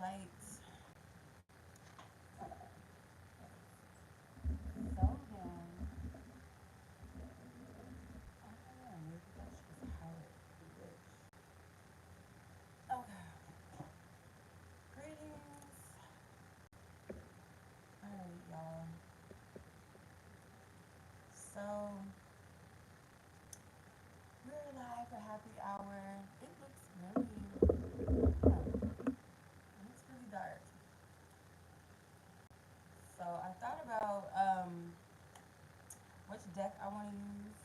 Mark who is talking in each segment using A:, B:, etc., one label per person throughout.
A: light. So then, I don't know, maybe that's just how it is. Okay. Greetings. Alright, y'all. So, we're live for happy hour. It looks really, it looks really dark. So, I thought about which deck I want to use.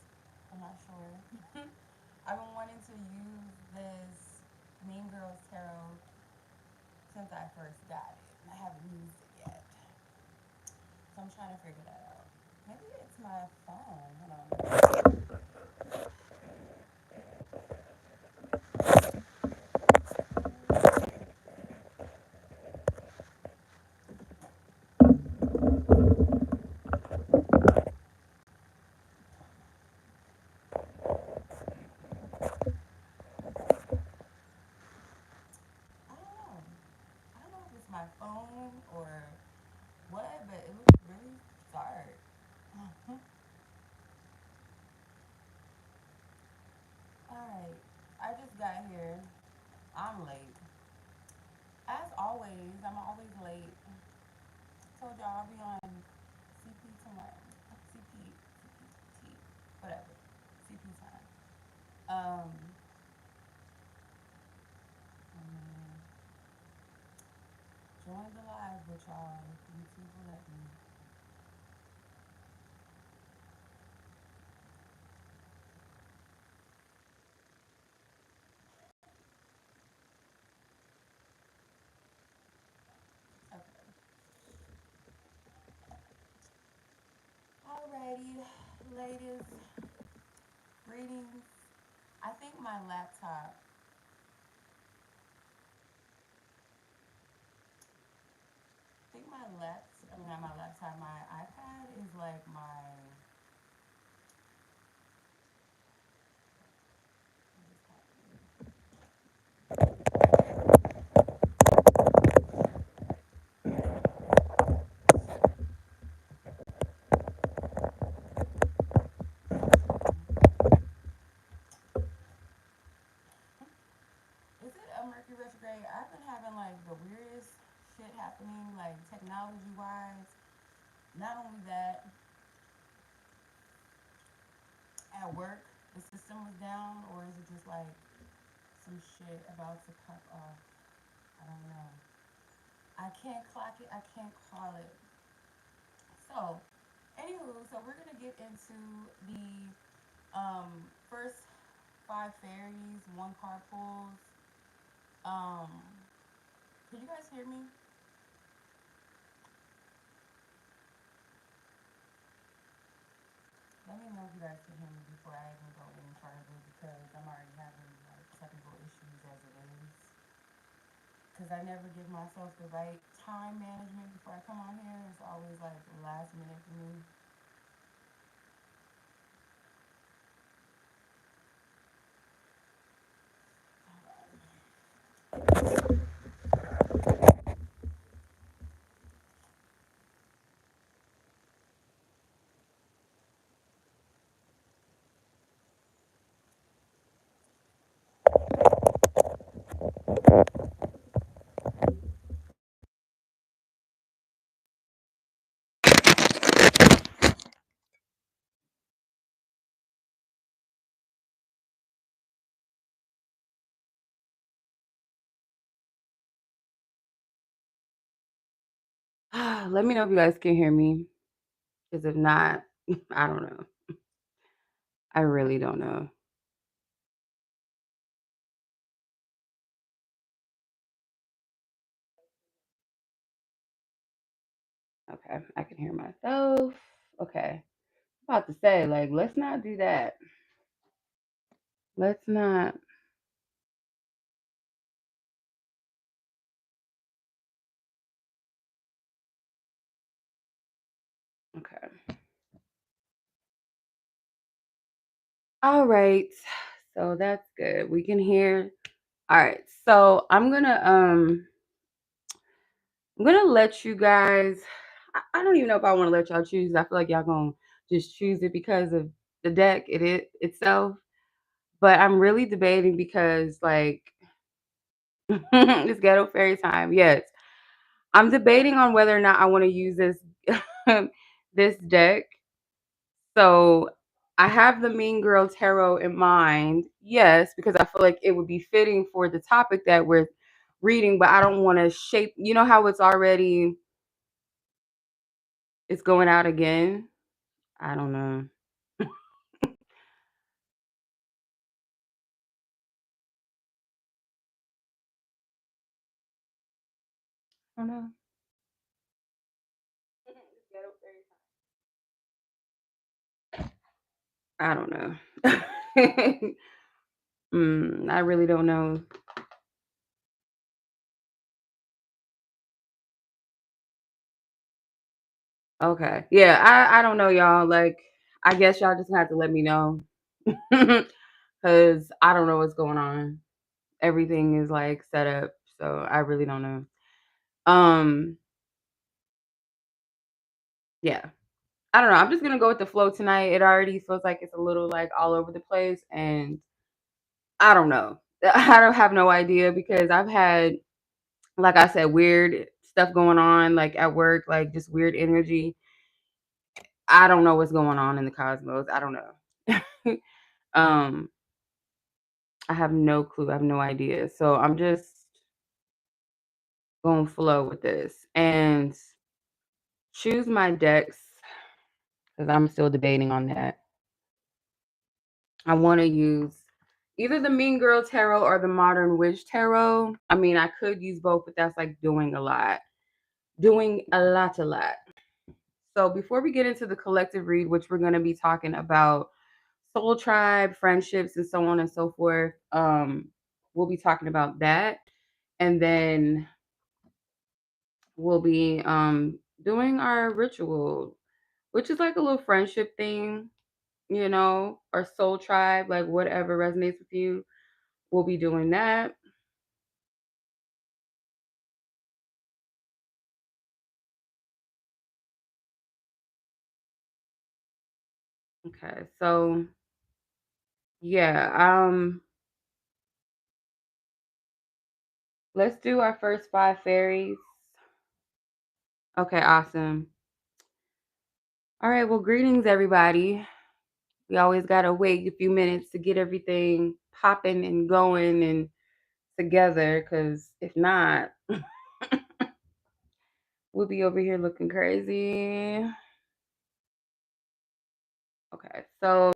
A: I'm not sure. I've been wanting to use this Mean Girls Tarot since I first got it. I haven't used it yet. So I'm trying to figure that out. Maybe it's my phone. Hold on. I don't know. I don't know if it's my phone or what, but it looks really dark. Alright. I just got here. I'm late. As always, I'm always late. Told y'all I'll be on CP tomorrow. CPT, whatever. CP time. Um, join the live with y'all. YouTube will let me. Okay. Alrighty, ladies. Greetings. I think my laptop. I think my laptop. I mean, not my laptop. My iPad is like my. Is it a Mercury retrograde? I've been having like the weirdest shit happening, like technology wise. Not only that, at work the system was down, or is it just like some shit about to pop off? I don't know. I can't clock it. I can't call it. So, anywho, so we're gonna get into the first five fairies, one card pulls. Um, can you guys hear me? Let me know if you guys can hear me before I even go any further because I'm already having like technical issues as it is. Because I never give myself the right time management before I come on here. It's always like last minute for me. Let me know if you guys can hear me. Because if not, I don't know. I really don't know. Okay, I can hear myself. Okay. About to say, like, let's not do that. Let's not. Okay. All right. So that's good. We can hear. All right. So I'm gonna
B: I'm gonna let you guys. I don't even know if I want to let y'all choose. I feel like y'all gonna just choose it because of the deck itself. But I'm really debating because like it's ghetto fairy time. Yes, I'm debating on whether or not I want to use this this deck. So I have the Mean Girl Tarot in mind. Yes, because I feel like it would be fitting for the topic that we're reading, but I don't want to shape. You know how it's going out again. I don't know. I don't know. I don't know. I really don't know. Okay. Yeah, I don't know, y'all. Like, I guess y'all just have to let me know. Because I don't know what's going on. Everything is like set up. So I really don't know. Um, yeah. I don't know. I'm just gonna go with the flow tonight. It already feels like it's a little like all over the place, and I don't know. I don't have no idea because I've had, like I said, weird stuff going on, like at work, like just weird energy. I don't know what's going on in the cosmos. I don't know. um, I have no clue. I have no idea. So I'm just going to flow with this and choose my decks because I'm still debating on that. I want to use either the Mean Girl Tarot or the Modern Witch Tarot. I mean, I could use both, but that's like doing a lot. Doing a lot. So before we get into the collective read, which we're going to be talking about soul tribe, friendships, and so on and so forth, we'll be talking about that. And then we'll be doing our ritual, which is like a little friendship thing, or soul tribe, like whatever resonates with you. We'll be doing that. Okay, so yeah, let's do our first 5 fairies. Okay, awesome. All right, well, greetings, everybody. We always gotta wait a few minutes to get everything popping and going and together, because if not, we'll be over here looking crazy. Okay, so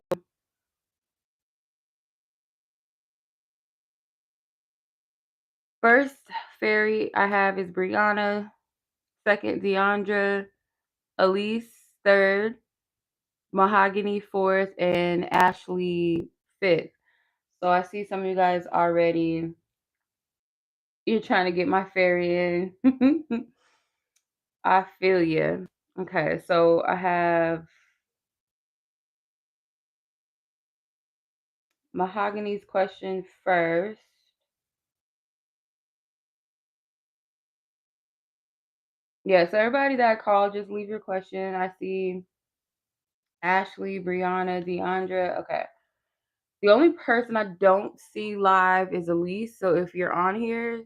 B: first fairy I have is Brianna, second Deandra, Elise third, Mahogany fourth, and Ashley fifth. So I see some of you guys already. You're trying to get my fairy in. I feel you. Okay, so I have Mahogany's question first. Yeah, so everybody that called, just leave your question. I see Ashley, Brianna, Deandra. Okay. The only person I don't see live is Elise. So if you're on here,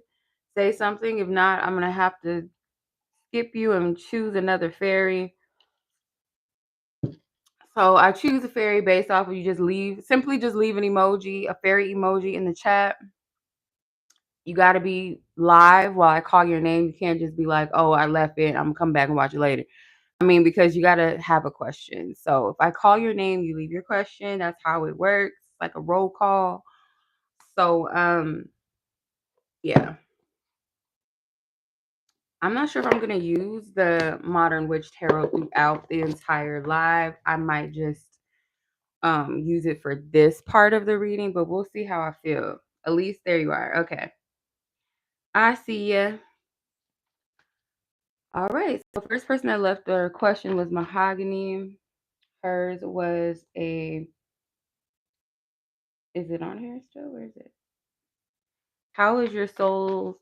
B: say something. If not, I'm gonna have to skip you and choose another fairy. So I choose a fairy based off of you simply just leave an emoji, a fairy emoji in the chat. You got to be live while I call your name. You can't just be like, oh, I left it. I'm going to come back and watch it later. I mean, because you got to have a question. So if I call your name, you leave your question. That's how it works. Like a roll call. So, yeah. I'm not sure if I'm going to use the Modern Witch Tarot throughout the entire live. I might just use it for this part of the reading, but we'll see how I feel. At least there you are. Okay. I see ya. All right. So first person that left their question was Mahogany. Hers was is it on here still? Where is it? How is your soul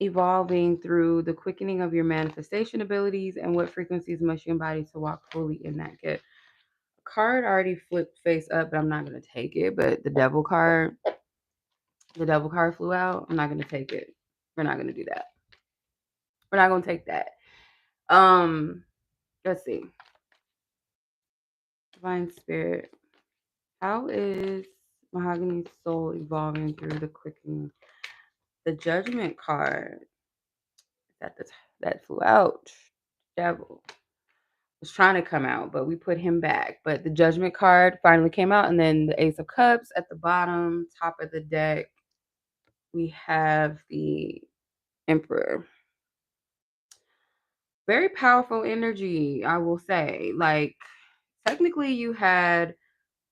B: evolving through the quickening of your manifestation abilities, and what frequencies must you embody to walk fully in that gift. Card already flipped face up, but I'm not going to take it. But the devil card flew out. I'm not going to take it. We're not going to do that. We're not going to take that. Let's see. Divine Spirit. How is Mahogany's soul evolving through the quickening? The Judgment card. That flew out. Devil was trying to come out, but we put him back. But the Judgment card finally came out, and then the Ace of Cups at the bottom, top of the deck. We have the Emperor. Very powerful energy, I will say. Like, technically, you had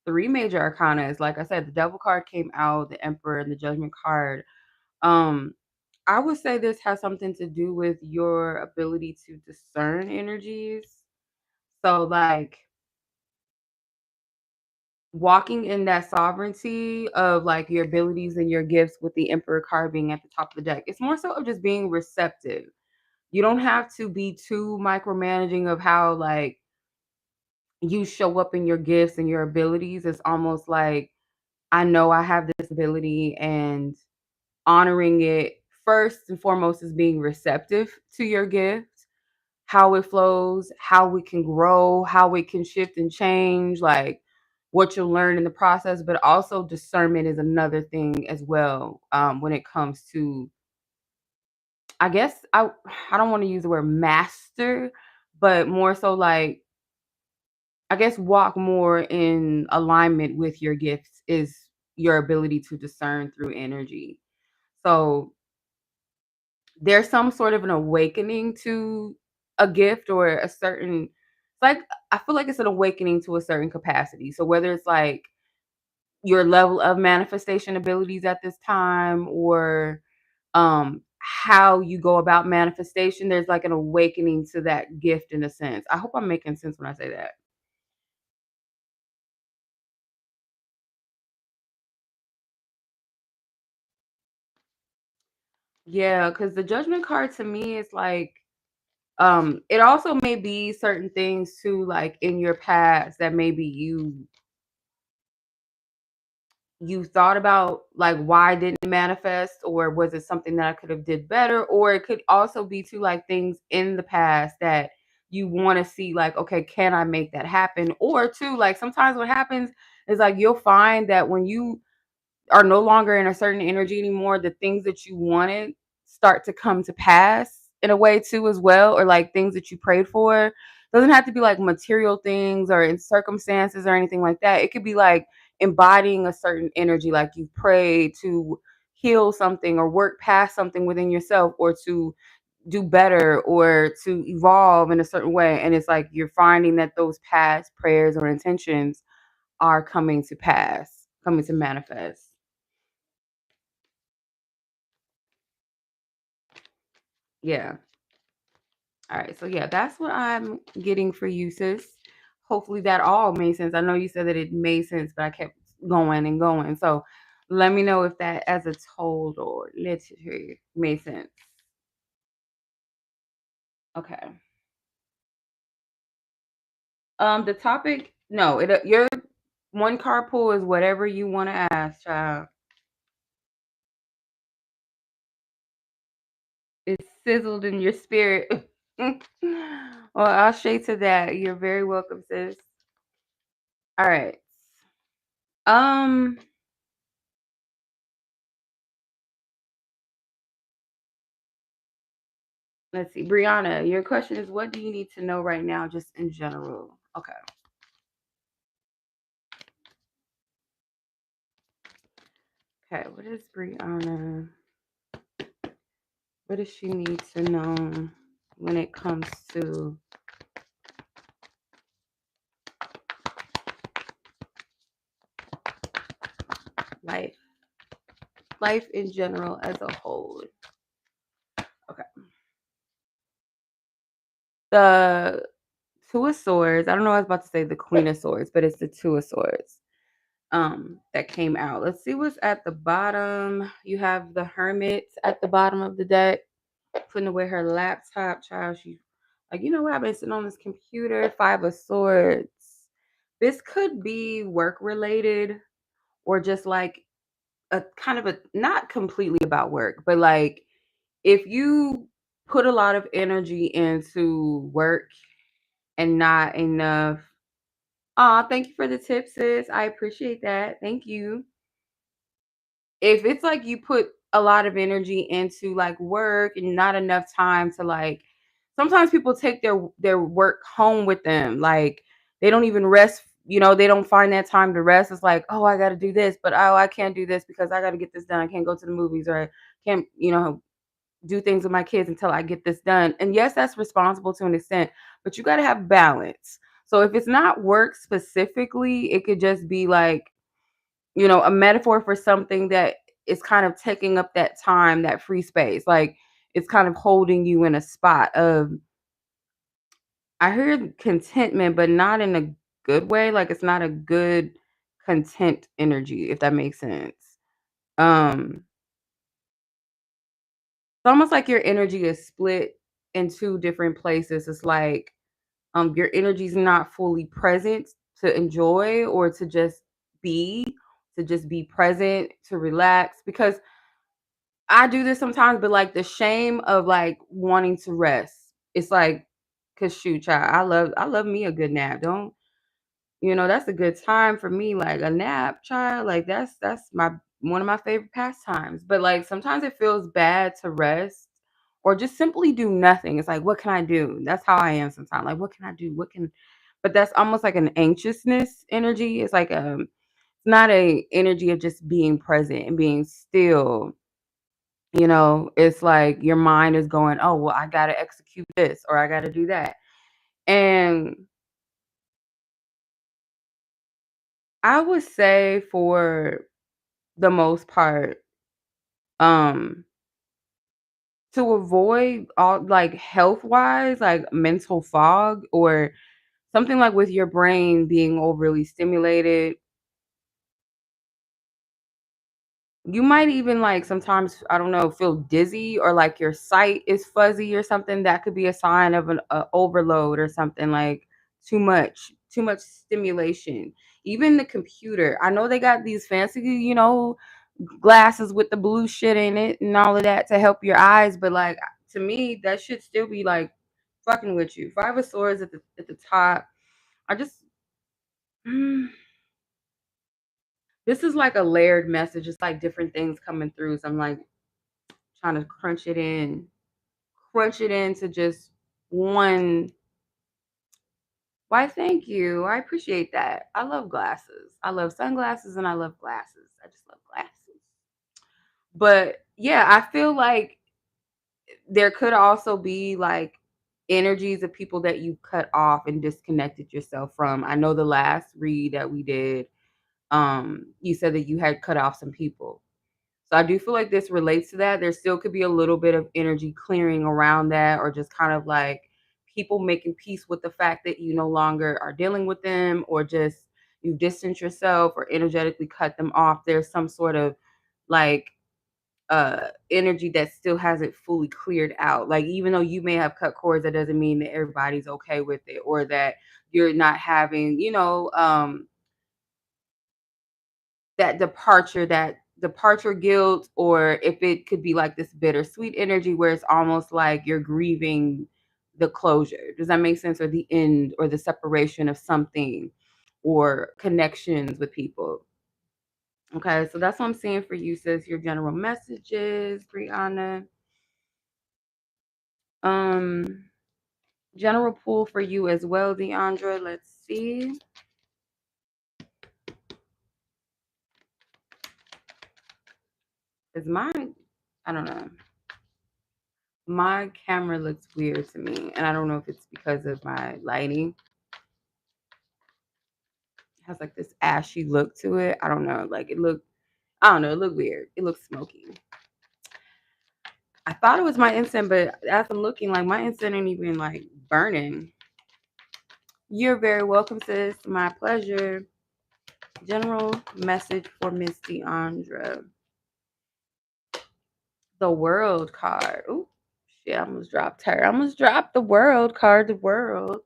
B: 3 major arcanas. Like I said, the Devil card came out, the Emperor, and the Judgment card. I would say this has something to do with your ability to discern energies. So, like, walking in that sovereignty of like your abilities and your gifts with the Emperor card being at the top of the deck. It's more so of just being receptive. You don't have to be too micromanaging of how like you show up in your gifts and your abilities. It's almost like, I know I have this ability, and honoring it first and foremost is being receptive to your gift, how it flows, how we can grow, how it can shift and change, like what you'll learn in the process. But also discernment is another thing as well, when it comes to, I guess I don't want to use the word master, but more so like, I guess walk more in alignment with your gifts is your ability to discern through energy. So there's some sort of an awakening to a gift or a certain, it's like, I feel like it's an awakening to a certain capacity. So whether it's like your level of manifestation abilities at this time, or how you go about manifestation, there's like an awakening to that gift in a sense. I hope I'm making sense when I say that. Yeah, because the Judgment card to me is like, it also may be certain things too, like in your past that maybe you thought about, like, why didn't it manifest, or was it something that I could have did better, or it could also be too like things in the past that you want to see, like, okay, can I make that happen? Or two, like sometimes what happens is like you'll find that when you are no longer in a certain energy anymore, the things that you wanted start to come to pass in a way too as well, or like things that you prayed for. Doesn't have to be like material things or in circumstances or anything like that. It could be like embodying a certain energy, like you prayed to heal something or work past something within yourself, or to do better or to evolve in a certain way. And it's like you're finding that those past prayers or intentions are coming to pass, coming to manifest. Yeah. All right. So yeah, that's what I'm getting for you, sis. Hopefully that all made sense. I know you said that it made sense, but I kept going and going. So let me know if that as a told or literary made sense. Okay. The topic, no, your one card pull is whatever you want to ask, child. It's sizzled in your spirit. Well, I'll shade to that. You're very welcome, sis. All right. Um, let's see. Brianna, your question is, what do you need to know right now, just in general? Okay. Okay. What is Brianna? What does she need to know when it comes to life? Life in general as a whole. Okay. The Two of Swords. I don't know, I was about to say the Queen of Swords, but it's the Two of Swords that came out. Let's see what's at the bottom. You have the Hermit at the bottom of the deck. putting away her laptop, child. She's like, you know what? I've been sitting on this computer. Five of Swords. This could be work related or just like a kind of a not completely about work, but like if you put a lot of energy into work and not enough. Thank you for the tip, sis. I appreciate that. Thank you. If it's like you put a lot of energy into like work and not enough time to like sometimes people take their work home with them. Like they don't even rest, they don't find that time to rest. It's like, oh, I gotta do this, but oh, I can't do this because I gotta get this done. I can't go to the movies or I can't, do things with my kids until I get this done. And yes, that's responsible to an extent, but you gotta have balance. So if it's not work specifically, it could just be like a metaphor for something that is kind of taking up that time, that free space. Like it's kind of holding you in a spot of, I heard contentment, but not in a good way. Like it's not a good content energy, if that makes sense. It's almost like your energy is split in two different places. It's like your energy is not fully present to enjoy or be to just be present, to relax, because I do this sometimes, but like the shame of like wanting to rest. It's like, cause shoot, child, I love me a good nap. Don't that's a good time for me. Like a nap, child. Like that's my one of my favorite pastimes. But like sometimes it feels bad to rest or just simply do nothing. It's like, what can I do? That's how I am sometimes. Like, what can I do? But that's almost like an anxiousness energy. It's like it's not a energy of just being present and being still. It's like your mind is going, oh, well, I got to execute this or I got to do that. And I would say for the most part, um, to avoid all like health wise, like mental fog or something like with your brain being overly stimulated. You might even like sometimes, I don't know, feel dizzy or like your sight is fuzzy or something. That could be a sign of an overload or something like too much stimulation. Even the computer. I know they got these fancy, glasses with the blue shit in it and all of that to help your eyes, but like to me, that should still be like fucking with you. Five of Swords at the top. I just this is like a layered message. It's like different things coming through. So I'm like trying to crunch it into just one. Why, thank you. I appreciate that. I love glasses. I love sunglasses and I love glasses. I just love glasses. But yeah, I feel like there could also be like energies of people that you cut off and disconnected yourself from. I know the last read that we did, you said that you had cut off some people. So I do feel like this relates to that. There still could be a little bit of energy clearing around that, or just kind of like people making peace with the fact that you no longer are dealing with them, or just you distance yourself or energetically cut them off. There's some sort of like energy that still hasn't fully cleared out. Like even though you may have cut cords, that doesn't mean that everybody's okay with it, or that you're not having, that departure guilt, or if it could be like this bittersweet energy where it's almost like you're grieving the closure. Does that make sense? Or the end or the separation of something or connections with people. Okay, so that's what I'm seeing for you, sis. Your general messages, Brianna. Um, general pool for you as well, Deandra. Let's see. Is mine? I don't know. My camera looks weird to me, and I don't know if it's because of my lighting. It has like this ashy look to it. I don't know. Like I don't know. It looked weird. It looks smoky. I thought it was my incense, but as I'm looking, like my incense ain't even like burning. You're very welcome, sis. My pleasure. General message for Miss Deandra. The World card. Ooh, Shit, I almost dropped her. I almost dropped the world card, the world.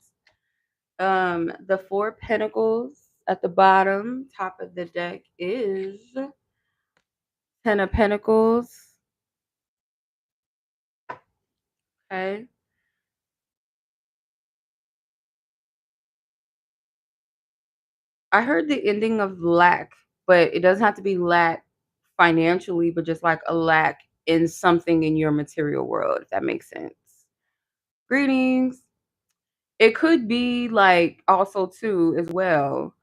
B: The Four Pentacles at the bottom, top of the deck is Ten of Pentacles. Okay. I heard the ending of lack, but it doesn't have to be lack financially, but just like a lack in something in your material world, if that makes sense. Greetings. It could be like also too as well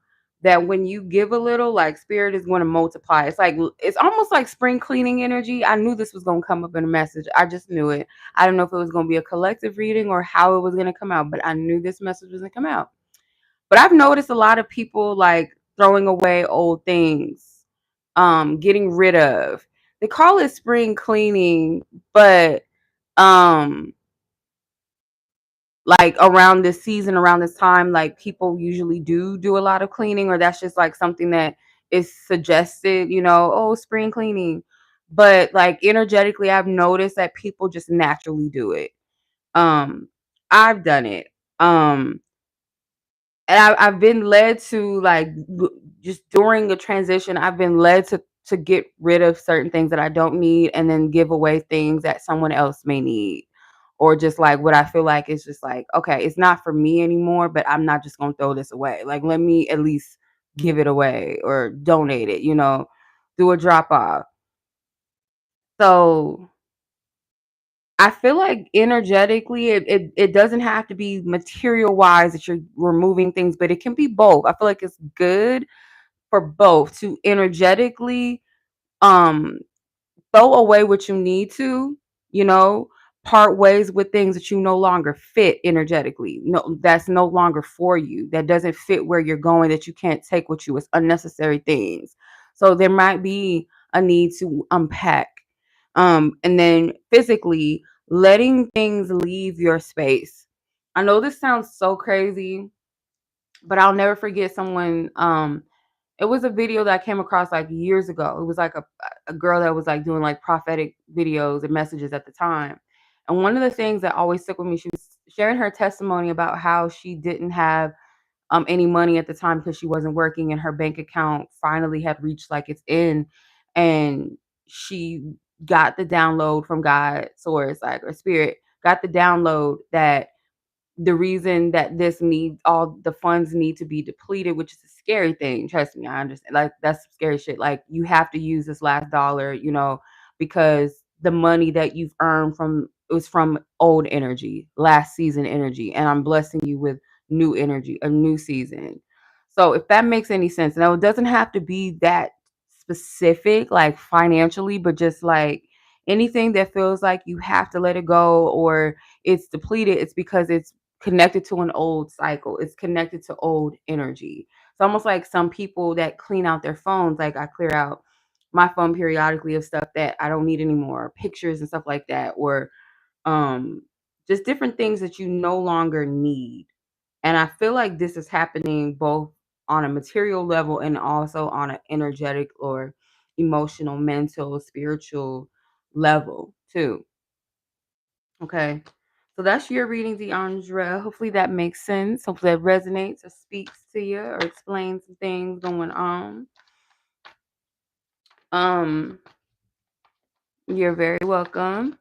B: that when you give a little, like spirit is going to multiply. It's like it's almost like spring cleaning energy. I knew this was going to come up in a message. I just knew it. I don't know if it was going to be a collective reading or how it was going to come out, but I knew this message was going to come out. But I've noticed a lot of people like throwing away old things, getting rid of. They call it spring cleaning, but um like around this season, around this time, like people usually do a lot of cleaning, or that's just like something that is suggested, oh, spring cleaning. But like energetically, I've noticed that people just naturally do it. Um, I've done it. And I've been led to like just during the transition, I've been led to get rid of certain things that I don't need and then give away things that someone else may need. Or just like what I feel like is just like, okay, it's not for me anymore, but I'm not just gonna throw this away. Like let me at least give it away or donate it, do a drop off. So I feel like energetically, it doesn't have to be material wise that you're removing things, but it can be both. I feel like it's good for both to energetically um throw away what you need to, you know, part ways with things that you no longer fit energetically. No, that's no longer for you. That doesn't fit where you're going, that you can't take with you. It's unnecessary things. So there might be a need to unpack. And then physically letting things leave your space. I know this sounds so crazy, but I'll never forget someone it was a video that I came across like years ago. It was like a girl that was like doing like prophetic videos and messages at the time. And one of the things that always stuck with me, she was sharing her testimony about how she didn't have any money at the time because she wasn't working, and her bank account finally had reached like its end, and she got the download from God, source, like, or spirit, got the download that the reason that this needs all the funds need to be depleted, which is a scary thing. Trust me, I understand. Like that's scary shit. Like you have to use this last dollar, because the money that you've earned from it was from old energy, last season energy, and I'm blessing you with new energy, a new season. So if that makes any sense, now it doesn't have to be that specific, like financially, but just like anything that feels like you have to let it go or it's depleted, it's because it's connected to an old cycle. It's connected to old energy. It's almost like some people that clean out their phones. Like I clear out my phone periodically of stuff that I don't need anymore, pictures and stuff like that, or um just different things that you no longer need. And I feel like this is happening both on a material level and also on an energetic or emotional, mental, spiritual level too. Okay. So that's your reading, Deandra. Hopefully that makes sense. Hopefully that resonates or speaks to you or explains some things going on. Um, you're very welcome.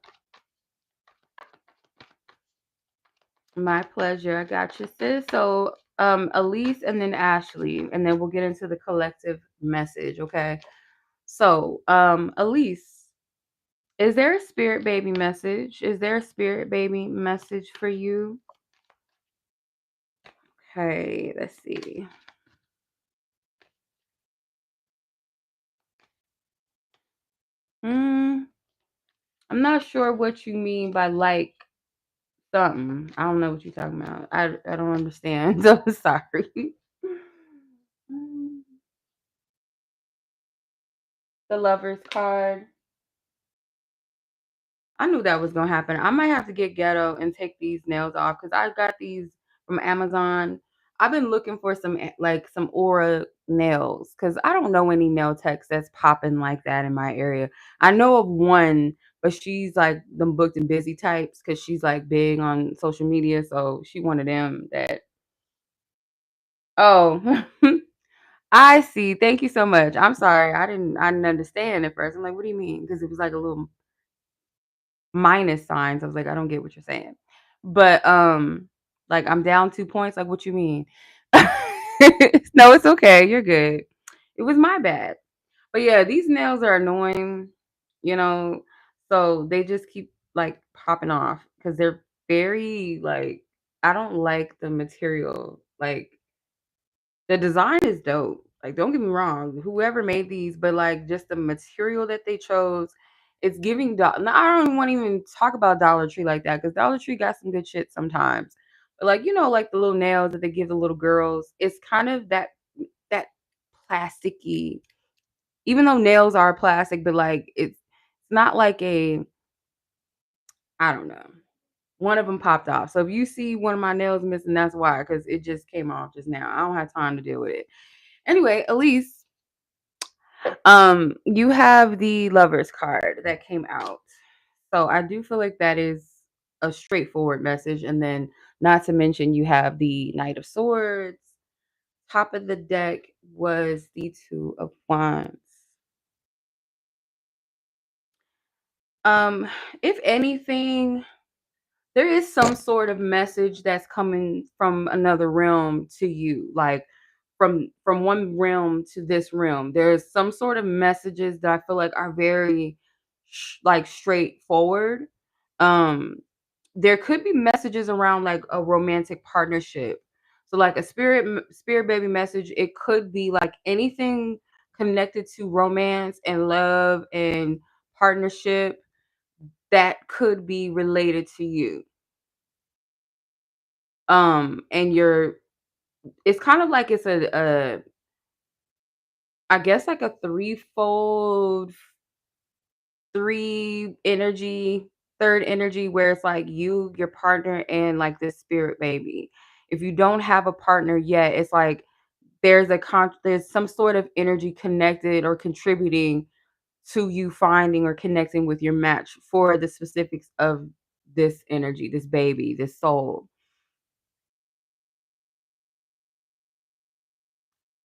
B: My pleasure. I got you, sis. So Elise and then Ashley, and then we'll get into the collective message, okay? So, Elise, is there a spirit baby message? Is there a spirit baby message for you? Okay, let's see. Mm, I'm not sure what you mean by like something. I don't know what you're talking about. I don't understand. So sorry. Mm, the Lover's card. I knew that was gonna happen. I might have to get ghetto and take these nails off because I got these from Amazon. I've been looking for some like some aura nails because I don't know any nail techs that's popping like that in my area. I know of one, but she's like them booked and busy types because she's like big on social media. So she one of them that, oh, I see. Thank you so much. I'm sorry. I didn't understand at first. I'm like, what do you mean? Because it was like a little minus signs. I was like, I don't get what you're saying. But like I'm down 2 points. Like, what you mean? No, it's okay. You're good. It was my bad. But yeah, these nails are annoying, you know. So they just keep like popping off because they're very like I don't like the material. Like the design is dope. Like, don't get me wrong, whoever made these, but like just the material that they chose, it's giving. No, I don't want to even talk about Dollar Tree like that because Dollar Tree got some good shit sometimes. But like like the little nails that they give the little girls, it's kind of that plasticky. Even though nails are plastic, but like it's not like a I don't know. One of them popped off. So if you see one of my nails missing, that's why, because it just came off just now. I don't have time to deal with it. Anyway, Elise, you have the lovers card that came out. So I do feel like that is a straightforward message. And then not to mention you have the Knight of Swords. Top of the deck was the Two of Wands. Um, if anything, there is some sort of message that's coming from another realm to you, like from one realm to this realm. There's some sort of messages that I feel like are very like straightforward. um there could be messages around like a romantic partnership, so like a spirit baby message. It could be like anything connected to romance and love and partnership that could be related to you. And you're it's kind of like it's a I guess like a threefold, three energy, third energy, where it's like you, your partner, and like this spirit baby. If you don't have a partner yet, it's like there's some sort of energy connected or contributing to you finding or connecting with your match for the specifics of this energy, this baby, this soul.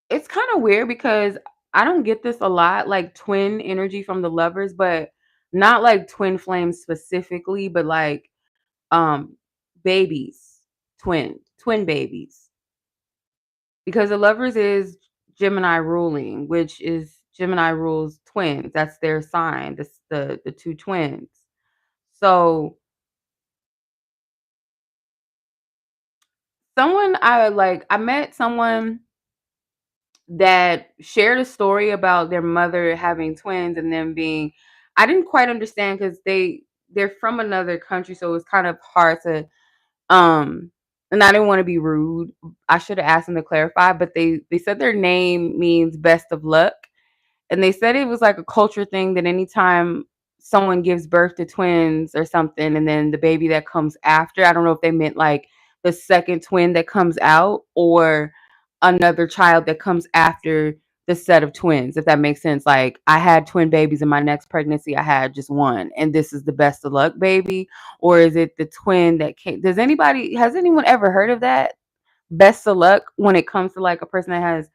B: It's kind of weird because I don't get this a lot, like twin energy from the lovers, but not like twin flames specifically, but like um babies, twin babies. Because the lovers is Gemini ruling, which is Gemini rules twins. That's their sign. That's the two twins. So I met someone that shared a story about their mother having twins and them being I didn't quite understand because they're from another country, so it was kind of hard to and I didn't want to be rude. I should have asked them to clarify, but they said their name means best of luck. And they said it was like a culture thing that anytime someone gives birth to twins or something, and then the baby that comes after, I don't know if they meant like the second twin that comes out or another child that comes after the set of twins, if that makes sense. Like I had twin babies in my next pregnancy, I had just one, and this is the best of luck baby, or is it the twin that came? Has anyone ever heard of that? Best of luck when it comes to like a person that has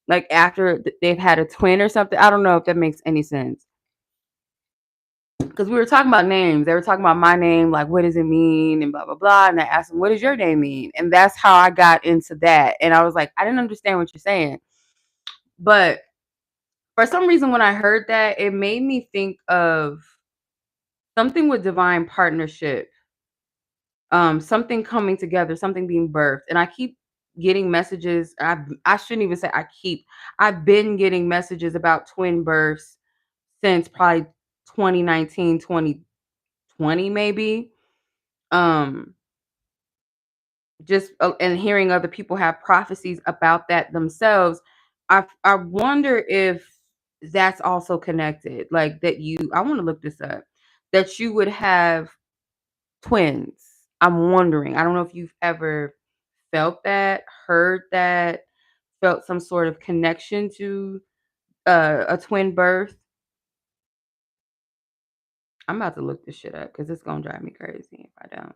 B: like after they've had a twin or something. I don't know if that makes any sense. Because we were talking about names. They were talking about my name, like what does it mean and blah blah blah. And I asked them, what does your name mean? And that's how I got into that. And I was like, I didn't understand what you're saying. But for some reason when I heard that, it made me think of something with divine partnership. Something coming together, something being birthed. And I keep getting messages. I shouldn't even say I keep. I've been getting messages about twin births since probably 2019, 2020 maybe. Um just and hearing other people have prophecies about that themselves, I wonder if that's also connected. Like that I want to look this up. That you would have twins. I'm wondering. I don't know if you've ever felt that, heard that, felt some sort of connection to a twin birth. I'm about to look this shit up because it's gonna drive me crazy if I don't.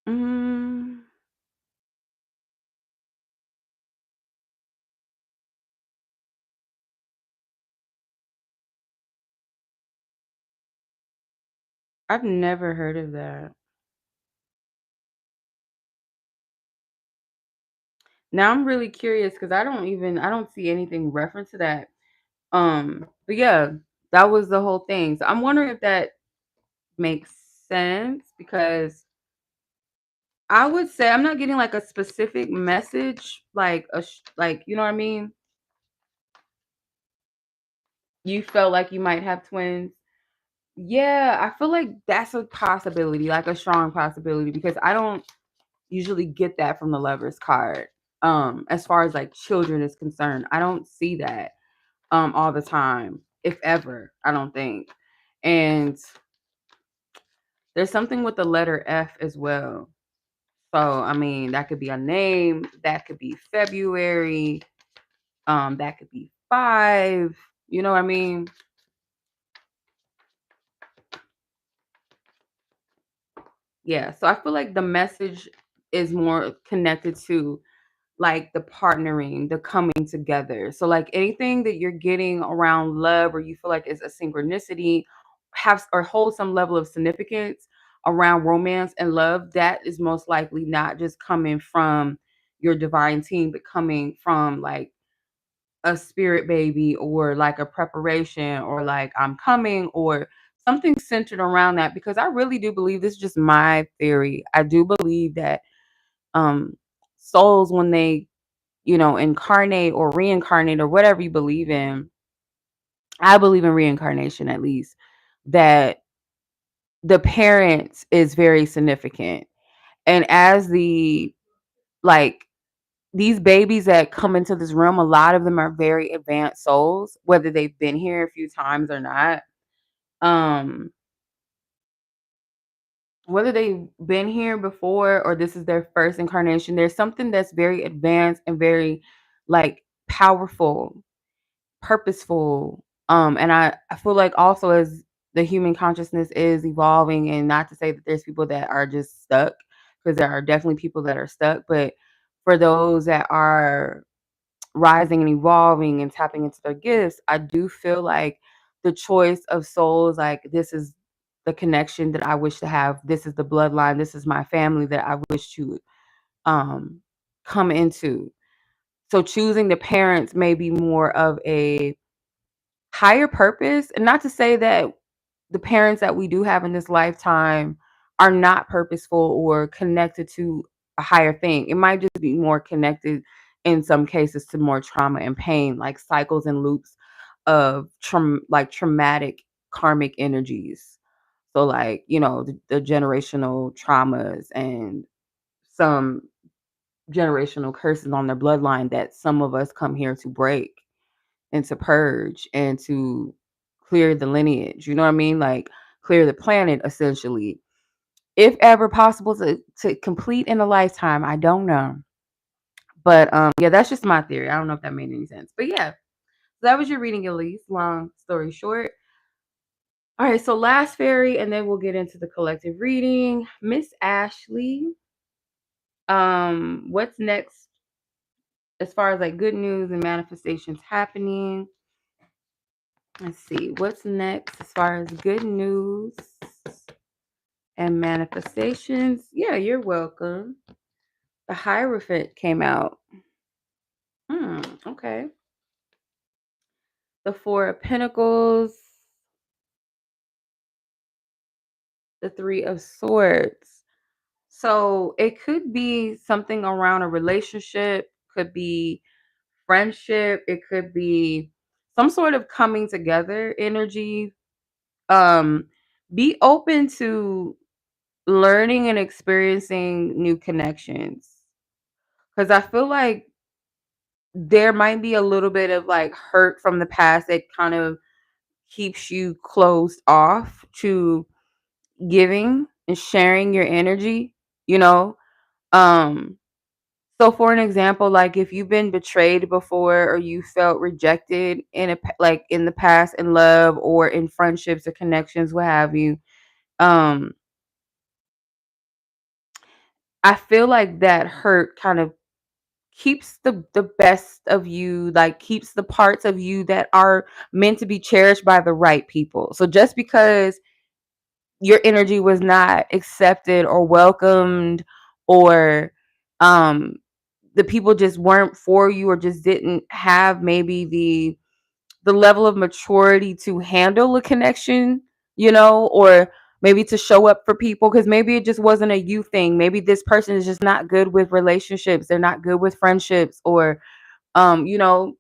B: Mm, I've never heard of that. Now I'm really curious because I don't see anything reference to that. But yeah, that was the whole thing. So I'm wondering if that makes sense because I would say I'm not getting like a specific message, like like you know what I mean. You felt like you might have twins. Yeah, I feel like that's a possibility, like a strong possibility, because I don't usually get that from the Lover's card. As far as like children is concerned, I don't see that all the time, if ever. I don't think. And there's something with the letter F as well. So I mean, that could be a name, that could be February, that could be 5. You know what I mean? Yeah. So I feel like the message is more connected to like the partnering, the coming together. So like anything that you're getting around love or you feel like is a synchronicity, have or hold some level of significance around romance and love, that is most likely not just coming from your divine team, but coming from like a spirit baby or like a preparation or like I'm coming or something centered around that, because I really do believe, this is just my theory. I do believe that um souls, when they, you know, incarnate or reincarnate or whatever you believe in, I believe in reincarnation at least, that the parents is very significant. And as the like these babies that come into this room, a lot of them are very advanced souls, whether they've been here a few times or not. Um, whether they've been here before or this is their first incarnation, there's something that's very advanced and very like powerful, purposeful. And I feel like also as the human consciousness is evolving, and not to say that there's people that are just stuck, because there are definitely people that are stuck, but for those that are rising and evolving and tapping into their gifts, I do feel like the choice of souls, like this is the connection that I wish to have. This is the bloodline. This is my family that I wish to um come into. So choosing the parents may be more of a higher purpose, and not to say that the parents that we do have in this lifetime are not purposeful or connected to a higher thing. It might just be more connected in some cases to more trauma and pain, like cycles and loops of like traumatic karmic energies. So like, you know, the generational traumas and some generational curses on their bloodline that some of us come here to break and to purge and to clear the lineage. You know what I mean? Like clear the planet essentially. If ever possible to complete in a lifetime, I don't know. But yeah, that's just my theory. I don't know if that made any sense. But yeah, that was your reading, Elise. Long story short. All right, so last fairy, and then we'll get into the collective reading. Miss Ashley, what's next as far as like good news and manifestations happening? Let's see what's next as far as good news and manifestations. Yeah, you're welcome. The Hierophant came out. Okay. The Four of Pentacles, the Three of Swords. So it could be something around a relationship, could be friendship, it could be some sort of coming together energy. Um, be open to learning and experiencing new connections. Because I feel like there might be a little bit of like hurt from the past that kind of keeps you closed off to giving and sharing your energy, you know? Um, so for an example, like if you've been betrayed before or you felt rejected like in the past in love or in friendships or connections, what have you, um, I feel like that hurt kind of keeps the best of you, like keeps the parts of you that are meant to be cherished by the right people. So just because your energy was not accepted or welcomed, or um the people just weren't for you or just didn't have maybe the level of maturity to handle a connection, or maybe to show up for people, because maybe it just wasn't a you thing. Maybe this person is just not good with relationships, they're not good with friendships, or you know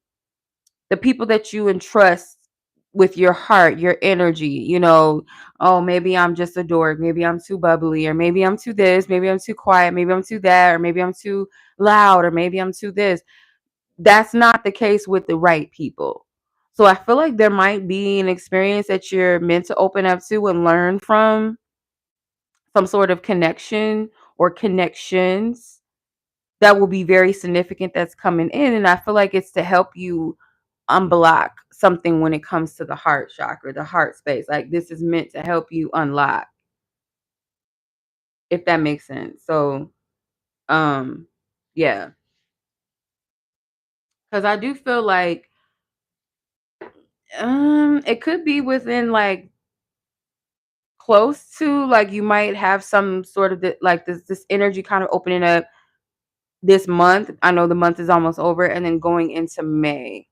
B: the people that you entrust with your heart, your energy, oh, maybe I'm just a dork, maybe I'm too bubbly, or maybe I'm too this, maybe I'm too quiet, maybe I'm too that, or maybe I'm too loud, or maybe I'm too this. That's not the case with the right people. So I feel like there might be an experience that you're meant to open up to and learn from, some sort of connection or connections that will be very significant that's coming in. And I feel like it's to help you unblock something when it comes to the heart chakra, the heart space. Like this is meant to help you unlock, if that makes sense. So, um, yeah, because I do feel like it could be within like close to, like you might have some sort of like this energy kind of opening up this month. I know the month is almost over, and then going into May,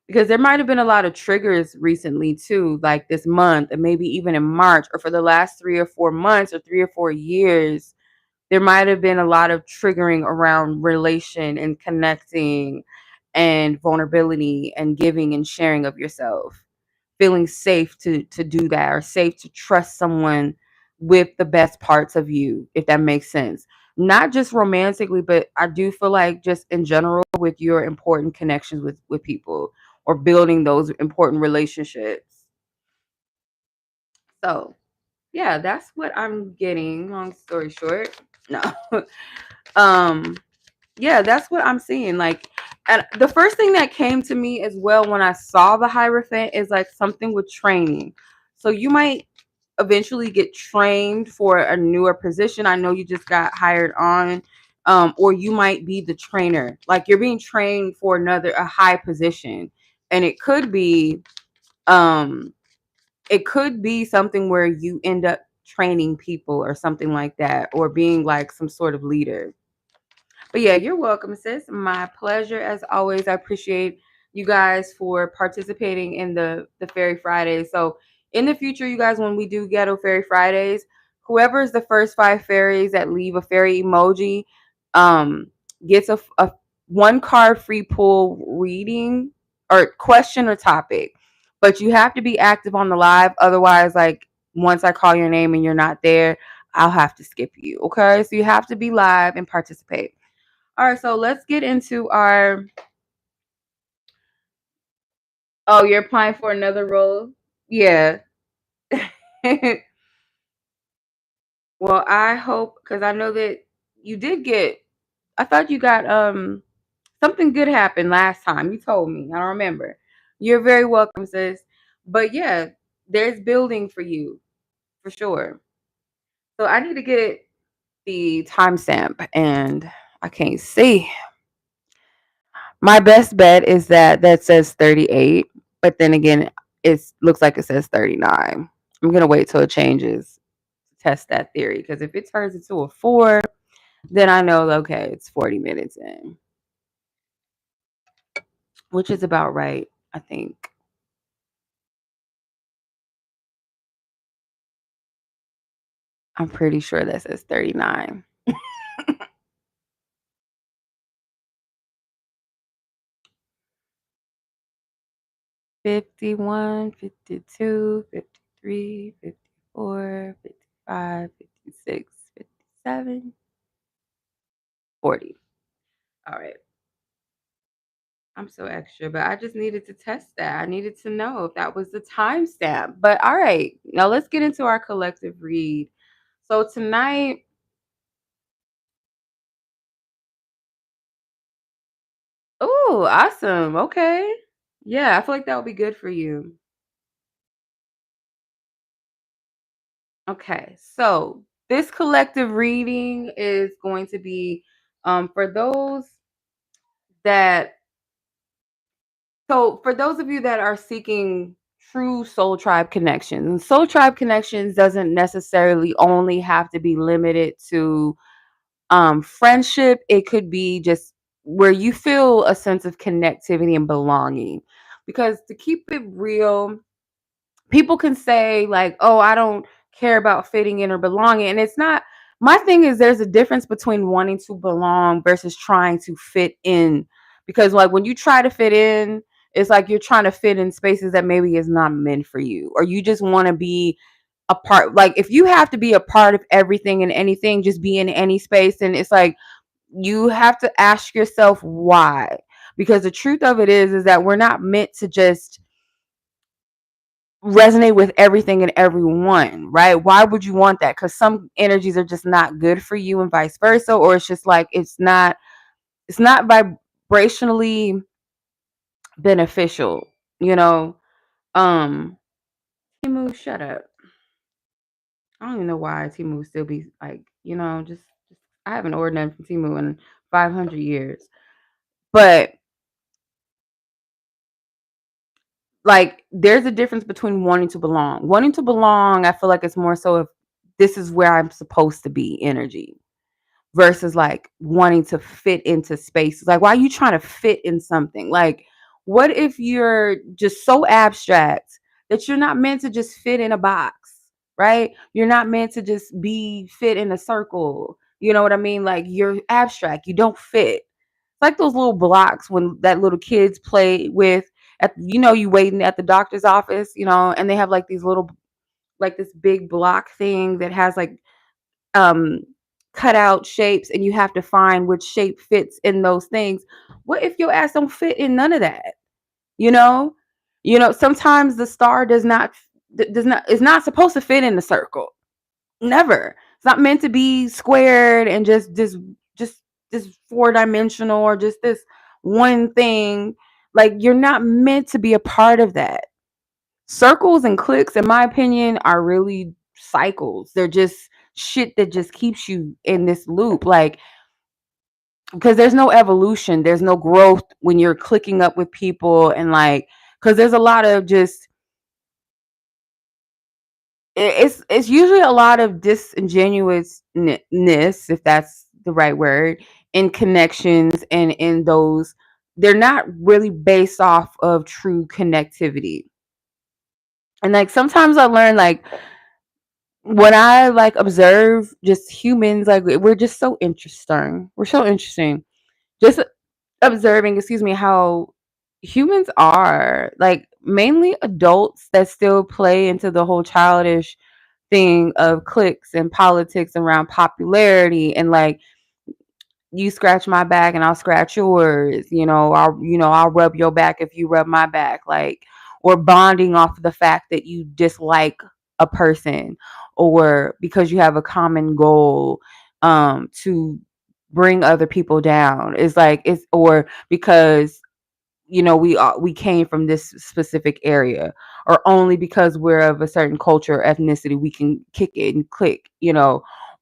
B: because there might have been a lot of triggers recently too, like this month, and maybe even in March, or for the last 3 or 4 months or 3 or 4 years. There might have been a lot of triggering around relation and connecting and vulnerability and giving and sharing of yourself, feeling safe to do that, or safe to trust someone with the best parts of you, if that makes sense. Not just romantically, but I do feel like just in general with your important connections with people, or building those important relationships. So yeah, that's what I'm getting. Long story short. No. um yeah, that's what I'm seeing. Like, and the first thing that came to me as well when I saw the Hierophant is like something with training. So you might eventually get trained for a newer position. I know you just got hired on, or you might be the trainer. Like you're being trained for a high position, and um, it could be something where you end up training people or something like that, or being like some sort of leader. But yeah, you're welcome, sis. My pleasure as always. I appreciate you guys for participating in the Fairy Fridays. So in the future, you guys, when we do Ghetto Fairy Fridays, whoever is the first 5 fairies that leave a fairy emoji, um, gets a one card free pull reading or question or topic. But you have to be active on the live. Otherwise, like once I call your name and you're not there, I'll have to skip you. Okay. So you have to be live and participate. All right, so let's get into our. Oh, you're applying for another role? Yeah. Well, I hope, because I know that you did get. I thought you got something good happened last time. You told me. I don't remember. You're very welcome, sis. But yeah, there's building for you for sure. So I need to get the timestamp, and I can't see. My best bet is that says 38, but then again, it looks like it says 39. I'm gonna wait till it changes to test that theory, because if it turns into a 4, then I know, okay, it's 40 minutes in, which is about right, I think. I'm pretty sure that says 39. 51, 52, 53, 54, 55, 56, 57, 40. All right. I'm so extra, but I just needed to test that. I needed to know if that was the timestamp. But all right, now let's get into our collective read. So tonight, oh, awesome. Okay. Yeah, I feel like that would be good for you. Okay. So this collective reading is going to be for those that so for those of you that are seeking true soul tribe connections, and soul tribe connections doesn't necessarily only have to be limited to friendship. It could be just where you feel a sense of connectivity and belonging. Because to keep it real, people can say like, oh, I don't care about fitting in or belonging, and it's not. My thing is there's a difference between wanting to belong versus trying to fit in, because like when you try to fit in, it's like you're trying to fit in spaces that maybe is not meant for you, or you just want to be a part. Like if you have to be a part of everything and anything, just be in any space, and it's like you have to ask yourself why. Because the truth of it is that we're not meant to just resonate with everything and everyone, right? Why would you want that? Because some energies are just not good for you and vice versa, or it's just like it's not vibrationally beneficial, you know. Um Timu, shut up. I don't even know why Timu still be like, just I haven't ordered nothing from Timu in 500 years. But like there's a difference between wanting to belong. Wanting to belong, I feel like it's more so if this is where I'm supposed to be energy, versus like wanting to fit into spaces. Like, why are you trying to fit in something? Like, what if you're just so abstract that you're not meant to just fit in a box, right? You're not meant to just be fit in a circle. You know what I mean? Like, you're abstract, you don't fit. It's like those little blocks when that little kids play with at you waiting at the doctor's office, and they have like these little like this big block thing that has like um cut out shapes, and you have to find which shape fits in those things. What if your ass don't fit in none of that? You know? Sometimes the star does not is not supposed to fit in the circle. Never. It's not meant to be squared and just this four-dimensional or just this one thing. Like you're not meant to be a part of that. Circles and clicks, in my opinion, are really cycles. They're just shit that just keeps you in this loop. Like, because there's no evolution, there's no growth when you're clicking up with people, and like, because there's a lot of just it's usually a lot of disingenuousness, if that's the right word, in connections, and in those they're not really based off of true connectivity. And like sometimes I learn like when I like observe just humans, like we're just so interesting. We're so interesting. Just observing, excuse me, how humans are like mainly adults that still play into the whole childish thing of cliques and politics around popularity, and like you scratch my back and I'll scratch yours. I'll rub your back if you rub my back. Like, or bonding off of the fact that you dislike a person, or because you have a common goal to bring other people down. It's like it's or because we came from this specific area, or only because we're of a certain culture or ethnicity we can kick it and click,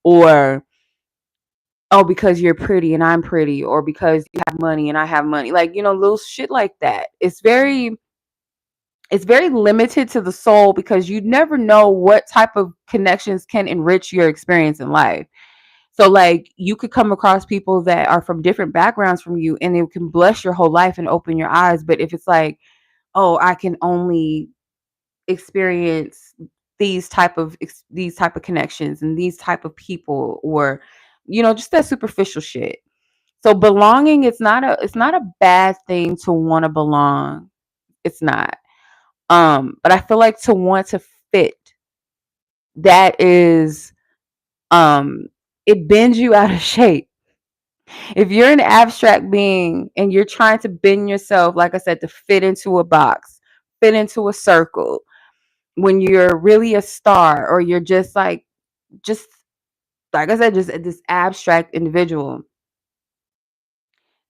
B: or oh, because you're pretty and I'm pretty, or because you have money and I have money. Like, little shit like that. It's very limited to the soul, because you never know what type of connections can enrich your experience in life. So like you could come across people that are from different backgrounds from you, and it can bless your whole life and open your eyes. But if it's like, oh, I can only experience these type of connections and these type of people, or just that superficial shit. So belonging, it's not a bad thing to want to belong. It's not. But I feel like to want to fit, that is um it bends you out of shape. If you're an abstract being and you're trying to bend yourself, like I said, to fit into a box, fit into a circle, when you're really a star, or you're just like I said, just this abstract individual,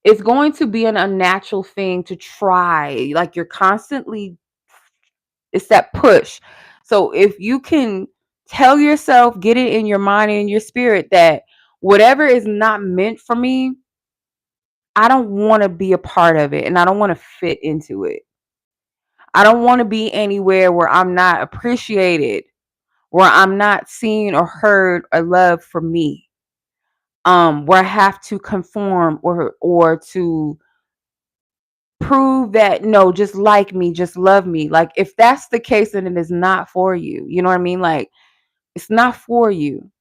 B: it's going to be an unnatural thing to try. Like you're constantly, it's that push. So if you can tell yourself, get it in your mind and in your spirit that whatever is not meant for me, I don't want to be a part of it and I don't want to fit into it. I don't want to be anywhere where I'm not appreciated, where I'm not seen or heard or loved for me. Where I have to conform or to prove that no, just like me, just love me. Like if that's the case, then it is not for you. You know what I mean? Like it's not for you.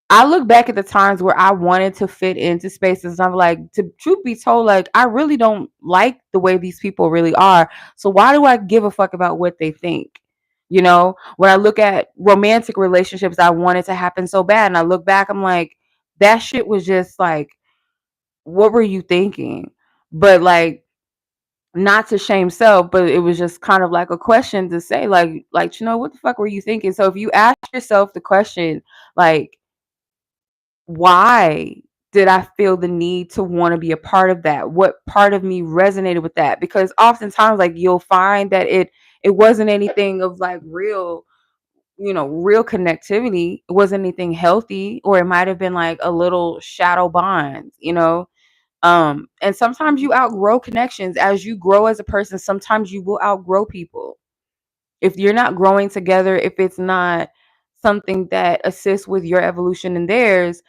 B: I look back at the times where I wanted to fit into spaces. And I'm like, to truth be told, like I really don't like the way these people really are. So why do I give a fuck about what they think? You know, when I look at romantic relationships, I wanted to happen so bad, and I look back, I'm like, that shit was just like, what were you thinking? But like, not to shame self, but it was just kind of like a question to say, like, what the fuck were you thinking? So if you ask yourself the question, like, why did I feel the need to want to be a part of that? What part of me resonated with that? Because oftentimes, like, you'll find that it wasn't anything of like real, real connectivity. It wasn't anything healthy, or it might have been like a little shadow bond. And sometimes you outgrow connections as you grow as a person. Sometimes you will outgrow people. If you're not growing together, if it's not something that assists with your evolution and theirs,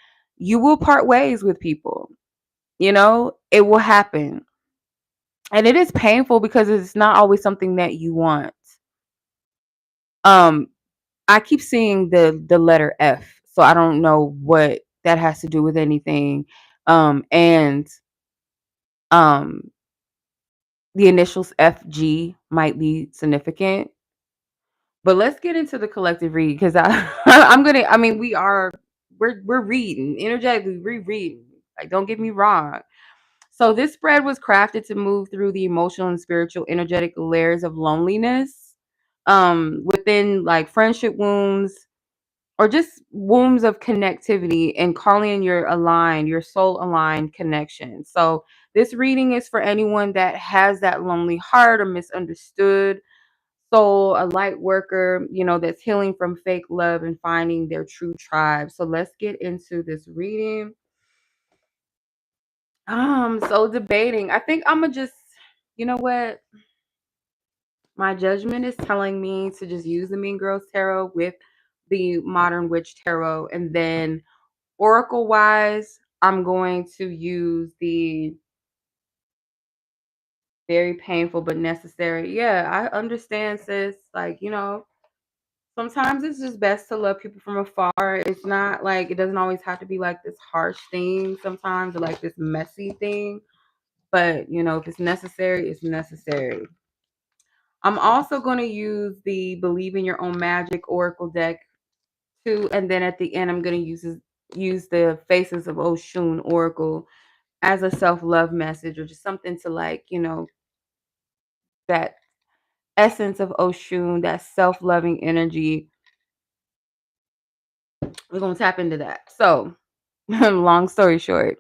B: you will part ways with people. It will happen. And it is painful because it's not always something that you want. Um, I keep seeing the letter F, so I don't know what that has to do with anything. And um the initials FG might be significant. But let's get into the collective read because we're reading energetically, rereading. Like, don't get me wrong. So this spread was crafted to move through the emotional and spiritual energetic layers of loneliness, within like friendship wounds or just wombs of connectivity, and calling in your soul aligned connection. So this reading is for anyone that has that lonely heart or misunderstood soul, a light worker, that's healing from fake love and finding their true tribe. So let's get into this reading. So debating. I think I'm gonna just, you know what? My judgment is telling me to just use the Mean Girls Tarot with the Modern Witch Tarot, and then Oracle wise, I'm going to use the Very Painful but Necessary. Yeah, I understand, sis. Like, sometimes it's just best to love people from afar. It's not like it doesn't always have to be like this harsh thing sometimes, or like this messy thing. But, if it's necessary, it's necessary. I'm also going to use the Believe in Your Own Magic Oracle deck too. And then at the end, I'm going to use the Faces of Oshun Oracle as a self-love message, or just something to like, that essence of Oshun, that self-loving energy. We're going to tap into that. So, long story short,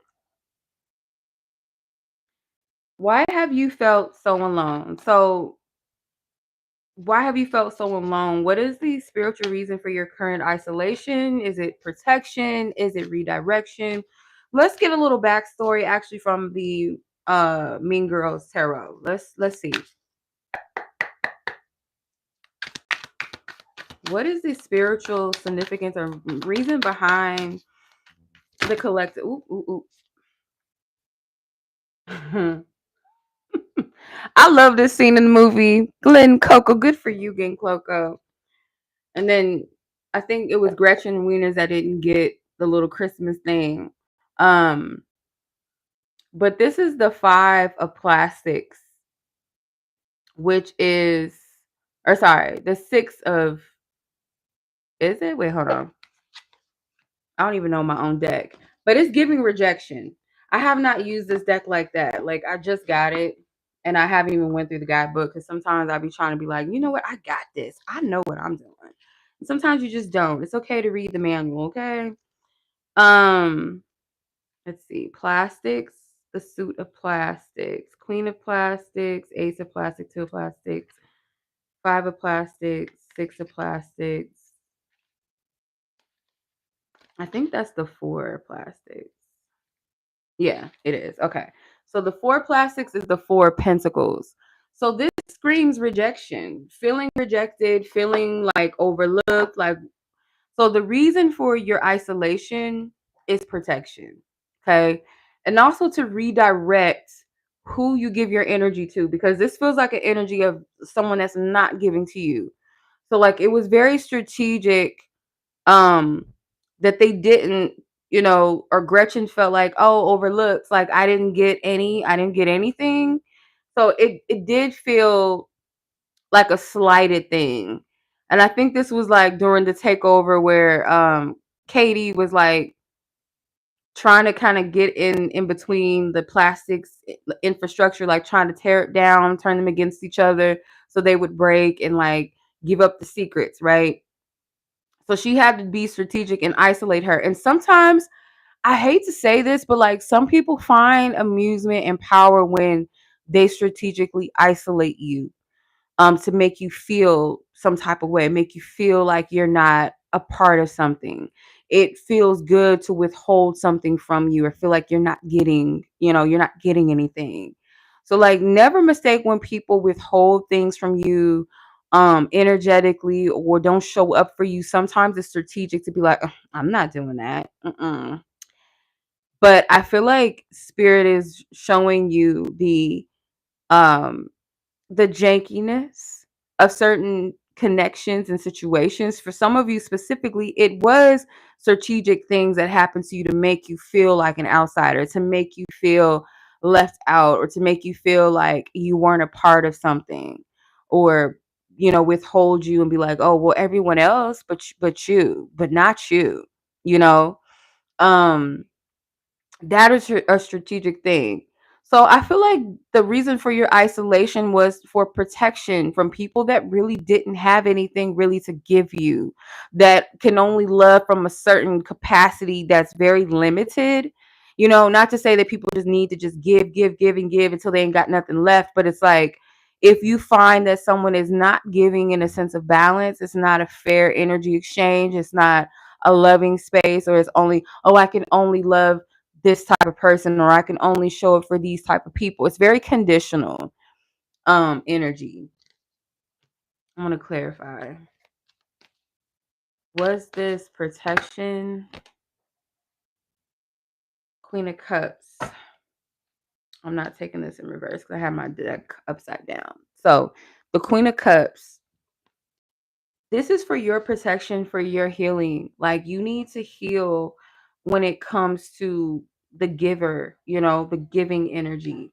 B: why have you felt so alone? So, why have you felt so alone? What is the spiritual reason for your current isolation? Is it protection? Is it redirection? Let's get a little backstory actually from the Mean Girls Tarot. Let's see. What is the spiritual significance or reason behind the collective? Ooh, ooh. I love this scene in the movie. Glenn Coco, good for you, Glenn Coco. And then I think it was Gretchen Wieners that didn't get the little Christmas thing. Um, but this is the 5 of plastics, which is, or sorry, the 6 of, is it? Wait, hold on. I don't even know my own deck. but it's giving rejection. I have not used this deck like that. Like I just got it and I haven't even went through the guidebook because sometimes I'll be trying to be like, you know what, I got this. I know what I'm doing. And sometimes you just don't. It's okay to read the manual, okay? Um, let's see. Plastics, the suit of plastics, queen of plastics, ace of plastic, two of plastics, five of plastics, six of plastics. I think that's the four of plastics. Yeah, it is. Okay. So the four plastics is the four pentacles. So this screams rejection, feeling rejected, feeling like overlooked. Like, so the reason for your isolation is protection. Okay. And also to redirect who you give your energy to, because this feels like an energy of someone that's not giving to you. So like it was very strategic um that they didn't, or Gretchen felt like, oh, overlooked, like I didn't get anything. So it did feel like a slighted thing. And I think this was like during the takeover where Katie was like trying to kind of get in between the plastics infrastructure, like trying to tear it down, turn them against each other so they would break and like give up the secrets, right? So she had to be strategic and isolate her. And sometimes I hate to say this, but like some people find amusement and power when they strategically isolate you, to make you feel some type of way, make you feel like you're not a part of something. It feels good to withhold something from you or feel like you're not getting anything. So like never mistake when people withhold things from you energetically or don't show up for you. Sometimes it's strategic to be like, "Ugh, I'm not doing that." But I feel like spirit is showing you um the jankiness of certain connections and situations. For some of you specifically, it was strategic things that happened to you to make you feel like an outsider, to make you feel left out, or to make you feel like you weren't a part of something, or withhold you and be like, oh well, everyone else but not you, you know. um that is a strategic thing. So I feel like the reason for your isolation was for protection from people that really didn't have anything really to give you, that can only love from a certain capacity that's very limited. Not to say that people just need to just give, give, give, and give until they ain't got nothing left, but it's like if you find that someone is not giving in a sense of balance, it's not a fair energy exchange, it's not a loving space, or it's only, oh, I can only love this type of person, or I can only show up for these type of people. It's very conditional energy. I want to clarify. Was this protection? Queen of Cups. I'm not taking this in reverse because I have my deck upside down. So the Queen of Cups, this is for your protection, for your healing. Like you need to heal when it comes to the giver, the giving energy.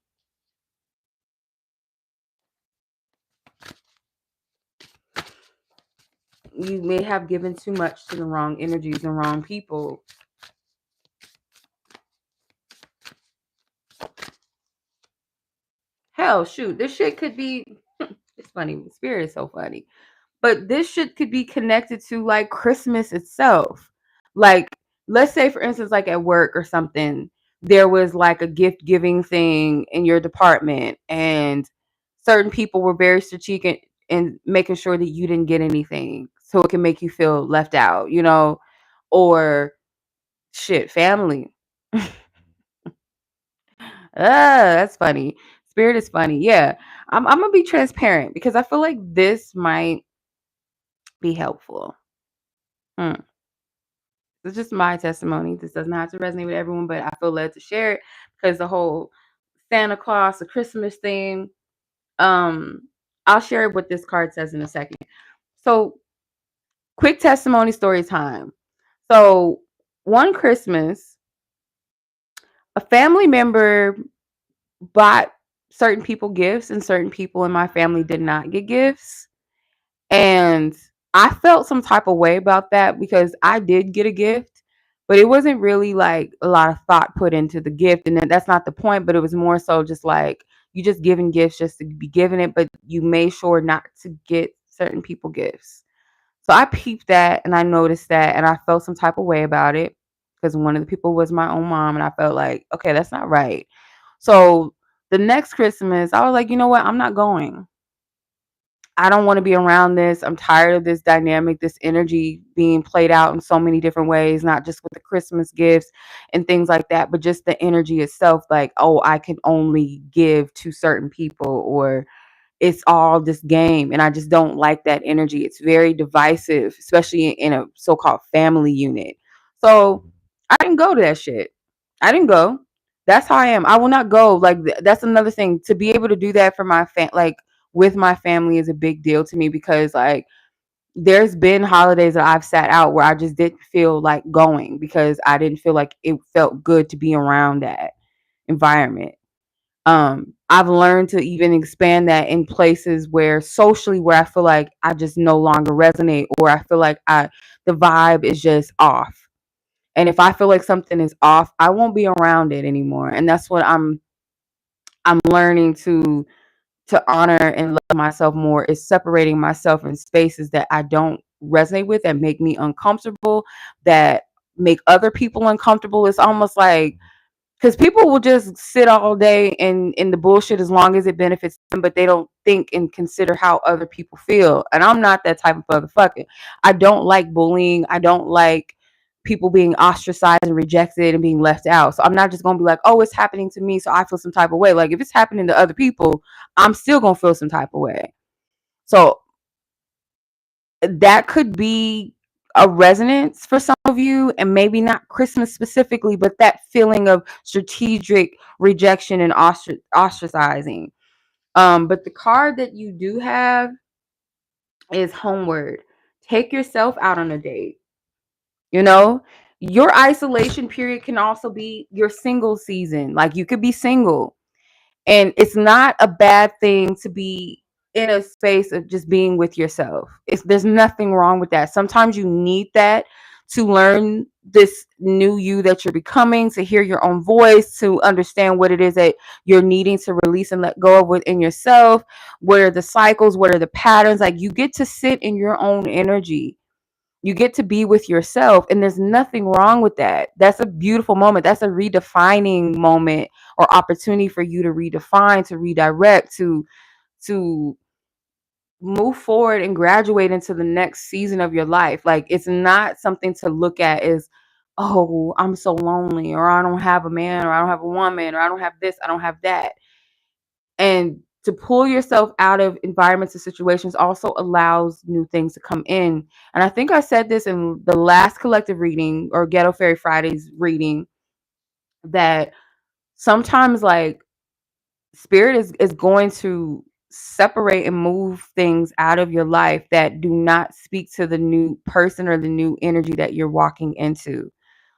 B: You may have given too much to the wrong energies and wrong people. Hell, shoot, this shit could be, it's funny, spirit is so funny. But this shit could be connected to like Christmas itself. Like, let's say for instance, like at work or something, there was like a gift giving thing in your department, and certain people were very strategic in making sure that you didn't get anything so it can make you feel left out, or shit, family. That's funny. Spirit is funny. Yeah. I'm gonna be transparent because I feel like this might be helpful. Hmm. It's just my testimony. This doesn't have to resonate with everyone, but I feel led to share it because the whole Santa Claus, the Christmas thing. Um, I'll share what this card says in a second. So, quick testimony story time. So, one Christmas, a family member bought certain people gifts, and certain people in my family did not get gifts. And I felt some type of way about that because I did get a gift, but it wasn't really like a lot of thought put into the gift. And that's not the point, but it was more so just like you just giving gifts just to be giving it, but you made sure not to get certain people gifts. So I peeped that and I noticed that and I felt some type of way about it because one of the people was my own mom and I felt like, okay, that's not right. So the next Christmas, I was like, you know what? I'm not going. I don't want to be around this. I'm tired of this dynamic, this energy being played out in so many different ways, not just with the Christmas gifts and things like that, but just the energy itself. Like, oh, I can only give to certain people, or it's all this game. And I just don't like that energy. It's very divisive, especially in a so-called family unit. So I didn't go to that shit. I didn't go. That's how I am. I will not go. Like that's another thing. To be able to do that for my like with my family is a big deal to me because like there's been holidays that I've sat out where I just didn't feel like going because I didn't feel like it felt good to be around that environment. I've learned to even expand that in places where socially where I feel like I just no longer resonate, or I feel like the vibe is just off. And if I feel like something is off, I won't be around it anymore. And that's what I'm learning to honor and love myself more, is separating myself in spaces that I don't resonate with, that make me uncomfortable, that make other people uncomfortable. It's almost like, because people will just sit all day in the bullshit as long as it benefits them, but they don't think and consider how other people feel. And I'm not that type of motherfucker. I don't like bullying. I don't like people being ostracized and rejected and being left out. So I'm not just gonna be like, oh, it's happening to me, so I feel some type of way. Like if it's happening to other people, I'm still gonna feel some type of way. So that could be a resonance for some of you, and maybe not Christmas specifically, but that feeling of strategic rejection and ostracizing. But the card that you do have is homeward. Take yourself out on a date. You know, your isolation period can also be your single season. Like you could be single. And it's not a bad thing to be in a space of just being with yourself. There's nothing wrong with that. Sometimes you need that to learn this new you that you're becoming, to hear your own voice, to understand what it is that you're needing to release and let go of within yourself. What are the cycles? What are the patterns? Like you get to sit in your own energy. You get to be with yourself, and there's nothing wrong with that. That's a beautiful moment. That's a redefining moment or opportunity for you to redefine, to redirect, to move forward and graduate into the next season of your life. Like it's not something to look at as, oh, I'm so lonely, or I don't have a man, or I don't have a woman, or I don't have this, I don't have that. And to pull yourself out of environments and situations also allows new things to come in. And I think I said this in the last collective reading or Ghetto Fairy Friday's reading, that sometimes like spirit is going to separate and move things out of your life that do not speak to the new person or the new energy that you're walking into,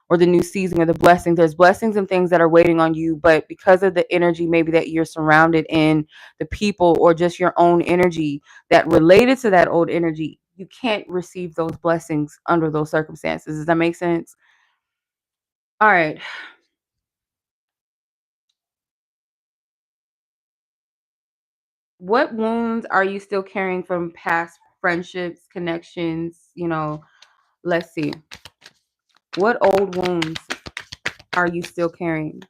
B: or the new season, or the blessings. There's blessings and things that are waiting on you, but because of the energy maybe that you're surrounded in, the people, or just your own energy that related to that old energy, you can't receive those blessings under those circumstances. Does that make sense? All right. What wounds are you still carrying from past friendships, connections? Let's see. What old wounds are you still carrying?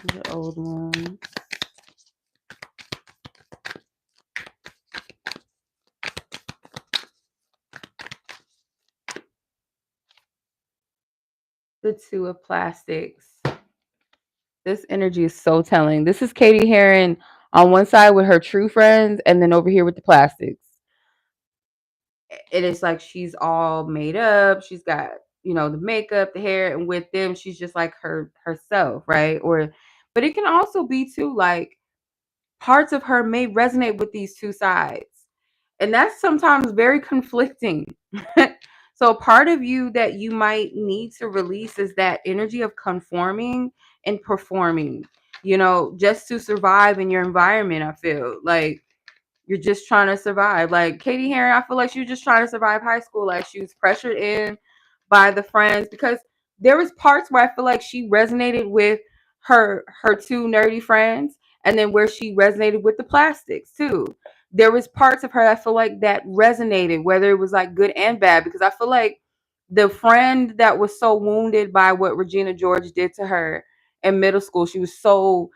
B: The old wounds. The Two of Plastics. This energy is so telling. This is Katie Heron on one side with her true friends, and then over here with the plastics. It is like she's all made up. She's got, the makeup, the hair, and with them, she's just like herself, right? But it can also be too like parts of her may resonate with these two sides. And that's sometimes very conflicting. So part of you that you might need to release is that energy of conforming and performing, just to survive in your environment. I feel like you're just trying to survive. Like Katie Herring, I feel like she was just trying to survive high school. Like she was pressured in by the friends, because there was parts where I feel like she resonated with her two nerdy friends, and then where she resonated with the plastics too. There was parts of her I feel like that resonated, whether it was like good and bad, because I feel like the friend that was so wounded by what Regina George did to her in middle school, she was so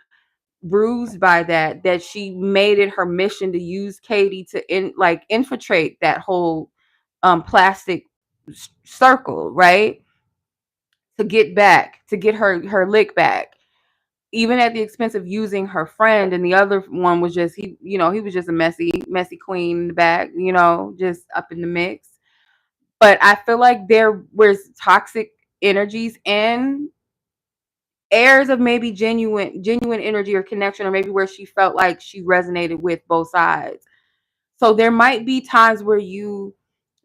B: bruised by that she made it her mission to use Katie to infiltrate that whole plastic circle, right? To get back, to get her lick back, even at the expense of using her friend. And the other one was just he was just a messy queen in the back, just up in the mix. But I feel like there was toxic energies and airs of maybe genuine energy or connection, or maybe where she felt like she resonated with both sides. So there might be times where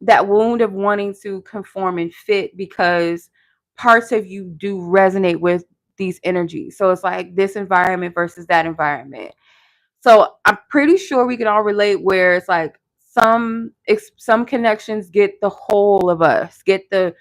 B: that wound of wanting to conform and fit, because parts of you do resonate with these energies. So it's like this environment versus that environment. So I'm pretty sure we can all relate, where it's like some connections get the whole of us, get the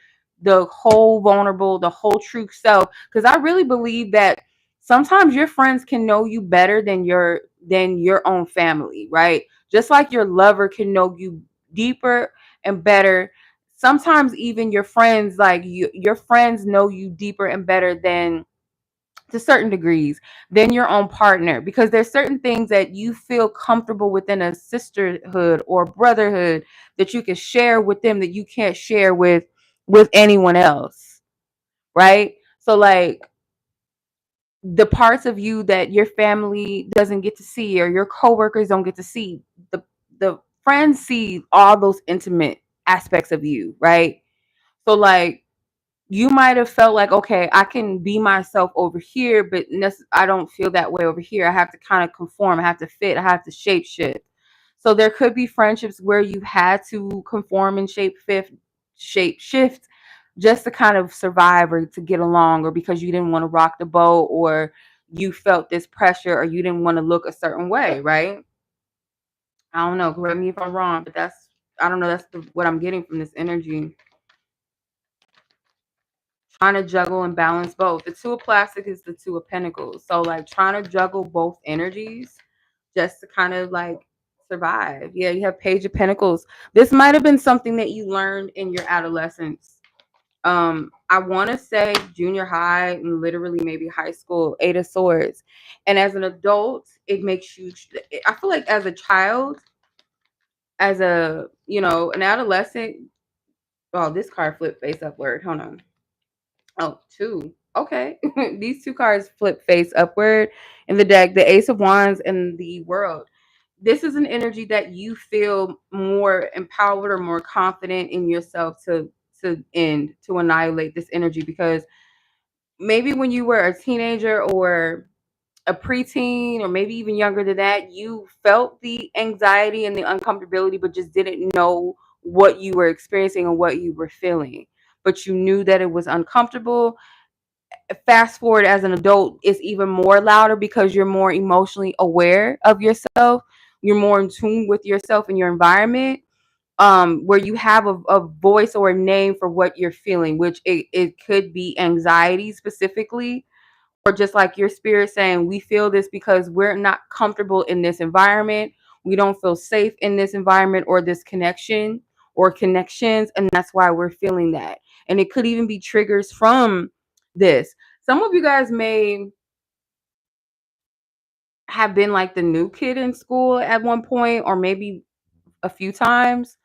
B: whole vulnerable, the whole true self. Because I really believe that sometimes your friends can know you better than your own family, right? Just like your lover can know you deeper and better. Sometimes even your friends, your friends know you deeper and better than, to certain degrees, than your own partner, because there's certain things that you feel comfortable within a sisterhood or brotherhood that you can share with them that you can't share with anyone else, right? So like the parts of you that your family doesn't get to see, or your coworkers don't get to see, the friends see all those intimate aspects of you, right? So like you might have felt like, okay, I can be myself over here, but I don't feel that way over here. I have to kind of conform. I have to fit. I have to shape shift. So there could be friendships where you had to conform and shape shift just to kind of survive, or to get along, or because you didn't want to rock the boat, or you felt this pressure, or you didn't want to look a certain way, right? I don't know. Correct me if I'm wrong, but I don't know. What I'm getting from this energy. Trying to juggle and balance both. The two of plastic is the two of pentacles. So like trying to juggle both energies just to kind of like survive. Yeah, you have page of pentacles. This might have been something that you learned in your adolescence. I want to say junior high and literally maybe high school, eight of swords. And as an adult, it makes you, I feel like as a child, as an adolescent. Oh, this card flipped face upward. Hold on. Oh, two. Okay. These two cards flip face upward in the deck, the Ace of Wands and the World. This is an energy that you feel more empowered or more confident in yourself to annihilate this energy, because maybe when you were a teenager or a preteen, or maybe even younger than that, you felt the anxiety and the uncomfortability, but just didn't know what you were experiencing or what you were feeling. But you knew that it was uncomfortable. Fast forward as an adult, it's even more louder because you're more emotionally aware of yourself. You're more in tune with yourself and your environment, where you have a voice or a name for what you're feeling, which it could be anxiety specifically, or just like your spirit saying, we feel this because we're not comfortable in this environment. We don't feel safe in this environment or this connection or connections. And that's why we're feeling that. And it could even be triggers from this. Some of you guys may have been like the new kid in school at one point, or maybe a few times,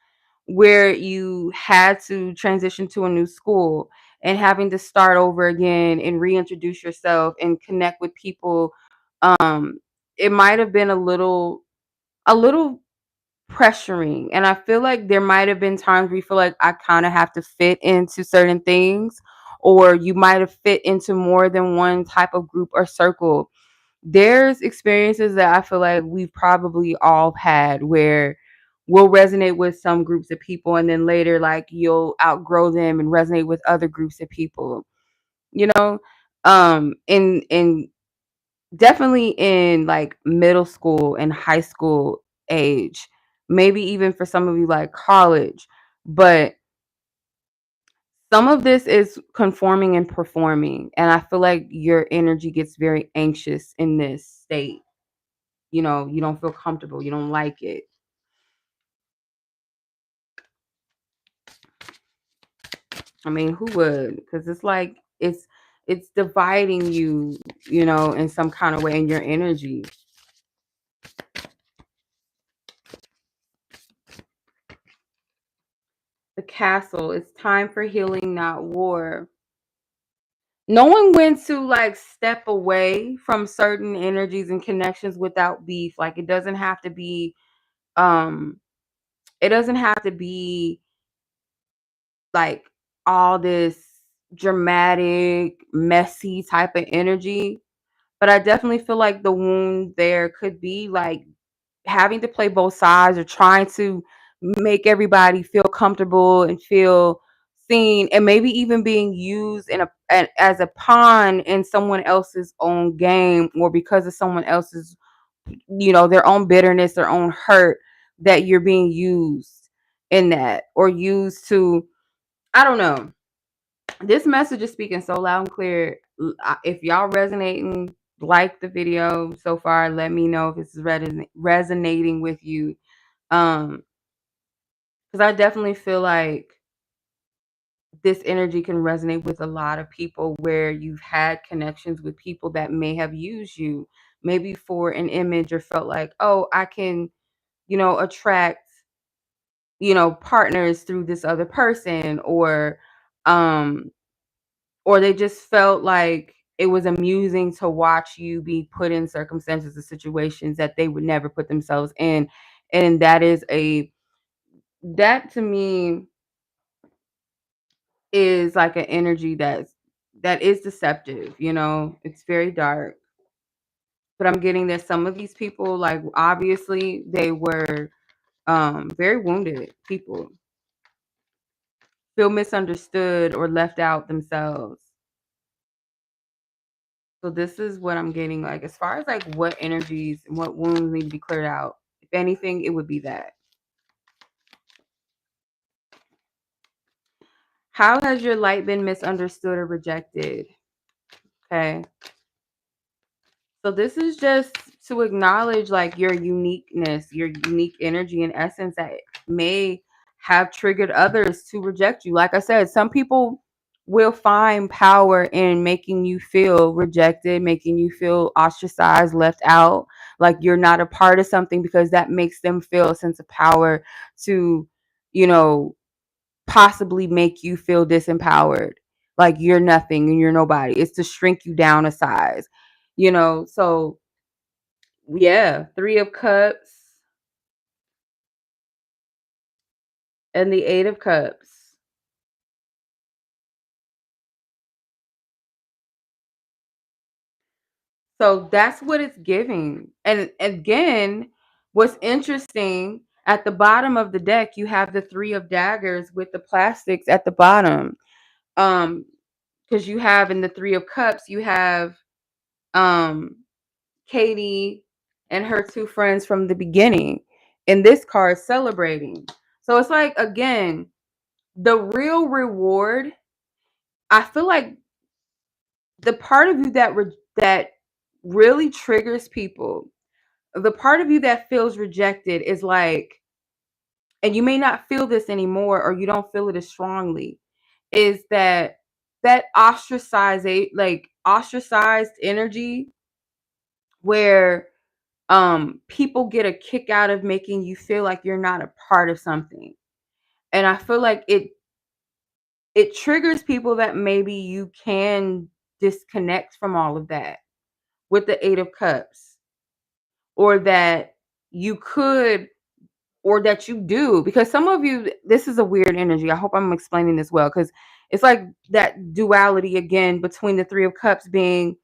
B: where you had to transition to a new school and having to start over again and reintroduce yourself and connect with people. um it might have been a little pressuring, and I feel like there might have been times where you feel like I kind of have to fit into certain things, or you might have fit into more than one type of group or circle. There's experiences that I feel like we've probably all had, where we'll resonate with some groups of people, and then later like you'll outgrow them and resonate with other groups of people, you know. In definitely in like middle school and high school, age, maybe even for some of you like college. But some of this is conforming and performing. And I feel like your energy gets very anxious in this state. You know, you don't feel comfortable. You don't like it. I mean, who would? Because it's like it's dividing you, you know, in some kind of way in your energy. The castle. It's time for healing, not war. Knowing when to like step away from certain energies and connections without beef. Like um it doesn't have to be like all this dramatic, messy type of energy. But I definitely feel like the wound there could be like having to play both sides or trying to make everybody feel comfortable and feel seen, and maybe even being used as a pawn in someone else's own game, or because of someone else's, you know, their own bitterness, their own hurt, that you're being used in that, or used to, I don't know. This message is speaking so loud and clear. If y'all resonating, like the video so far. Let me know if it's resonating with you. Because I definitely feel like this energy can resonate with a lot of people, where you've had connections with people that may have used you, maybe for an image, or felt like, oh, I can, you know, attract, you know, partners through this other person, um or they just felt like it was amusing to watch you be put in circumstances or situations that they would never put themselves in. And that to me is like an energy that is deceptive, you know. It's very dark. But I'm getting that some of these people, like, obviously they were very wounded people, feel misunderstood or left out themselves. So this is what I'm getting, like, as far as like what energies and what wounds need to be cleared out. If anything, it would be that. How has your light been misunderstood or rejected? Okay. So this is just to acknowledge like your uniqueness, your unique energy and essence that may have triggered others to reject you. Like I said, some people will find power in making you feel rejected, making you feel ostracized, left out, like you're not a part of something, because that makes them feel a sense of power to, you know, possibly make you feel disempowered, like you're nothing and you're nobody. It's to shrink you down a size, you know. So yeah, 3 of Cups and the 8 of Cups. So that's what it's giving. And again, what's interesting, at the bottom of the deck, you have the 3 of Daggers with the plastics at the bottom. Um, because you have in the 3 of Cups, you have um Katie and her 2 friends from the beginning. In this card, celebrating. So it's like, again, the real reward. I feel like the part of you that really triggers people, the part of you that feels rejected is like, and you may not feel this anymore, or you don't feel it as strongly, is that ostracized energy, where people get a kick out of making you feel like you're not a part of something. And I feel like it triggers people that maybe you can disconnect from all of that with the 8 of Cups, or that you could, or that you do, because some of you, this is a weird energy. I hope I'm explaining this well, because it's like that duality again between the 3 of Cups being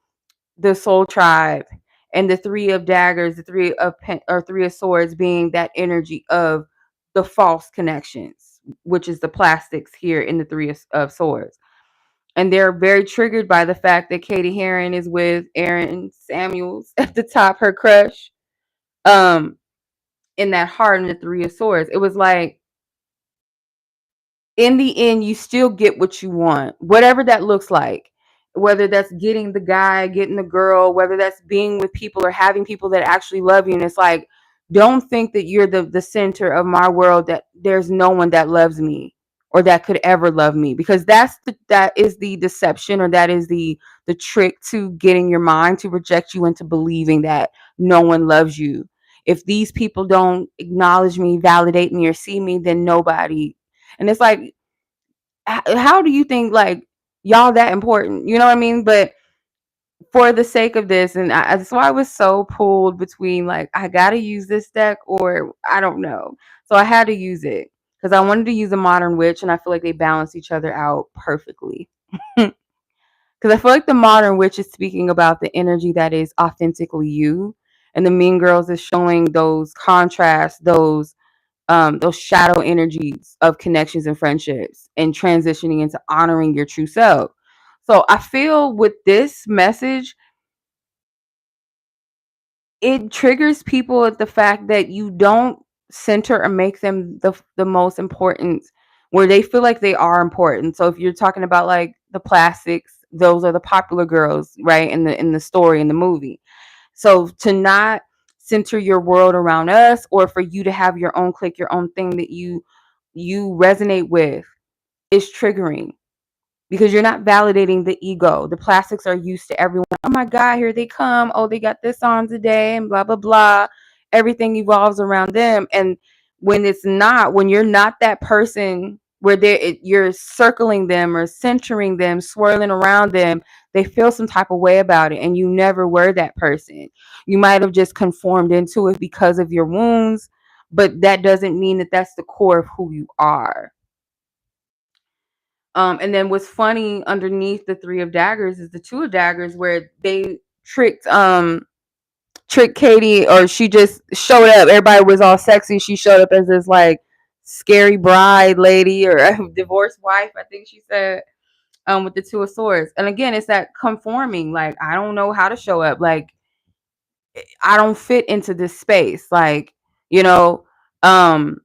B: the soul tribe, and the 3 of Daggers, the or 3 of Swords being that energy of the false connections, which is the plastics here in the 3 of Swords. And they're very triggered by the fact that Katie Heron is with Aaron Samuels at the top, her crush. Um, in that heart and the Three of Swords. It was like, in the end, you still get what you want, whatever that looks like. Whether that's getting the guy, getting the girl, whether that's being with people or having people that actually love you. And it's like, don't think that you're the center of my world, that there's no one that loves me or that could ever love me, because that is the deception, or that is the trick to getting your mind to reject you into believing that no one loves you. If these people don't acknowledge me, validate me, or see me, then nobody. And it's like, how do you think like y'all that important? You know what I mean? But for the sake of this, and that's why I was so pulled between like, I gotta use this deck or I don't know. So I had to use it because I wanted to use a modern witch, and I feel like they balance each other out perfectly. Because I feel like the modern witch is speaking about the energy that is authentically you, and the mean girls is showing those contrasts, those shadow energies of connections and friendships, and transitioning into honoring your true self. So I feel with this message, it triggers people at the fact that you don't center or make them the most important, where they feel like they are important. So if you're talking about like the plastics, those are the popular girls, right? In the story, in the movie. So to not center your world around us, or for you to have your own clique, your own thing that you resonate with, is triggering, because you're not validating the ego. The plastics are used to everyone. Oh my God, here they come. Oh, they got this on today, and blah, blah, blah. Everything evolves around them. And when you're not that person where you're circling them or centering them, swirling around them, they feel some type of way about it. And you never were that person. You might have just conformed into it because of your wounds, but that doesn't mean that that's the core of who you are. And then what's funny underneath the Three of Daggers is the Two of Daggers, where they tricked Katie, or she just showed up. Everybody was all sexy. She showed up as this like scary bride lady, or a divorced wife, I think she said, with the Two of Swords. And again, it's that conforming. Like, I don't know how to show up. Like, I don't fit into this space. Like, you know, um,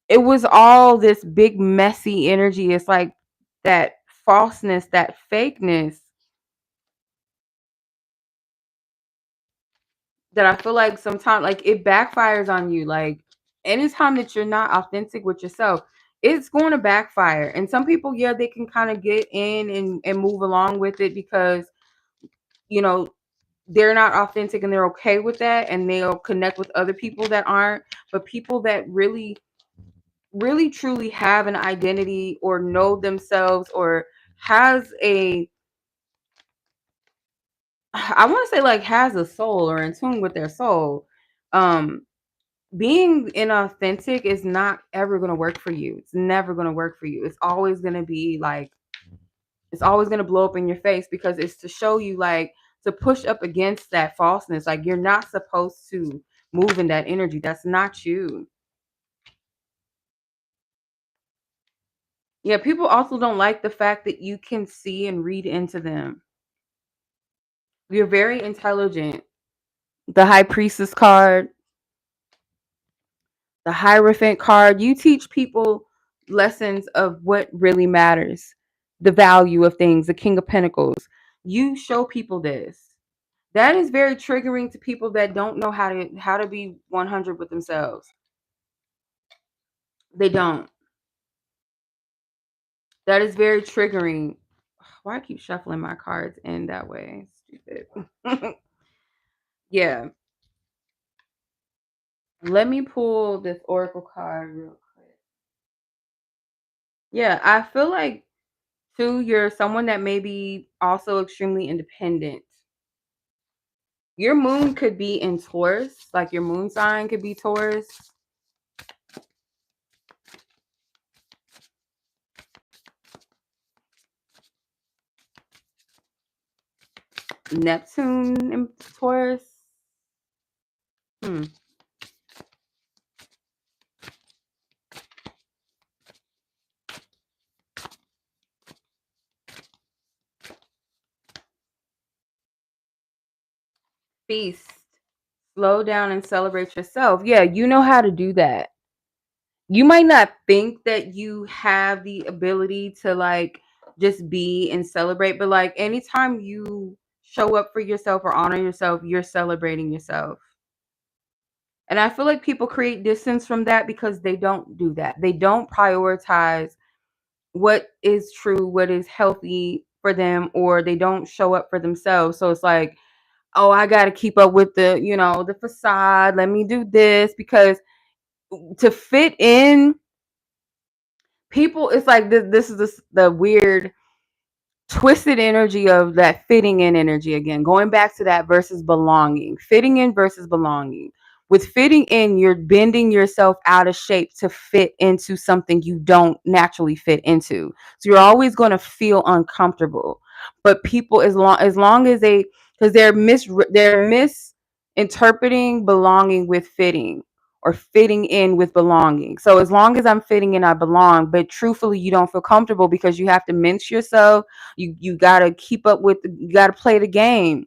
B: it was all this big messy energy. It's like that falseness, that fakeness, that I feel like sometimes like it backfires on you. Like, anytime that you're not authentic with yourself, it's going to backfire. And some people, yeah, they can kind of get in and move along with it because, you know, they're not authentic and they're okay with that, and they'll connect with other people that aren't. But people that really, really truly have an identity, or know themselves, or has a, I want to say like has a soul, or in tune with their soul, um being inauthentic is not ever going to work for you. It's never going to work for you. It's always going to be like, it's always going to blow up in your face, because it's to show you, like, to push up against that falseness. Like, you're not supposed to move in that energy. That's not you. Yeah, people also don't like the fact that you can see and read into them. You're very intelligent. The High Priestess card, the Hierophant card, you teach people lessons of what really matters, the value of things. The King of Pentacles, you show people this. That is very triggering to people that don't know how to be 100 with themselves. They don't. That is very triggering. Why I keep shuffling my cards in that way? Stupid. Yeah. Let me pull this oracle card real quick. Yeah, I feel like too, you're someone that may be also extremely independent. Your moon could be in Taurus, like your moon sign could be Taurus. Neptune in Taurus. Hmm. Feast. Slow down and celebrate yourself. Yeah, you know how to do that. You might not think that you have the ability to like just be and celebrate, but like anytime you show up for yourself or honor yourself, you're celebrating yourself. And I feel like people create distance from that because they don't do that. They don't prioritize what is true, what is healthy for them, or they don't show up for themselves. So it's like, oh, I got to keep up with the, the facade. Let me do this because to fit in, people, it's like this is the weird twisted energy of that fitting in energy again, going back to that versus belonging, fitting in versus belonging. With fitting in, you're bending yourself out of shape to fit into something you don't naturally fit into, so you're always going to feel uncomfortable. But people, as long as they, because they're misinterpreting belonging with fitting, or fitting in with belonging. So as long as I'm fitting in, I belong, but truthfully you don't feel comfortable because you have to mince yourself. You got to keep up with you got to play the game.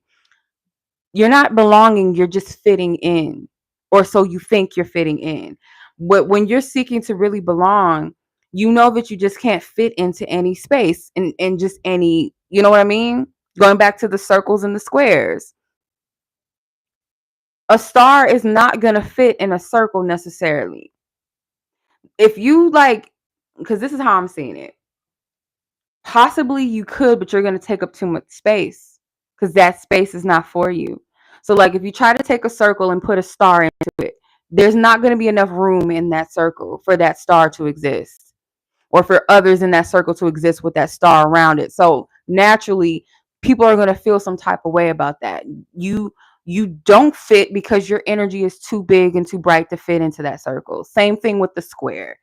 B: You're not belonging, you're just fitting in, or so you think you're fitting in. But when you're seeking to really belong, you know that you just can't fit into any space, and just any, you know what I mean? Going back to the circles and the squares, a star is not going to fit in a circle necessarily. If you like, because this is how I'm seeing it. Possibly you could, but you're going to take up too much space because that space is not for you. So, like, if you try to take a circle and put a star into it, there's not going to be enough room in that circle for that star to exist, or for others in that circle to exist with that star around it. So, naturally, people are going to feel some type of way about that. You don't fit because your energy is too big and too bright to fit into that circle. Same thing with the square,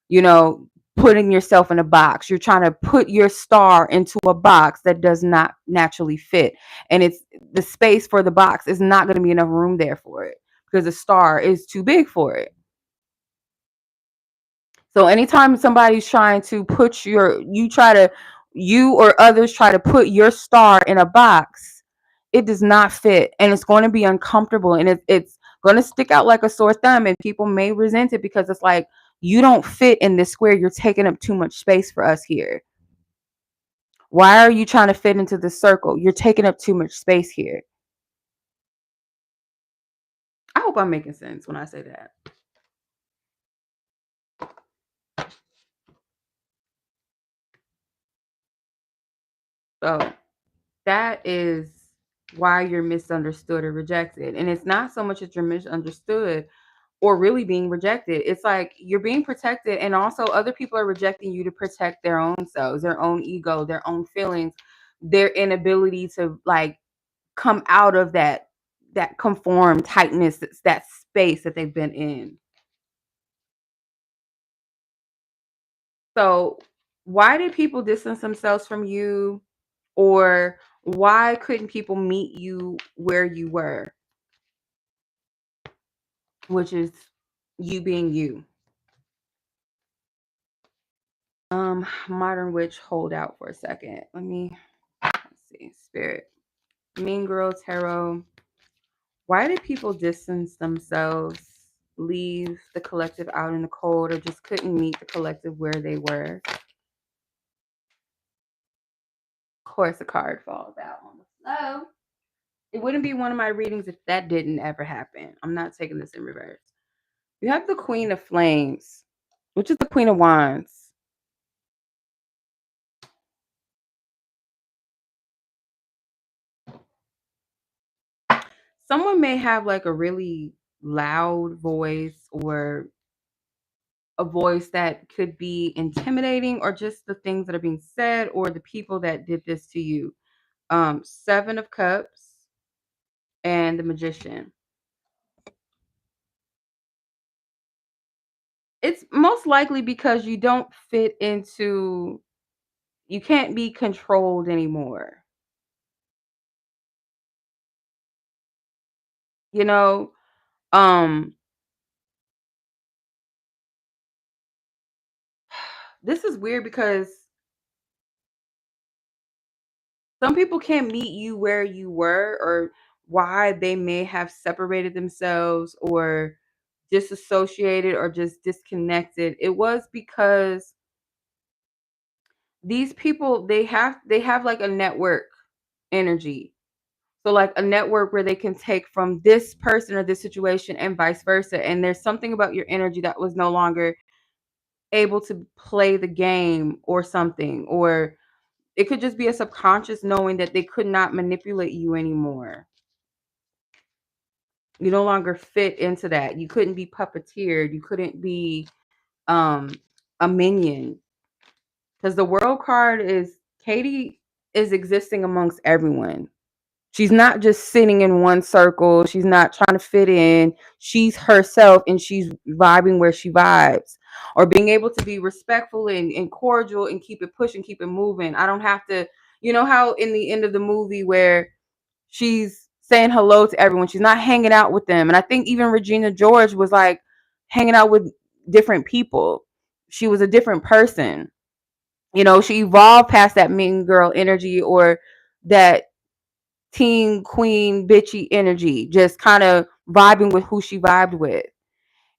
B: you know, putting yourself in a box. You're trying to put your star into a box that does not naturally fit. And it's the space for the box is not going to be enough room there for it because the star is too big for it. So anytime somebody's trying to put you or others try to put your star in a box, it does not fit, and it's going to be uncomfortable, and it's going to stick out like a sore thumb, and people may resent it because it's like, you don't fit in this square. You're taking up too much space for us here. Why are you trying to fit into the circle? You're taking up too much space here. I hope I'm making sense when I say that. So that is why you're misunderstood or rejected. And it's not so much that you're misunderstood or really being rejected. It's like you're being protected, and also other people are rejecting you to protect their own selves, their own ego, their own feelings, their inability to like come out of that conform tightness, that space that they've been in. So why did people distance themselves from you, or why couldn't people meet you where you were, which is you being you? Modern witch, hold out for a second. Let's see. Spirit. Mean girl tarot. Why did people distance themselves, leave the collective out in the cold, or just couldn't meet the collective where they were? Of course, a card falls out on the flow. It wouldn't be one of my readings if that didn't ever happen. I'm not taking this in reverse. You have the Queen of Flames, which is the Queen of Wands. Someone may have like a really loud voice, or a voice that could be intimidating, or just the things that are being said, or the people that did this to you. Seven of Cups and the Magician. It's most likely because you don't fit into, you can't be controlled anymore. You know, um this is weird because some people can't meet you where you were, or why they may have separated themselves or disassociated or just disconnected, it was because these people, they have like a network energy. So like a network where they can take from this person or this situation and vice versa. And there's something about your energy that was no longer able to play the game or something. Or it could just be a subconscious knowing that they could not manipulate you anymore. You no longer fit into that. You couldn't be puppeteered. You couldn't be um a minion. Because the world card is Katie is existing amongst everyone. She's not just sitting in one circle. She's not trying to fit in. She's herself and she's vibing where she vibes. Or being able to be respectful and cordial and keep it pushing, keep it moving. I don't have to, you know how in the end of the movie where she's saying hello to everyone, she's not hanging out with them. And I think even Regina George was like hanging out with different people. She was a different person. You know, she evolved past that mean girl energy or that teen queen bitchy energy, just kind of vibing with who she vibed with.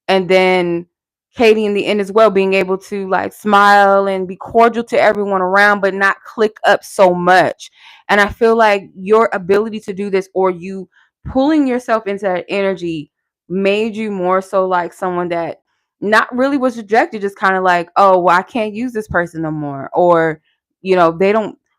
B: And then Katie in the end as well, being able to like smile and be cordial to everyone around, but not click up so much. And I feel like your ability to do this, or you pulling yourself into that energy, made you more so like someone that not really was rejected, just kind of like, oh, well, I can't use this person no more. Or, you know,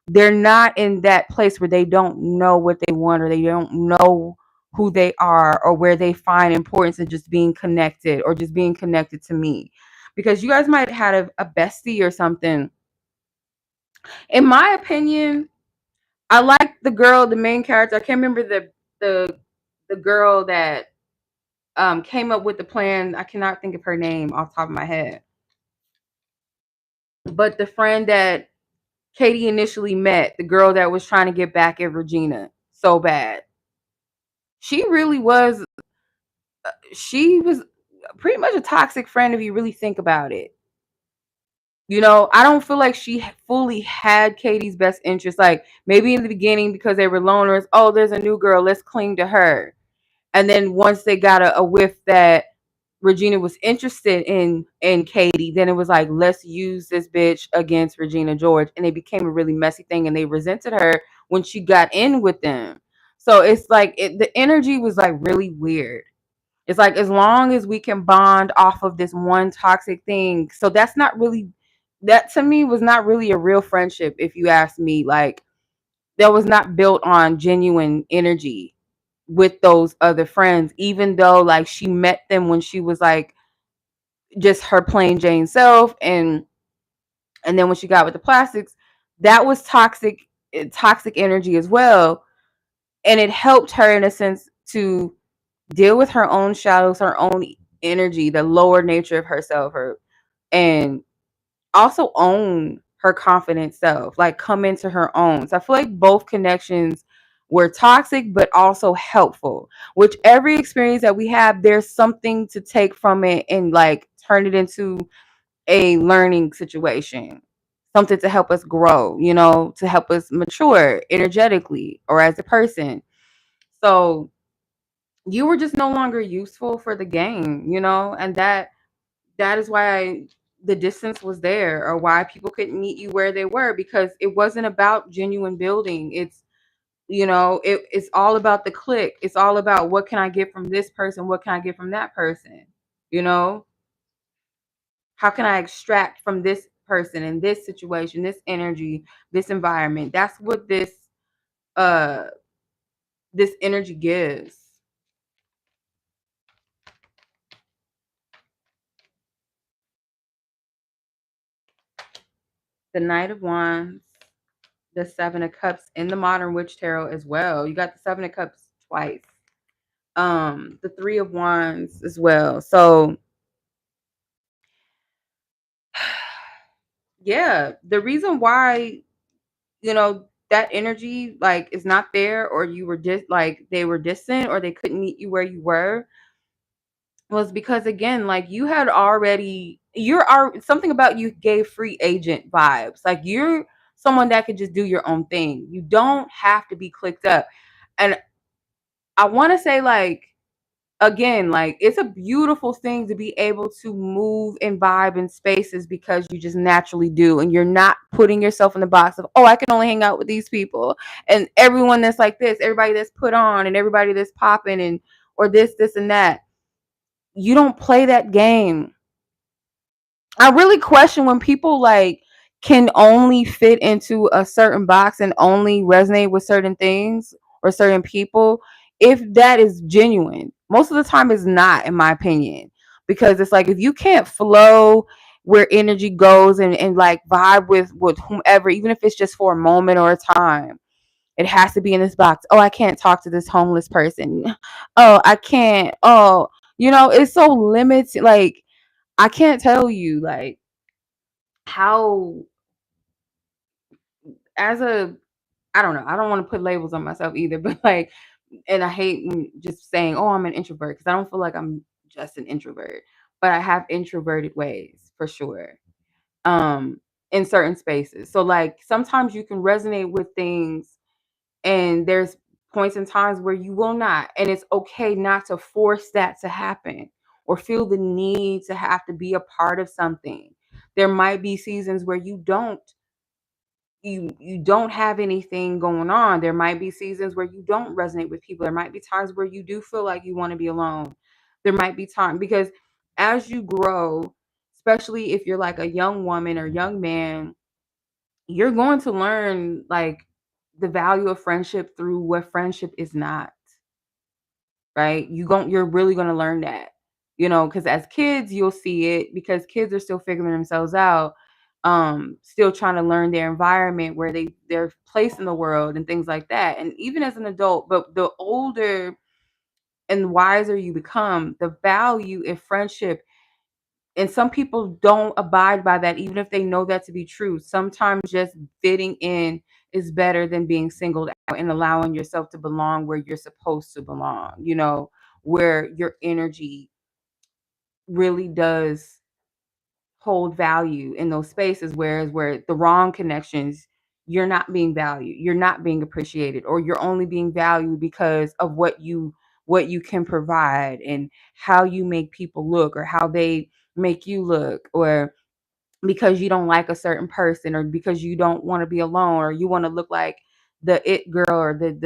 B: they're not in that place where they don't know what they want or they don't know who they are or where they find importance in just being connected or just being connected to me. Because you guys might have had a bestie or something. In my opinion, I like the girl, the main character. I can't remember the the girl that came up with the plan. I cannot think of her name off the top of my head. But the friend that Katie initially met, the girl that was trying to get back at Regina so bad. She really was, she was pretty much a toxic friend if you really think about it. You know, I don't feel like she fully had Katie's best interest. Like maybe in the beginning because they were loners, oh, there's a new girl, let's cling to her. And then once they got a whiff that Regina was interested in Katie, then it was like, let's use this bitch against Regina George. And it became a really messy thing. And they resented her when she got in with them. So it's like the energy was like really weird. It's like as long as we can bond off of this one toxic thing. So that's not really, that to me was not really a real friendship, if you ask me. Like that was not built on genuine energy with those other friends, even though like she met them when she was like just her plain Jane self, and then when she got with the plastics, that was toxic energy as well. And it helped her in a sense to deal with her own shadows, her own energy, the lower nature of herself, and also own her confident self, like come into her own. So I feel like both connections were toxic, but also helpful. Which every experience that we have, there's something to take from it and like turn it into a learning situation, something to help us grow, you know, to help us mature energetically or as a person. So you were just no longer useful for the game, you know, and that is why the distance was there, or why people couldn't meet you where they were, because it wasn't about genuine building. It's, you know, it's all about the click. It's all about what can I get from this person? What can I get from that person? You know, how can I extract from this person in this situation, this energy, this environment? That's what uh this energy gives. The Knight of Wands, the Seven of Cups in the Modern Witch Tarot as well. You got the Seven of Cups twice. The Three of Wands as well. So yeah, the reason why, you know, that energy like is not there, or you were just like they were distant or they couldn't meet you where you were, was because again, like you had already, something about you gave free agent vibes. Like you're someone that could just do your own thing. You don't have to be clicked up. And I want to say, like, again, like, it's a beautiful thing to be able to move and vibe in spaces because you just naturally do, and you're not putting yourself in the box of, oh, I can only hang out with these people and everyone that's like this, everybody that's put on and everybody that's popping, and or this and that. You don't play that game. I really question when people like can only fit into a certain box and only resonate with certain things or certain people, if that is genuine. Most of the time it's not, in my opinion. Because it's like, if you can't flow where energy goes and like vibe with whomever, even if it's just for a moment or a time, it has to be in this box. Oh, I can't talk to this homeless person. Oh, I can't. Oh, it's so limited. Like, I can't tell you, like, how, as a, I don't know, I don't want to put labels on myself either, but like, and I hate just saying, oh, I'm an introvert, because I don't feel like I'm just an introvert, but I have introverted ways for sure. um in certain spaces, so like sometimes you can resonate with things, and there's points and times where you will not, and it's okay not to force that to happen or feel the need to have to be a part of something. There might be seasons where you don't have anything going on. There might be seasons where you don't resonate with people. There might be times where you do feel like you want to be alone. There might be time, because as you grow, especially if you're like a young woman or young man, you're going to learn like the value of friendship through what friendship is not, right? You're really going to learn that, because as kids you'll see it, because kids are still figuring themselves out, still trying to learn their environment, where their place in the world and things like that. And even as an adult, but the older and wiser you become, the value in friendship, and some people don't abide by that, even if they know that to be true. Sometimes just fitting in is better than being singled out and allowing yourself to belong where you're supposed to belong, where your energy really does hold value in those spaces. Whereas where the wrong connections, you're not being valued, you're not being appreciated, or you're only being valued because of what you can provide and how you make people look, or how they make you look, or because you don't like a certain person, or because you don't want to be alone, or you want to look like the it girl, or that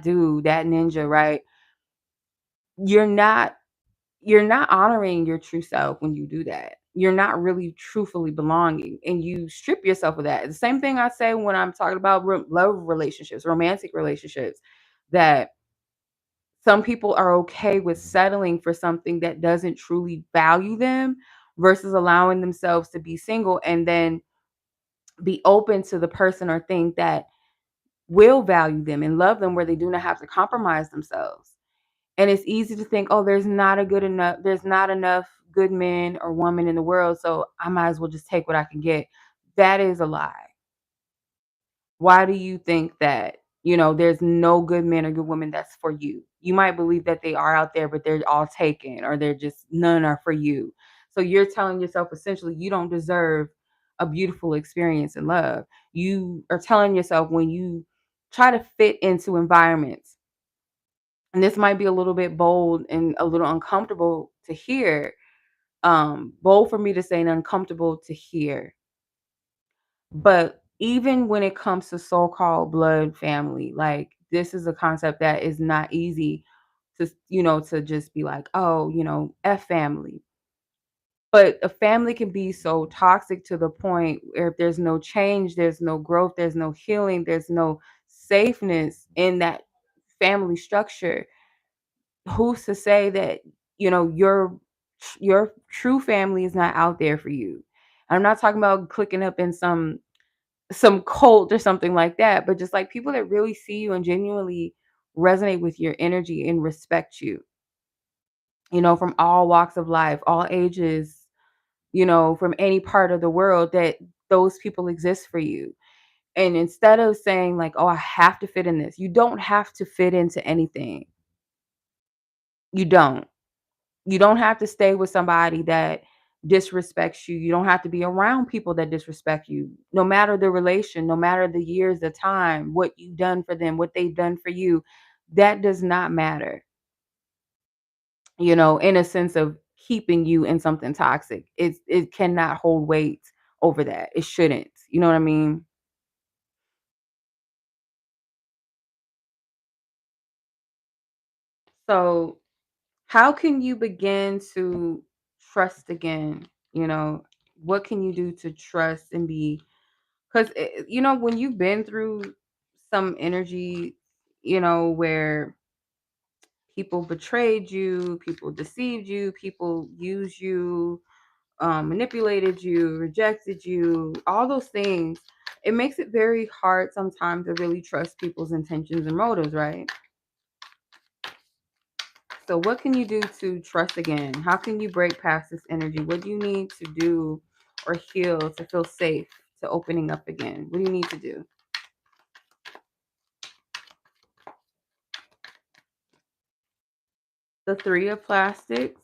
B: dude, that ninja, right? You're not you're not honoring your true self when you do that. You're not really truthfully belonging, and you strip yourself of that. The same thing I say when I'm talking about love relationships, romantic relationships, that some people are okay with settling for something that doesn't truly value them, versus allowing themselves to be single and then be open to the person or thing that will value them and love them, where they do not have to compromise themselves. And it's easy to think, oh, there's not enough good men or women in the world, so I might as well just take what I can get. That is a lie. Why do you think that, there's no good men or good women that's for you? You might believe that they are out there, but they're all taken, or they're just, none are for you. So you're telling yourself essentially you don't deserve a beautiful experience in love. You are telling yourself, when you try to fit into environments, and this might be a little bit bold and a little uncomfortable to hear, bold for me to say and uncomfortable to hear. But even when it comes to so-called blood family, like, this is a concept that is not easy to just be like, oh, F family. But a family can be so toxic to the point where if there's no change, there's no growth, there's no healing, there's no safeness in that family structure. Who's to say that, your true family is not out there for you? I'm not talking about clicking up in some cult or something like that, but just like people that really see you and genuinely resonate with your energy and respect you, from all walks of life, all ages, from any part of the world, that those people exist for you. And instead of saying like, oh, I have to fit in this, you don't have to fit into anything. You don't. You don't have to stay with somebody that disrespects you. You don't have to be around people that disrespect you. No matter the relation, no matter the years, the time, what you've done for them, what they've done for you. that does not matter, you know, in a sense of keeping you in something toxic. It cannot hold weight over that. It shouldn't. You know what I mean? So, how can you begin to trust again? You know, what can you do to trust and be, because you know, when you've been through some energy, you know, where people betrayed you, people deceived you, people used you, manipulated you, rejected you, all those things, it makes it very hard sometimes to really trust people's intentions and motives, right? So, what can you do to trust again? How can you break past this energy? What do you need to do or heal to feel safe to opening up again? What do you need to do? The Three of Plastics,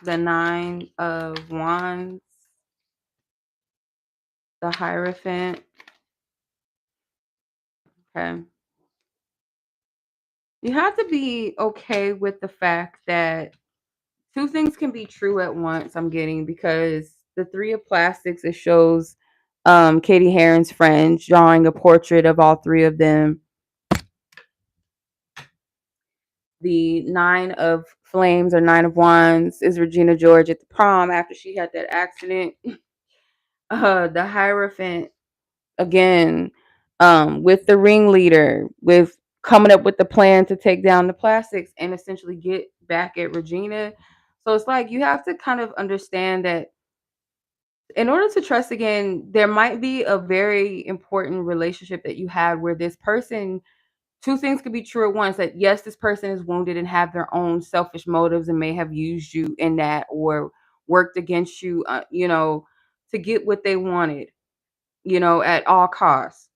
B: the Nine of Wands, the Hierophant. Okay. You have to be okay with the fact that two things can be true at once, I'm getting, because the Three of Plastics, it shows Katie Heron's friend drawing a portrait of all three of them. The Nine of Flames or Nine of Wands is Regina George at the prom after she had that accident. The Hierophant, again, with the ringleader, with coming up with the plan to take down the plastics and essentially get back at Regina. So it's like you have to kind of understand that in order to trust again, there might be a very important relationship that you had where this person, two things could be true at once, that yes, this person is wounded and have their own selfish motives and may have used you in that or worked against you, you know, to get what they wanted, you know, at all costs.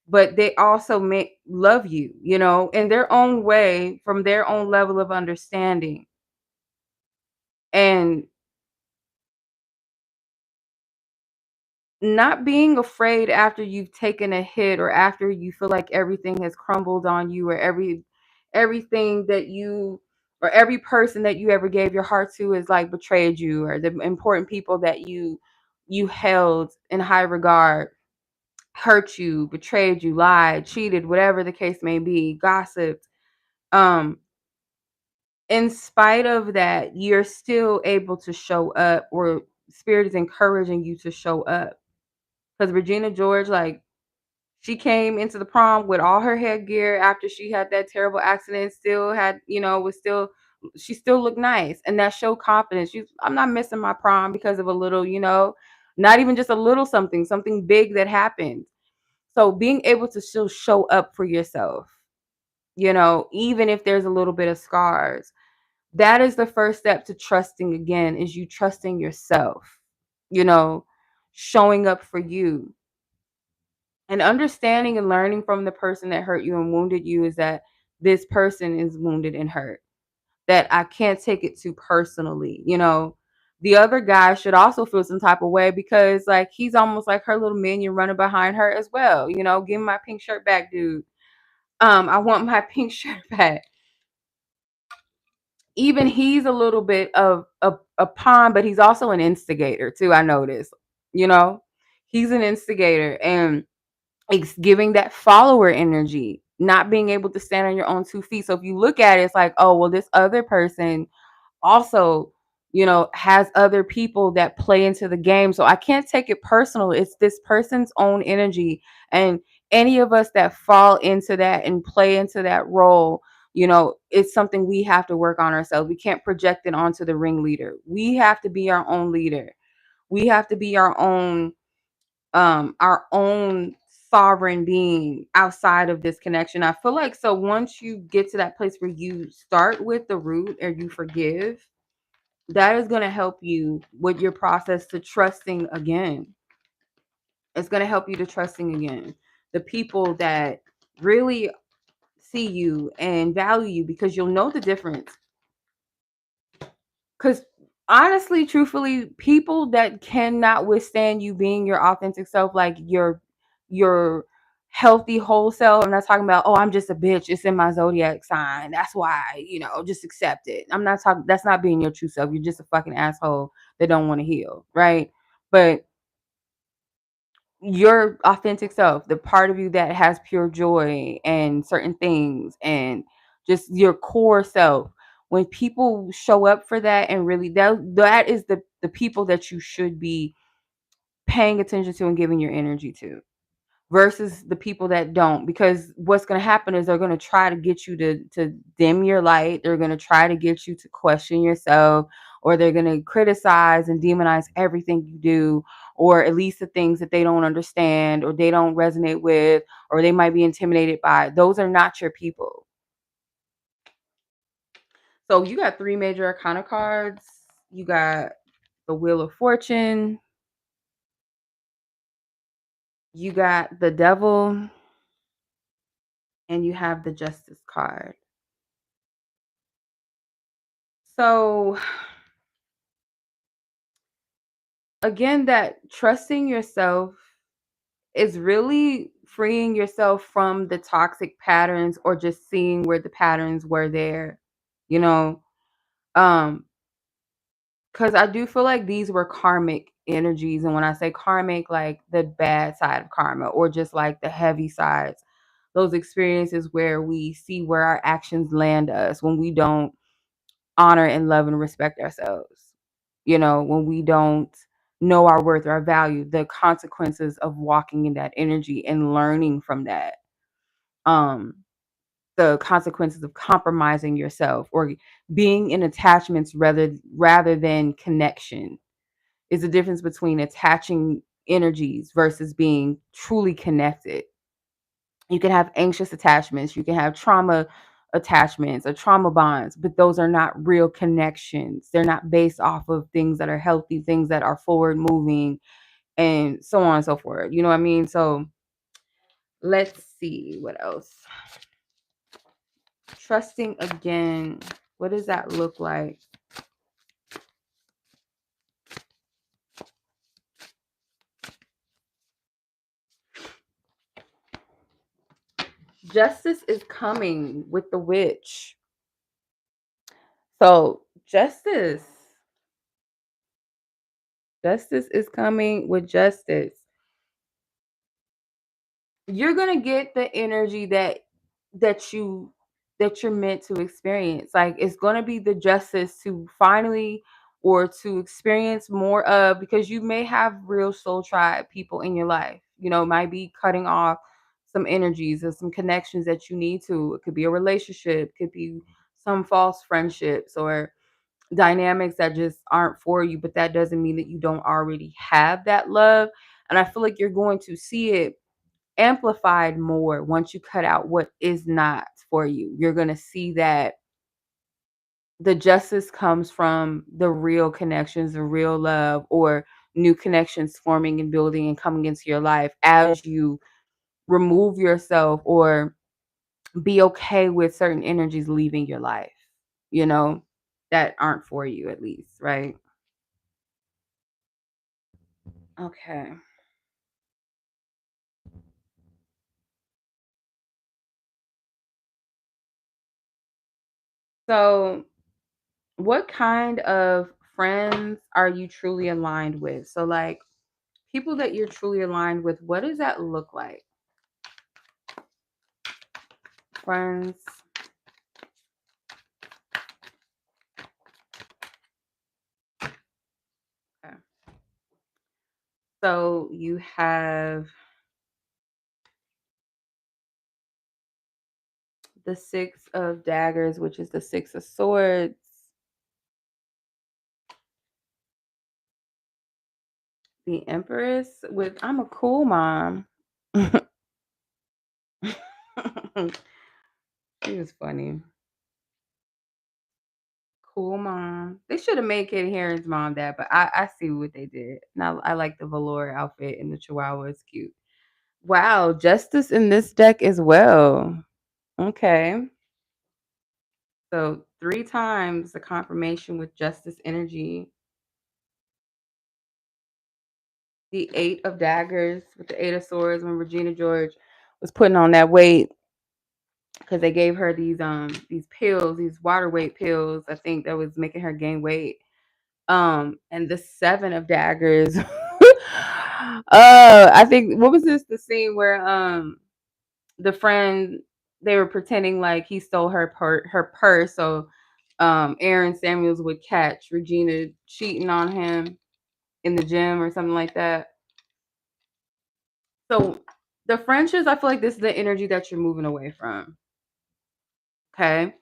B: But they also may love you, you know, in their own way, from their own level of understanding. And not being afraid after you've taken a hit or after you feel like everything has crumbled on you, or everything that you, or every person that you ever gave your heart to is like betrayed you, or the important people that you held in high regard hurt you, betrayed you, lied, cheated, whatever the case may be, gossiped. Um, in spite of that, you're still able to show up, or spirit is encouraging you to show up. Because Regina George, like, she came into the prom with all her headgear after she had that terrible accident, still had, you know, was still, she still looked nice. And that showed confidence. She's, I'm not missing my prom because of a little, you know, not even just a little something, something big that happened. So being able to still show up for yourself, you know, even if there's a little bit of scars, that is the first step to trusting again, is you trusting yourself, you know, showing up for you. And understanding and learning from the person that hurt you and wounded you is that this person is wounded and hurt. That I can't take it too personally. You know, the other guy should also feel some type of way because, like, he's almost like her little minion running behind her as well. You know, give me my pink shirt back, dude. I want my pink shirt back. Even he's a little bit of a pawn, but he's also an instigator too. I noticed. You know, he's an instigator, and it's giving that follower energy, not being able to stand on your own 2 feet. So if you look at it, it's like, oh, well, this other person also, you know, has other people that play into the game. So I can't take it personal. It's this person's own energy. And any of us that fall into that and play into that role, you know, it's something we have to work on ourselves. We can't project it onto the ringleader. We have to be our own leader. We have to be our own sovereign being outside of this connection. I feel like, so once you get to that place where you start with the root or you forgive, that is going to help you with your process to trusting again. It's going to help you to trusting again the people that really see you and value you, because you'll know the difference. Because honestly, truthfully, people that cannot withstand you being your authentic self, like your healthy whole self. I'm not talking about, oh, I'm just a bitch. It's in my zodiac sign. That's why, just accept it. I'm not talking, that's not being your true self. You're just a fucking asshole that don't want to heal, right? But your authentic self, the part of you that has pure joy and certain things and just your core self, when people show up for that, and really that is the people that you should be paying attention to and giving your energy to, versus the people that don't. Because what's going to happen is they're going to try to get you to dim your light. They're going to try to get you to question yourself, or they're going to criticize and demonize everything you do, or at least the things that they don't understand or they don't resonate with, or they might be intimidated by. Those are not your people. So you got 3 major arcana cards. You got the Wheel of Fortune, you got the Devil, and you have the Justice card. So again, that trusting yourself is really freeing yourself from the toxic patterns, or just seeing where the patterns were there, you know um because I do feel like these were karmic energies. And when I say karmic, like the bad side of karma, or just like the heavy sides, those experiences where we see where our actions land us when we don't honor and love and respect ourselves. When we don't know our worth or our value, the consequences of walking in that energy and learning from that. Um, the consequences of compromising yourself, or being in attachments rather than connection, is the difference between attaching energies versus being truly connected. You can have anxious attachments, you can have trauma attachments or trauma bonds, but those are not real connections. They're not based off of things that are healthy, things that are forward moving, and so on and so forth. You know what I mean? So let's see what else. Trusting again. What does that look like? Justice is coming with the witch. So justice is coming with justice. You're gonna get the energy that you that you're meant to experience. Like, it's gonna be the justice to finally, or to experience more of, because you may have real soul tribe people in your life. Might be cutting off some energies or some connections that you need to. It could be a relationship, could be some false friendships or dynamics that just aren't for you, but that doesn't mean that you don't already have that love. And I feel like you're going to see it amplified more once you cut out what is not for you. You're going to see that the justice comes from the real connections, the real love, or new connections forming and building and coming into your life as you remove yourself, or be okay with certain energies leaving your life, you know, that aren't for you, at least, right? Okay. So, what kind of friends are you truly aligned with? So, like, people that you're truly aligned with, what does that look like? Friends. Okay. So, you have the 6 of Daggers, which is the 6 of Swords, the Empress with I'm a cool mom. He was funny. Cool mom. They should have made Katie Heron's mom that, but I see what they did. Now I like the velour outfit, and the Chihuahua is cute. Wow, justice in this deck as well. Okay. So 3 times the confirmation with justice energy. the 8 of Daggers with the 8 of Swords when Regina George was putting on that weight because they gave her these pills, these water weight pills. I think that was making her gain weight. And the 7 of Daggers. I think what was this the scene where the friend they were pretending like he stole her purse so Aaron Samuels would catch Regina cheating on him in the gym or something like that. So the friendships, I feel like this is the energy that you're moving away from. Okay.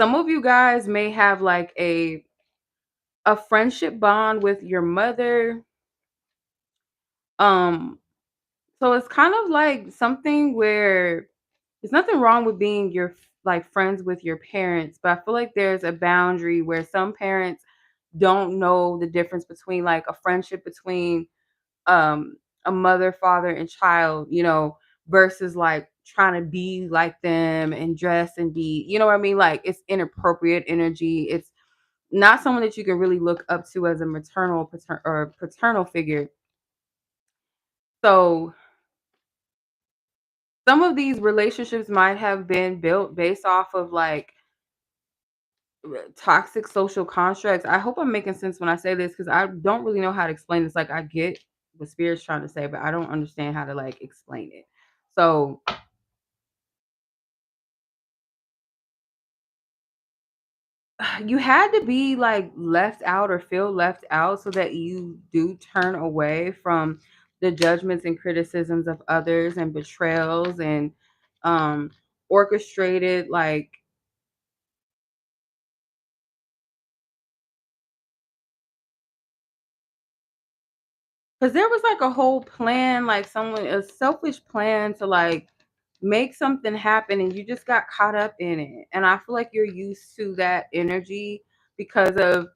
B: Some of you guys may have like a friendship bond with your mother. Um, so it's kind of like something where there's nothing wrong with being your like friends with your parents, but I feel like there's a boundary where some parents don't know the difference between like a friendship between a mother, father, and child, versus like trying to be like them and dress and be, you know what I mean? Like it's inappropriate energy. It's not someone that you can really look up to as a or paternal figure. So some of these relationships might have been built based off of like toxic social constructs. I hope I'm making sense when I say this because I don't really know how to explain this. Like I get what Spirit's trying to say, but I don't understand how to like explain it. So you had to be like left out or feel left out so that you do turn away from the judgments and criticisms of others and betrayals and um orchestrated like because there was like a whole plan, like a selfish plan to like make something happen and you just got caught up in it. And I feel like you're used to that energy because of,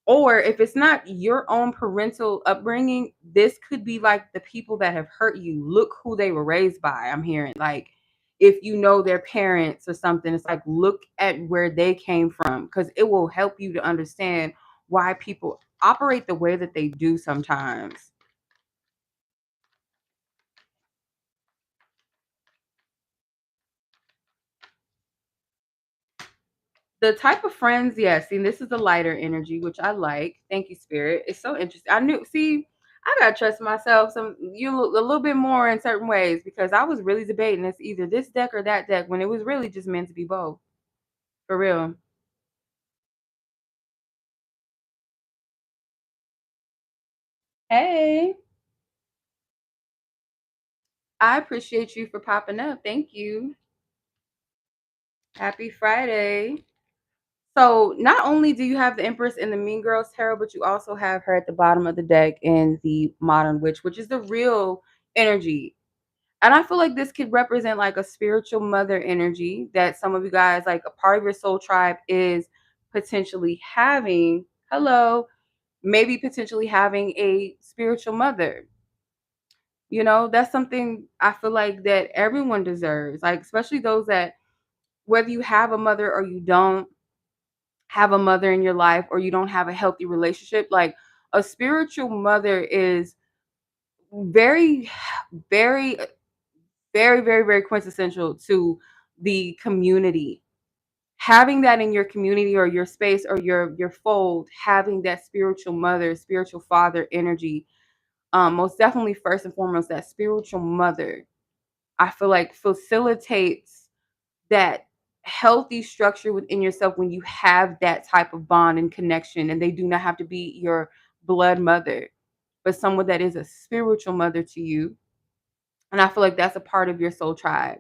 B: or if it's not your own parental upbringing, this could be like the people that have hurt you. Look who they were raised by. I'm hearing like if you know their parents or something, it's like look at where they came from because it will help you to understand why people operate the way that they do sometimes. The type of friends, yes. See, this is the lighter energy, which I like. Thank you, Spirit. It's so interesting. I knew. See, I gotta trust myself a little bit more in certain ways because I was really debating it's either this deck or that deck when it was really just meant to be both. For real. Hey, I appreciate you for popping up. Thank you. Happy Friday. So not only do you have the Empress in the Mean Girls Tarot, but you also have her at the bottom of the deck in the Modern Witch, which is the real energy. And I feel like this could represent like a spiritual mother energy that some of you guys, like a part of your soul tribe, is potentially having. Hello, maybe potentially having a spiritual mother. That's something I feel like that everyone deserves, like, especially those that, whether you have a mother or you don't have a mother in your life or you don't have a healthy relationship, like a spiritual mother is very, very very, very, very quintessential to the community. Having that in your community or your space or your fold, having that spiritual mother, spiritual father energy, most definitely first and foremost, that spiritual mother, I feel like facilitates that healthy structure within yourself when you have that type of bond and connection. And they do not have to be your blood mother, but someone that is a spiritual mother to you. And I feel like that's a part of your soul tribe.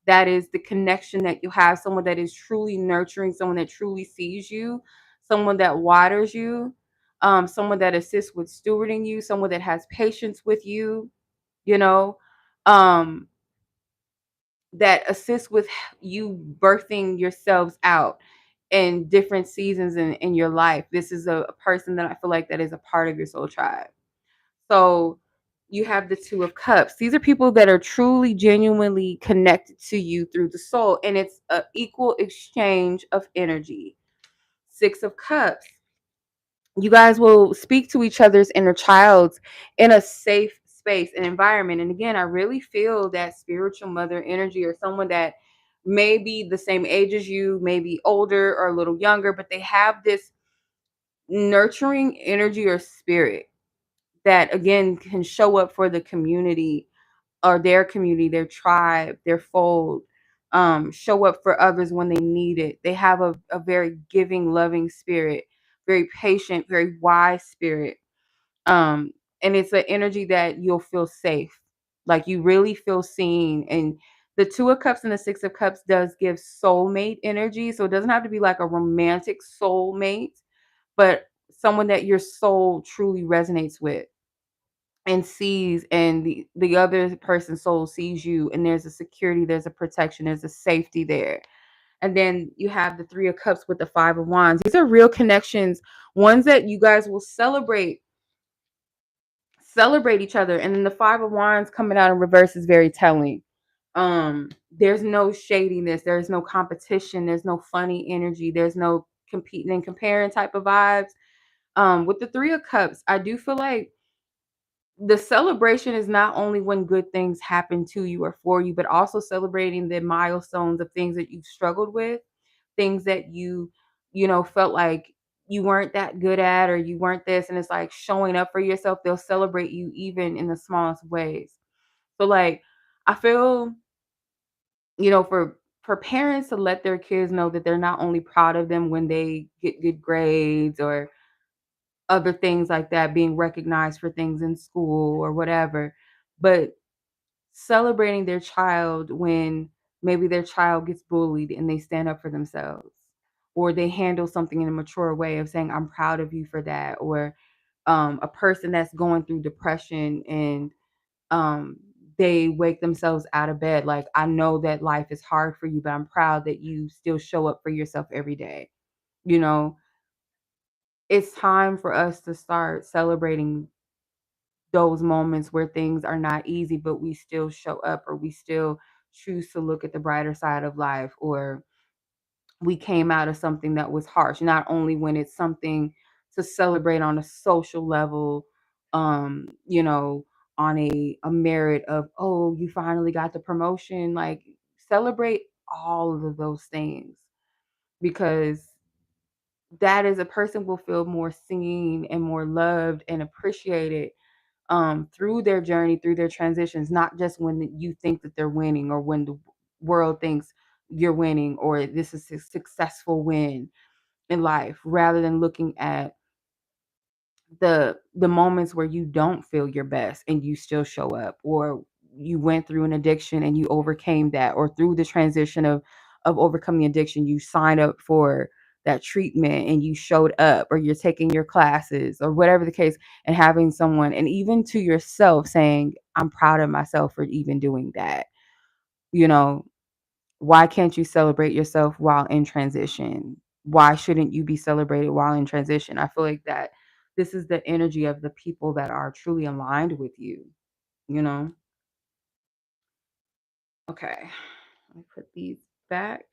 B: That is the connection that you have, someone that is truly nurturing, someone that truly sees you, someone that waters you, someone that assists with stewarding you, someone that has patience with you, you know, um, that assists with you birthing yourselves out in different seasons in your life. This is a person that I feel like that is a part of your soul tribe. So you have the Two of Cups. These are people that are truly, genuinely connected to you through the soul, and it's an equal exchange of energy. 6 of Cups. You guys will speak to each other's inner childs in a safe space and environment. And again, I really feel that spiritual mother energy, or someone that may be the same age as you, maybe older or a little younger, but they have this nurturing energy or spirit that again can show up for the community, their tribe, their fold, show up for others when they need it. They have a very giving, loving spirit, very patient, very wise spirit. Um, and it's an energy that you'll feel safe. Like you really feel seen. And the Two of Cups and the Six of Cups does give soulmate energy. So it doesn't have to be like a romantic soulmate, but someone that your soul truly resonates with and sees, and the other person's soul sees you, and there's a security, there's a protection, there's a safety there. And then you have the Three of Cups with the Five of Wands. These are real connections, ones that you guys will celebrate each other. And then the Five of Wands coming out in reverse is very telling. There's no shadiness, there's no competition, there's no funny energy, there's no competing and comparing type of vibes. With the Three of Cups, I do feel like the celebration is not only when good things happen to you or for you, but also celebrating the milestones of things that you've struggled with, things that felt like you weren't that good at, or you weren't this. And it's like showing up for yourself. They'll celebrate you even in the smallest ways. So like, I feel, for parents to let their kids know that they're not only proud of them when they get good grades or other things like that, being recognized for things in school or whatever, but celebrating their child when maybe their child gets bullied and they stand up for themselves, or they handle something in a mature way of saying, I'm proud of you for that. Or a person that's going through depression and um, they wake themselves out of bed. Like, I know that life is hard for you, but I'm proud that you still show up for yourself every day. You know, it's time for us to start celebrating those moments where things are not easy, but we still show up, or we still choose to look at the brighter side of life, or we came out of something that was harsh, not only when it's something to celebrate on a social level, you know, on a merit of, oh, you finally got the promotion, like celebrate all of those things, because that is, a person will feel more seen and more loved and appreciated through their journey, through their transitions, not just when you think that they're winning, or when the world thinks you're winning, or this is a successful win in life, rather than looking at the moments where you don't feel your best and you still show up, or you went through an addiction and you overcame that, or through the transition of overcoming addiction, you signed up for that treatment and you showed up, or you're taking your classes, or whatever the case, and having someone, and even to yourself, saying, I'm proud of myself for even doing that. you know why can't you celebrate yourself while in transition? Why shouldn't you be celebrated while in transition? I feel like that this is the energy of the people that are truly aligned with you, you know? Okay. Let me put these back.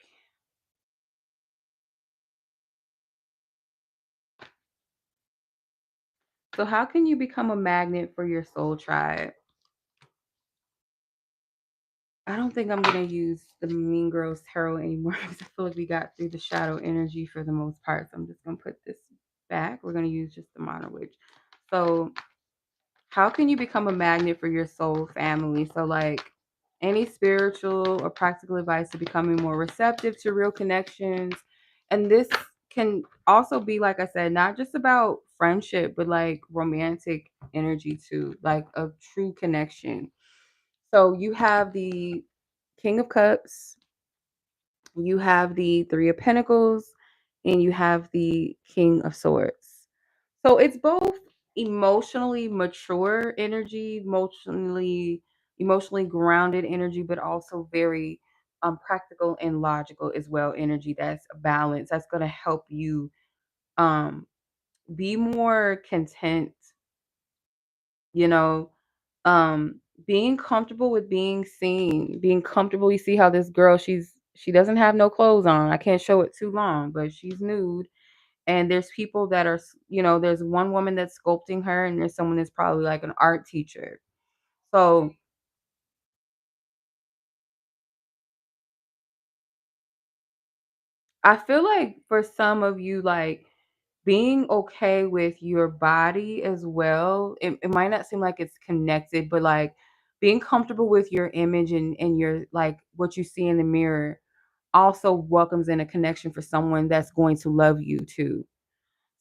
B: So how can you become a magnet for your soul tribe? I don't think I'm gonna use the Mean Girls Tarot anymore because I feel like we got through the shadow energy for the most part. So I'm just gonna put this back. We're gonna use just the Modern Witch. So how can you become a magnet for your soul family? So, like, any spiritual or practical advice to becoming more receptive to real connections. And this can also be, like I said, not just about friendship, but like romantic energy too, like a true connection. So, you have the King of Cups, you have the Three of Pentacles, and you have the King of Swords. So it's both emotionally mature energy, emotionally grounded energy, but also very practical and logical as well energy. That's a balance. That's going to help you um, be more content, you know, being comfortable with being seen, being comfortable. You see how this girl, she doesn't have no clothes on. I can't show it too long, but she's nude, And there's people that are, you know, there's one woman that's sculpting her, and there's someone that's probably like an art teacher. So I feel like for some of you, like being okay with your body as well, it might not seem like it's connected, but like being comfortable with your image and your like what you see in the mirror also welcomes in a connection for someone that's going to love you too.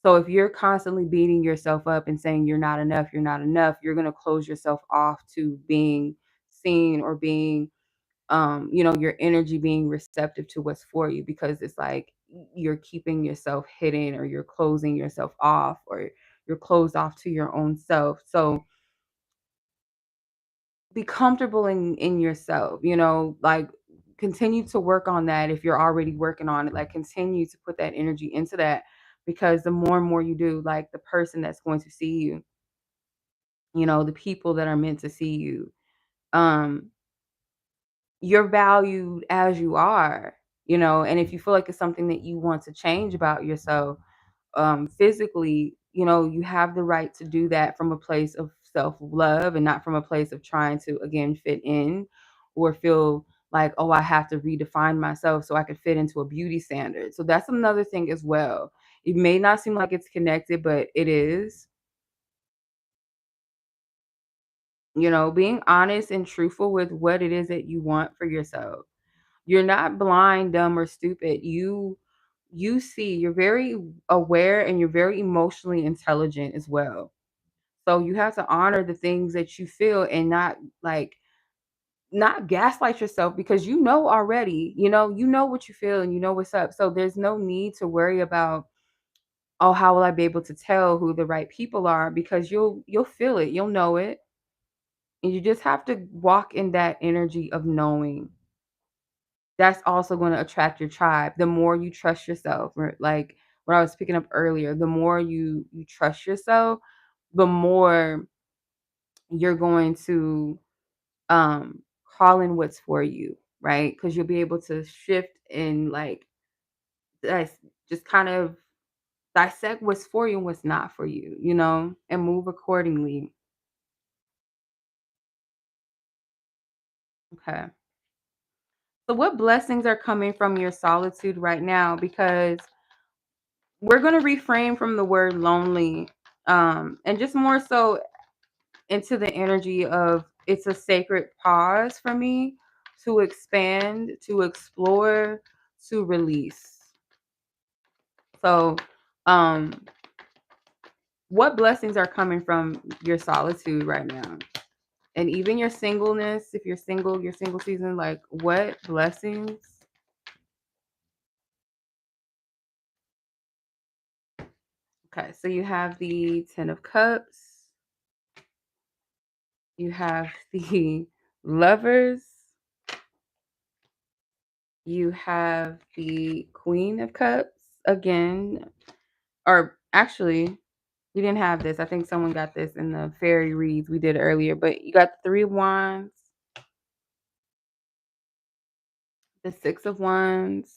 B: So if you're constantly beating yourself up and saying you're not enough, you're going to close yourself off to being seen or being you know, your energy being receptive to what's for you, because it's like you're keeping yourself hidden or you're closing yourself off or you're closed off to your own self. So be comfortable in yourself, you know, like continue to work on that. If you're already working on it, like continue to put that energy into that, because the more and more you do, like the person that's going to see you, you know, the people that are meant to see you, um you're valued as you are, you know. And if you feel like it's something that you want to change about yourself, physically, you know, you have the right to do that from a place of self-love and not from a place of trying to again fit in or feel like, oh, I have to redefine myself so I can fit into a beauty standard. So that's another thing as well. It may not seem like it's connected, but it is. You know, being honest and truthful with what it is that you want for yourself. You're not blind, dumb, or stupid. You see, you're very aware and you're very emotionally intelligent as well. So you have to honor the things that you feel and not like not gaslight yourself, because you know already, you know what you feel and you know what's up. So there's no need to worry about, oh, how will I be able to tell who the right people are, because you'll feel it, you'll know it. And you just have to walk in that energy of knowing. That's also gonna attract your tribe. The more you trust yourself, or like what I was picking up earlier, the more you trust yourself, the more you're going to call in what's for you, right? Because you'll be able to shift and like just kind of dissect what's for you and what's not for you, you know, and move accordingly. Okay. So what blessings are coming from your solitude right now? Because we're going to reframe from the word lonely, and just more so into the energy of it's a sacred pause for me to expand, to explore, to release. So what blessings are coming from your solitude right now? And even your singleness, if you're single, your single season, like what blessings? Okay, so you have the 10 of cups, you have the lovers, you have the Queen of Cups again, or actually, you didn't have this. I think someone got this in the fairy reads we did earlier, but you got the Three of Wands, the Six of Wands.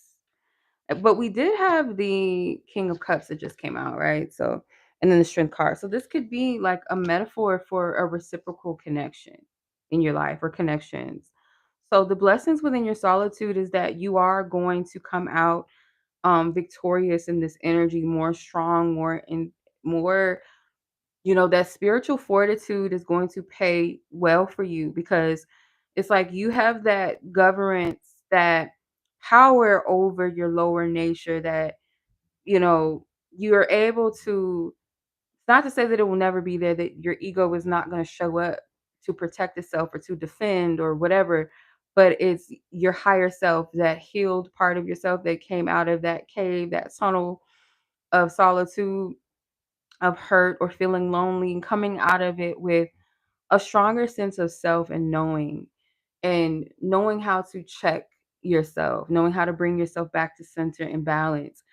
B: But we did have the King of Cups that just came out, right? So, and then the Strength card. So this could be like a metaphor for a reciprocal connection in your life or connections. So the blessings within your solitude is that you are going to come out victorious in this energy, more strong, more, you know, that spiritual fortitude is going to pay well for you, because it's like you have that governance, that power over your lower nature, that, you know, you're able to, not to say that it will never be there, that your ego is not going to show up to protect itself or to defend or whatever, but it's your higher self, that healed part of yourself that came out of that cave, that tunnel of solitude, of hurt or feeling lonely, and coming out of it with a stronger sense of self and knowing how to check yourself, knowing how to bring yourself back to center and balance,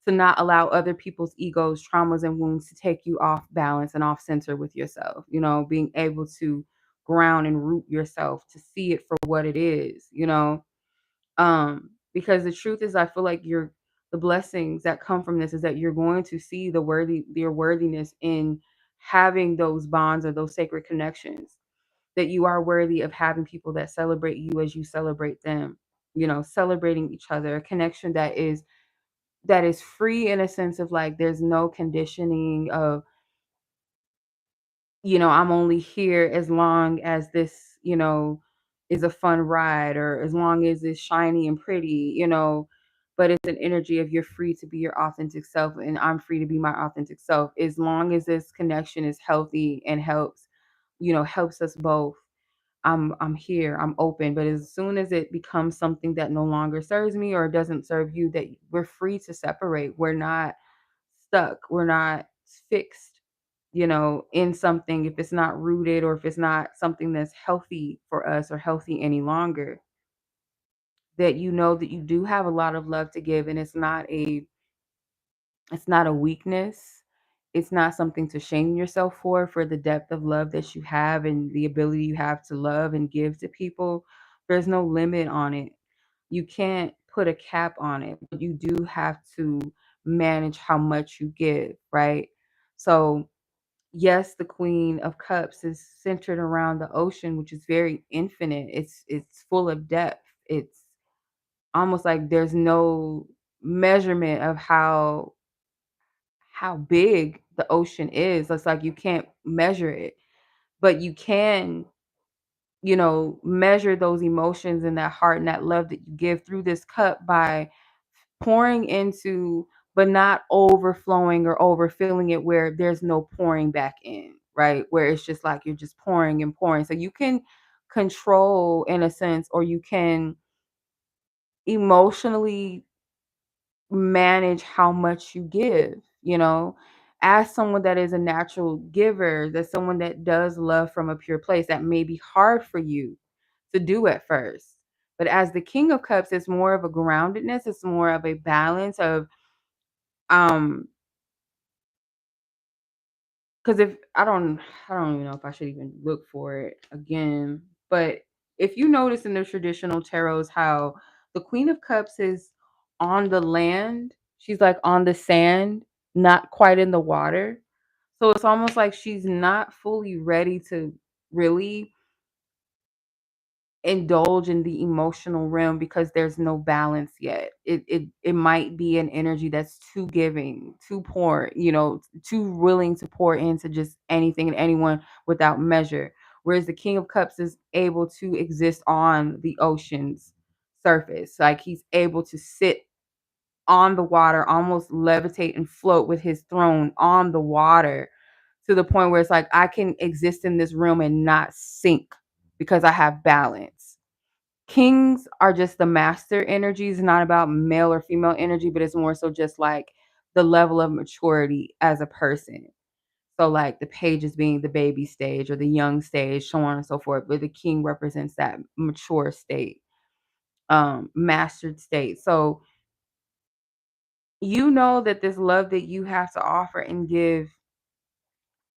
B: to not allow other people's egos, traumas, and wounds to take you off balance and off center with yourself. You know, being able to ground and root yourself, to see it for what it is, you know. Because the truth is, I feel like the blessings that come from this is that you're going to see your worthiness in having those bonds or those sacred connections, that you are worthy of having people that celebrate you as you celebrate them, celebrating each other, a connection that is free in a sense of like there's no conditioning of, I'm only here as long as this, is a fun ride, or as long as it's shiny and pretty, but it's an energy of you're free to be your authentic self and I'm free to be my authentic self. As long as this connection is healthy and helps us both, I'm here, I'm open. But as soon as it becomes something that no longer serves me or doesn't serve you, that we're free to separate. We're not stuck. We're not fixed, in something if it's not rooted or if it's not something that's healthy for us or healthy any longer. That that you do have a lot of love to give, and it's not a weakness. It's not something to shame yourself for the depth of love that you have and the ability you have to love and give to people. There's no limit on it. You can't put a cap on it, but you do have to manage how much you give, right? So, yes, the Queen of Cups is centered around the ocean, which is very infinite. It's full of depth. It's almost like there's no measurement of how big the ocean is. It's like you can't measure it, but you can, measure those emotions and that heart and that love that you give through this cup by pouring into, but not overflowing or overfilling it where there's no pouring back in, right? Where it's just like you're just pouring and pouring. So you can control in a sense, or you can emotionally manage how much you give, as someone that is a natural giver, that's someone that does love from a pure place, that may be hard for you to do at first. But as the King of Cups, it's more of a groundedness, it's more of a balance of um because if I don't even know if I should even look for it again. But if you notice in the traditional tarots how the Queen of Cups is on the land, she's like on the sand, not quite in the water. So it's almost like she's not fully ready to really indulge in the emotional realm because there's no balance yet. It might be an energy that's too giving, too poor, too willing to pour into just anything and anyone without measure. Whereas the King of Cups is able to exist on the ocean's surface. Like he's able to sit on the water, almost levitate and float with his throne on the water, to the point where it's like I can exist in this realm and not sink because I have balance. Kings are just the master energies, not about male or female energy, but it's more so just like the level of maturity as a person. So like the pages being the baby stage or the young stage, so on and so forth. But the king represents that mature state, mastered state. So that this love that you have to offer and give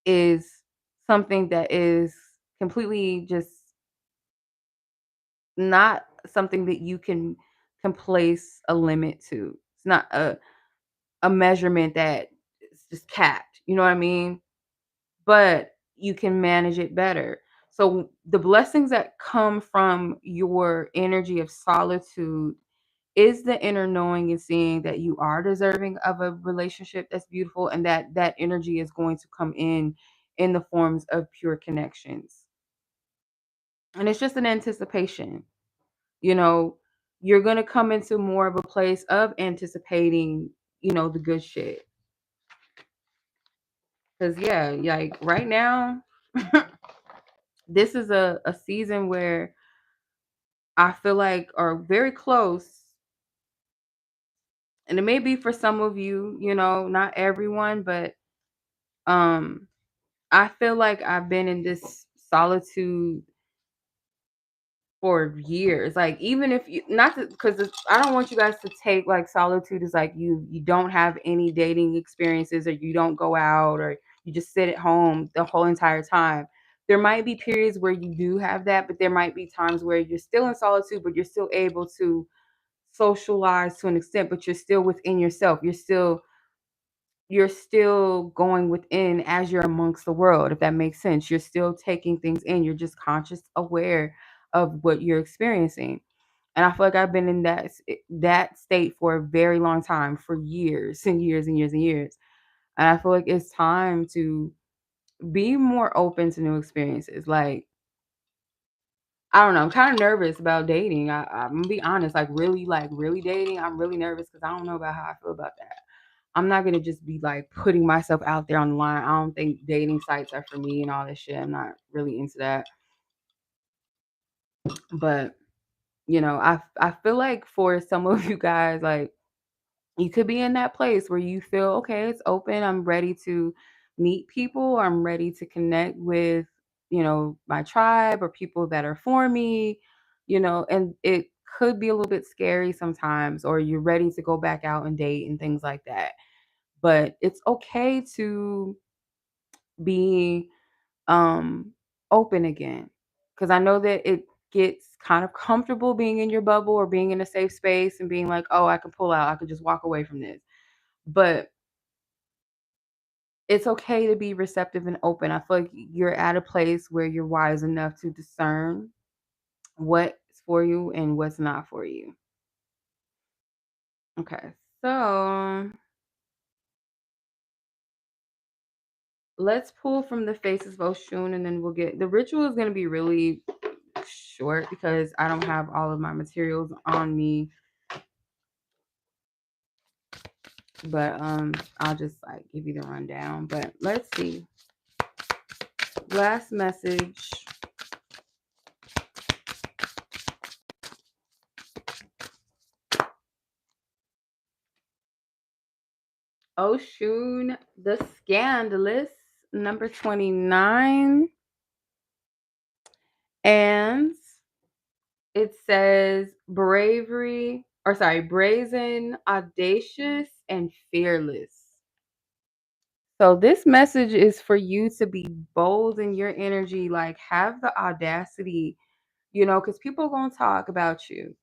B: is something that is completely just not something that you can place a limit to. It's not a measurement that is just capped. You know what I mean? But you can manage it better. So the blessings that come from your energy of solitude is the inner knowing and seeing that you are deserving of a relationship that's beautiful, and that energy is going to come in the forms of pure connections. And it's just an anticipation. you know you're going to come into more of a place of anticipating, the good shit. Because yeah, like right now, this is a season where I feel like are very close, and it may be for some of you, not everyone, but um I feel like I've been in this solitude for years. Like even if you not because I don't want you guys to take like solitude as like you don't have any dating experiences, or you don't go out, or you just sit at home the whole entire time. There might be periods where you do have that, but there might be times where you're still in solitude, but you're still able to socialized to an extent, but you're still within yourself. You're still going within as you're amongst the world, if that makes sense. You're still taking things in. You're just conscious, aware of what you're experiencing. And I feel like I've been in that state for a very long time, for years and years and years and years. And I feel like it's time to be more open to new experiences. Like, I don't know, I'm kind of nervous about dating. I'm gonna be honest, like really dating. I'm really nervous because I don't know about how I feel about that. I'm not gonna just be like putting myself out there on the line. I don't think dating sites are for me and all this shit. I'm not really into that. But I feel like for some of you guys, like, you could be in that place where you feel, okay, it's open. I'm ready to meet people. I'm ready to connect with, my tribe or people that are for me, and it could be a little bit scary sometimes, or you're ready to go back out and date and things like that. But it's okay to be um open again, because I know that it gets kind of comfortable being in your bubble or being in a safe space and being like, oh, I can pull out, I can just walk away from this. But it's okay to be receptive and open. I feel like you're at a place where you're wise enough to discern what's for you and what's not for you. Okay, so let's pull from the faces of Oshun, and then we'll get the ritual is going to be really short because I don't have all of my materials on me. But I'll just like give you the rundown. But let's see. Last message. Oshun the Scandalous, number 29. And it says brazen, audacious, and fearless. So this message is for you to be bold in your energy, like have the audacity, because people are going to talk about you.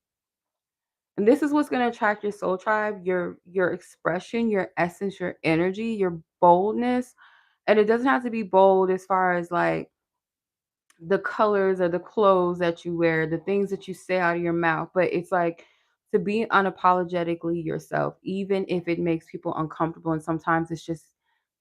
B: And this is what's going to attract your soul tribe, your expression, your essence, your energy, your boldness. And it doesn't have to be bold as far as like the colors or the clothes that you wear, the things that you say out of your mouth, but it's like to be unapologetically yourself, even if it makes people uncomfortable. And sometimes it's just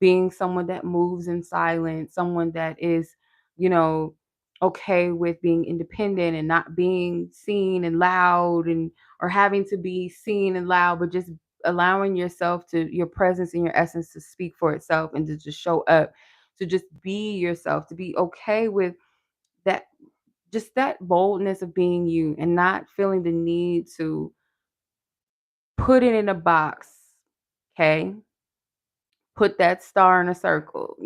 B: being someone that moves in silence, someone that is, you know, okay with being independent and not being seen and loud and or having to be seen and loud, but just allowing yourself to your presence and your essence to speak for itself and to just show up, to just be yourself, to be okay with that, just that boldness of being you and not feeling the need to put it in a box. Okay, put that star in a circle,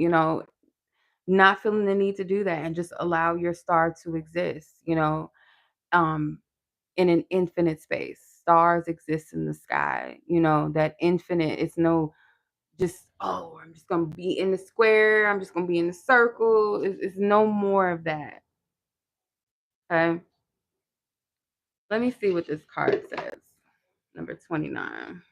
B: not feeling the need to do that and just allow your star to exist, um in an infinite space. Stars exist in the sky, that infinite is no just, oh, I'm just gonna be in the square, I'm just gonna be in the circle. It's no more of that. Okay, let me see what this card says. Number 29.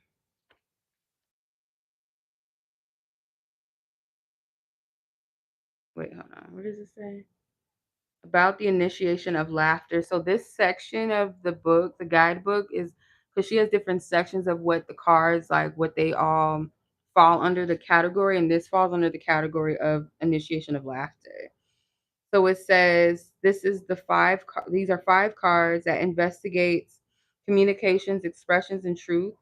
B: Wait, hold on. What does it say? About the initiation of laughter. So this section of the book, the guidebook, is because she has different sections of what the cards, like what they all fall under the category, and this falls under the category of initiation of laughter. So it says this is these are 5 cards that investigates communications, expressions, and truth,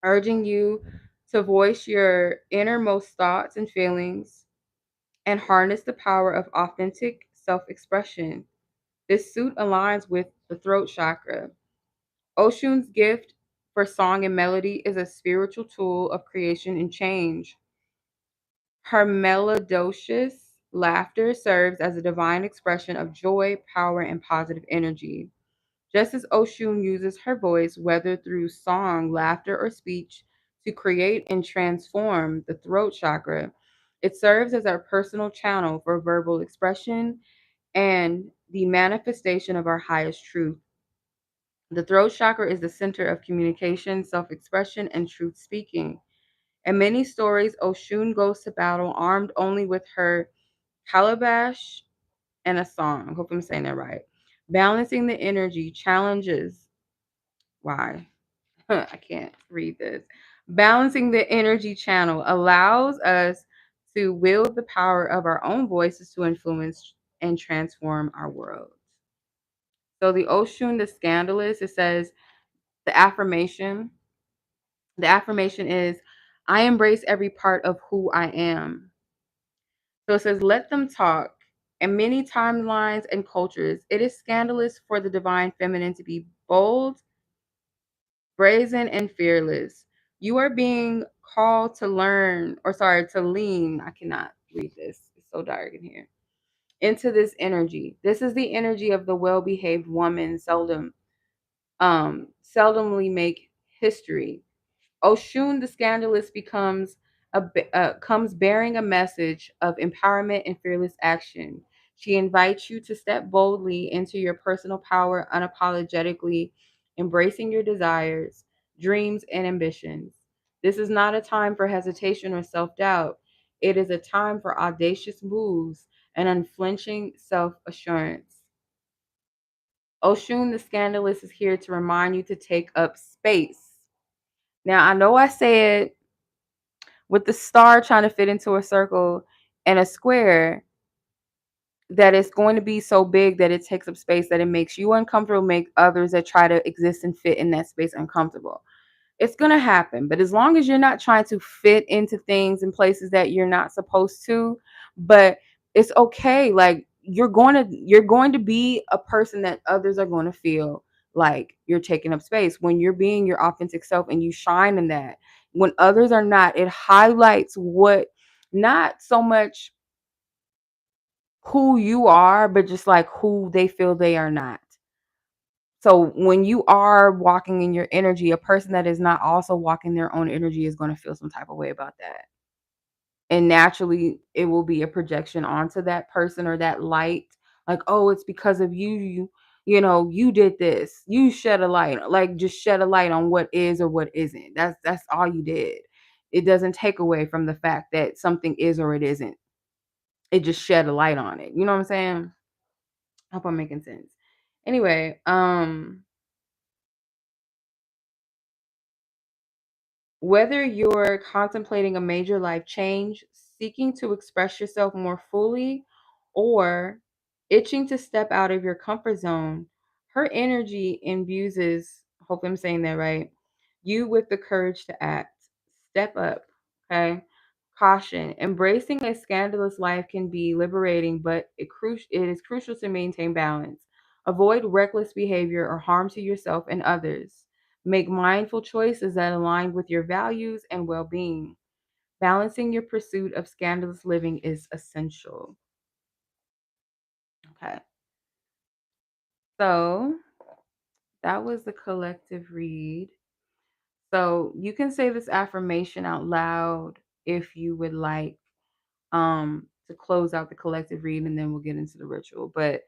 B: urging you to voice your innermost thoughts and feelings and harness the power of authentic self expression. This suit aligns with the throat chakra. Oshun's gift for song and melody is a spiritual tool of creation and change. Her melodious laughter serves as a divine expression of joy, power, and positive energy. Just as Oshun uses her voice, whether through song, laughter, or speech, to create and transform the throat chakra, it serves as our personal channel for verbal expression and the manifestation of our highest truth. The throat chakra is the center of communication, self-expression, and truth speaking. In many stories, Oshun goes to battle armed only with her calabash and a song. I hope I'm saying that right. Balancing the energy challenges. Why? I can't read this. Balancing the energy channel allows us to wield the power of our own voices to influence and transform our world. So the Oshun, the scandalous, it says the affirmation. The affirmation is, I embrace every part of who I am. So it says, let them talk. In many timelines and cultures, it is scandalous for the divine feminine to be bold, brazen, and fearless. You are being called to learn, or sorry, to lean. I cannot read this. It's so dark in here. Into this energy. This is the energy of the well-behaved woman, seldomly make history. Oshun the scandalous comes bearing a message of empowerment and fearless action. She invites you to step boldly into your personal power, unapologetically embracing your desires, dreams, and ambitions. This is not a time for hesitation or self-doubt. It is a time for audacious moves and unflinching self-assurance. Oshun the scandalous is here to remind you to take up space. Now, I know I said with the star trying to fit into a circle and a square that it's going to be so big that it takes up space, that it makes you uncomfortable, make others that try to exist and fit in that space uncomfortable. It's going to happen, but as long as you're not trying to fit into things and places that you're not supposed to, but it's okay. Like you're going to be a person that others are going to feel like you're taking up space when you're being your authentic self and you shine in that. When others are not, it highlights what, not so much who you are, but just like who they feel they are not. So when you are walking in your energy, a person that is not also walking their own energy is going to feel some type of way about that. And naturally, it will be a projection onto that person or that light. Like, oh, it's because of you. You did this. You shed a light. Like, just shed a light on what is or what isn't. That's all you did. It doesn't take away from the fact that something is or it isn't. It just shed a light on it. You know what I'm saying? I hope I'm making sense. Anyway, whether you're contemplating a major life change, seeking to express yourself more fully, or itching to step out of your comfort zone, her energy imbues, hope I'm saying that right, you with the courage to act. Step up, okay? Caution. Embracing a scandalous life can be liberating, but it is crucial to maintain balance. Avoid reckless behavior or harm to yourself and others. Make mindful choices that align with your values and well being. Balancing your pursuit of scandalous living is essential. Okay. So that was the collective read. So you can say this affirmation out loud if you would like to close out the collective read, and then we'll get into the ritual. But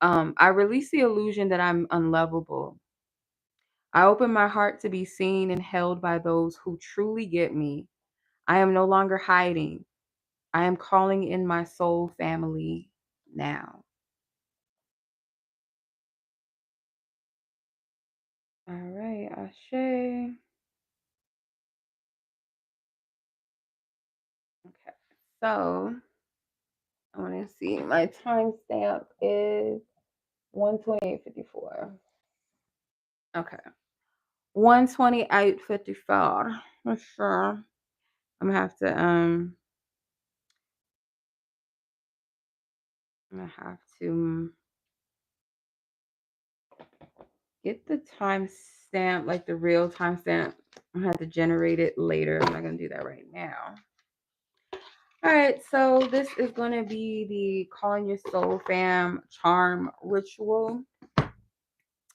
B: I release the illusion that I'm unlovable. I open my heart to be seen and held by those who truly get me. I am no longer hiding. I am calling in my soul family now. All right, Ashe. Okay, so I want to see. My timestamp is 128:54. Okay, 128:54. For sure. I'm gonna have to get the timestamp, like the real timestamp. I'm gonna have to generate it later. I'm not gonna do that right now. All right, so this is going to be the Calling Your Soul Fam charm ritual.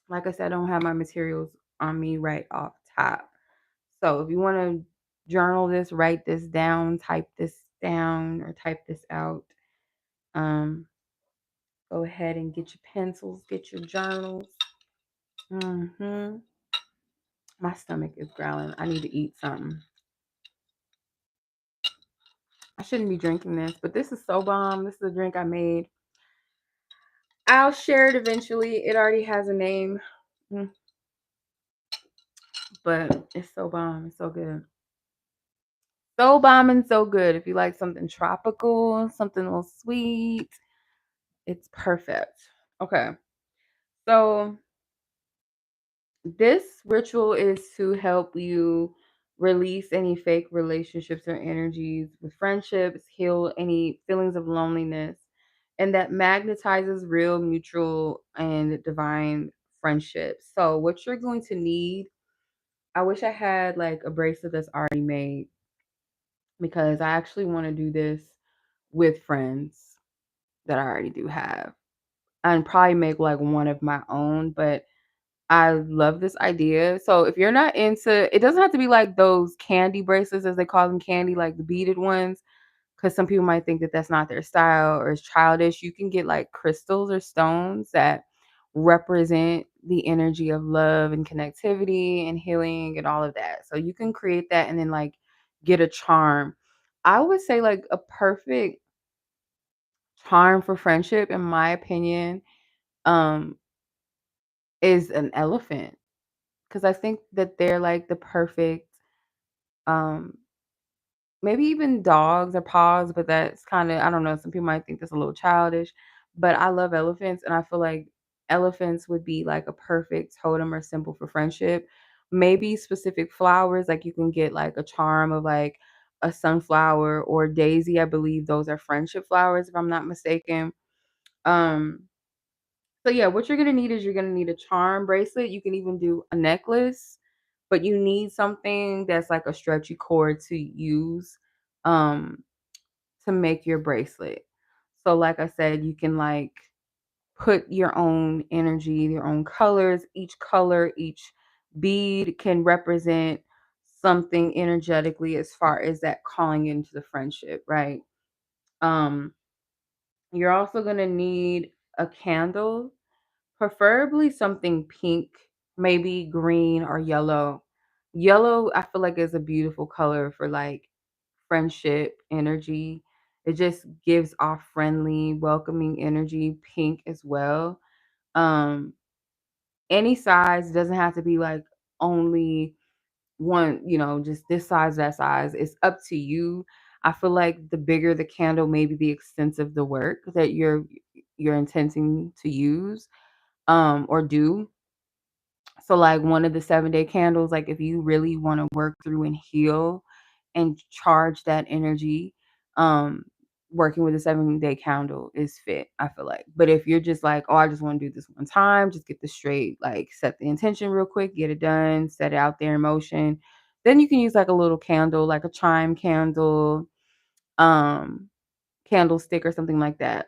B: Like I said, I don't have my materials on me right off top. So if you want to journal this, write this down, type this down, or type this out, um, go ahead and get your pencils, get your journals. Hmm. My stomach is growling. I need to eat something. I shouldn't be drinking this, but this is so bomb. This is a drink I made. I'll share it eventually. It already has a name. Mm, but it's so bomb. It's so good. So bomb and so good. If you like something tropical, something a little sweet, it's perfect. Okay. So this ritual is to help you release any fake relationships or energies with friendships, heal any feelings of loneliness, and that magnetizes real, mutual, and divine friendships. So, what you're going to need, I wish I had like a bracelet that's already made because I actually want to do this with friends that I already do have and probably make like one of my own, but I love this idea. So if you're not into, it doesn't have to be like those candy bracelets as they call them candy, like the beaded ones, because some people might think that that's not their style or is childish. You can get like crystals or stones that represent the energy of love and connectivity and healing and all of that. So you can create that and then like get a charm. I would say like a perfect charm for friendship, in my opinion, um, is an elephant. Because I think that they're like the perfect, um, maybe even dogs or paws, but that's kind of, I don't know, some people might think that's a little childish, but I love elephants and I feel like elephants would be like a perfect totem or symbol for friendship. Maybe specific flowers, like you can get like a charm of like a sunflower or daisy. I believe those are friendship flowers, if I'm not mistaken. Um, so yeah, what you're gonna need is you're gonna need a charm bracelet. You can even do a necklace, but you need something that's like a stretchy cord to use um to make your bracelet. So like I said, you can like put your own energy, your own colors, each color, each bead can represent something energetically as far as that calling into the friendship, right? Um you're also going to need a candle. Preferably something pink, maybe green or yellow. Yellow, I feel like is a beautiful color for like friendship energy. It just gives off friendly, welcoming energy. Pink as well. Um, any size doesn't have to be like only one, just this size, that size. It's up to you. I feel like the bigger the candle, maybe the extensive the work that you're intending to use or do. So like one of the 7-day candles, like if you really want to work through and heal and charge that energy, um, working with a 7-day candle is fit, I feel like. But if you're just like, oh, I just want to do this one time, just get this straight, like set the intention real quick, get it done, set it out there in motion, then you can use like a little candle, like a chime candle, um, candlestick or something like that.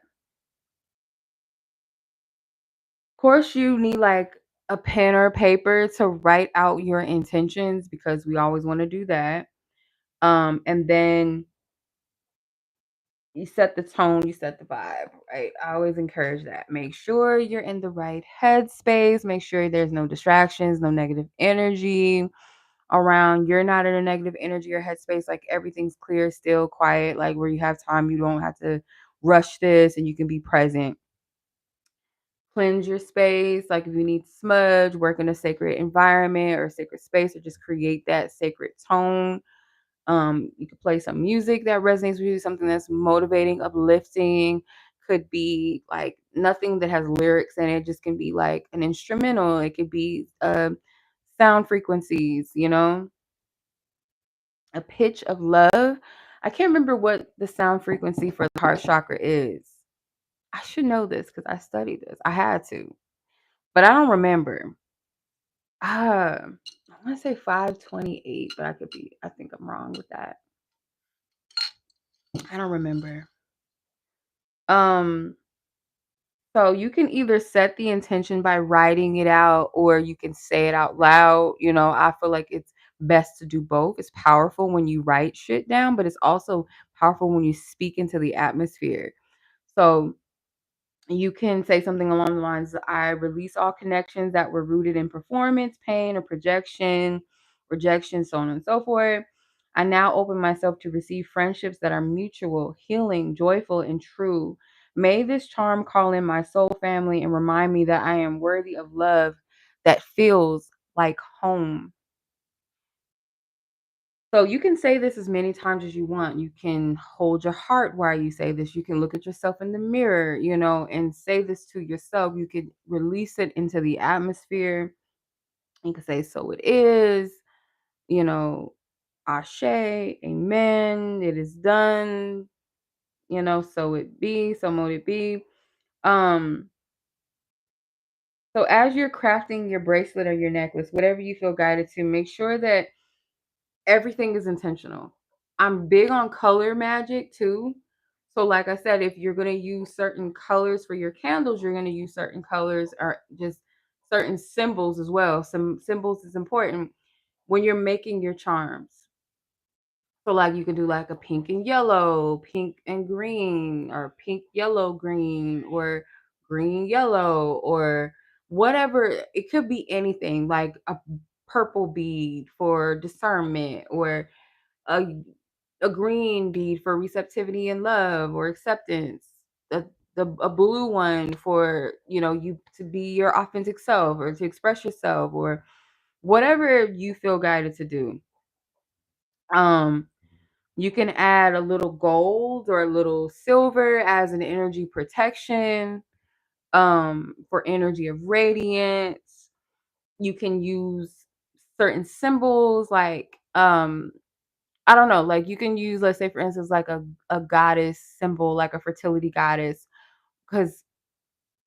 B: Course, you need like a pen or paper to write out your intentions because we always want to do that. And then you set the tone, you set the vibe, right? I always encourage that. Make sure you're in the right headspace. Make sure there's no distractions, no negative energy around. You're not in a negative energy or headspace. Like everything's clear, still, quiet, like where you have time. You don't have to rush this and you can be present. Cleanse your space. Like if you need smudge, work in a sacred environment or sacred space, or just create that sacred tone. You could play some music that resonates with you, something that's motivating, uplifting. Could be like nothing that has lyrics in it, just can be like an instrumental. It could be sound frequencies, a pitch of love. I can't remember what the sound frequency for the heart chakra is. I should know this because I studied this. I had to, but I don't remember. I want to say 528, but I think I'm wrong with that. I don't remember. Um, so you can either set the intention by writing it out or you can say it out loud. I feel like it's best to do both. It's powerful when you write shit down, but it's also powerful when you speak into the atmosphere. So You can say something along the lines of, I release all connections that were rooted in performance, pain, or projection, rejection, so on and so forth. I now open myself to receive friendships that are mutual, healing, joyful, and true. May this charm call in my soul family and remind me that I am worthy of love that feels like home. So you can say this as many times as you want. You can hold your heart while you say this. You can look at yourself in the mirror, and say this to yourself. You could release it into the atmosphere. You can say, so it is, you know, ashe, amen, it is done, so it be, so mote it be. Um, so as you're crafting your bracelet or your necklace, whatever you feel guided to, make sure that everything is intentional. I'm big on color magic too. So like I said, if you're going to use certain colors for your candles, you're going to use certain colors or just certain symbols as well. Some symbols is important when you're making your charms. So like you could do like a pink and yellow, pink and green, or pink, yellow, green, or green, yellow, or whatever. It could be anything, like a purple bead for discernment, or a a green bead for receptivity and love or acceptance. A blue one for you to be your authentic self or to express yourself, or whatever you feel guided to do. Um, you can add a little gold or a little silver as an energy protection, for energy of radiance. You can use certain symbols like I don't know, like you can use, let's say for instance, like a goddess symbol, like a fertility goddess, because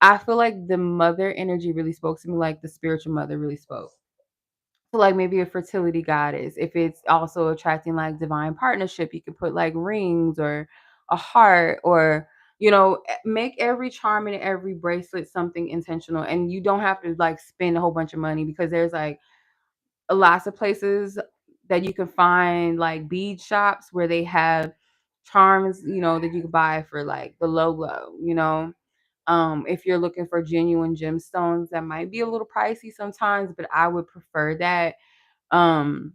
B: I feel like the mother energy really spoke to me, like the spiritual mother really spoke. So like maybe a fertility goddess. If it's also attracting like divine partnership, you could put like rings or a heart, or make every charm and every bracelet something intentional. And you don't have to like spend a whole bunch of money, because there's like lots of places that you can find like bead shops where they have charms, that you can buy for like the low. If you're looking for genuine gemstones, that might be a little pricey sometimes, but I would prefer that. Um,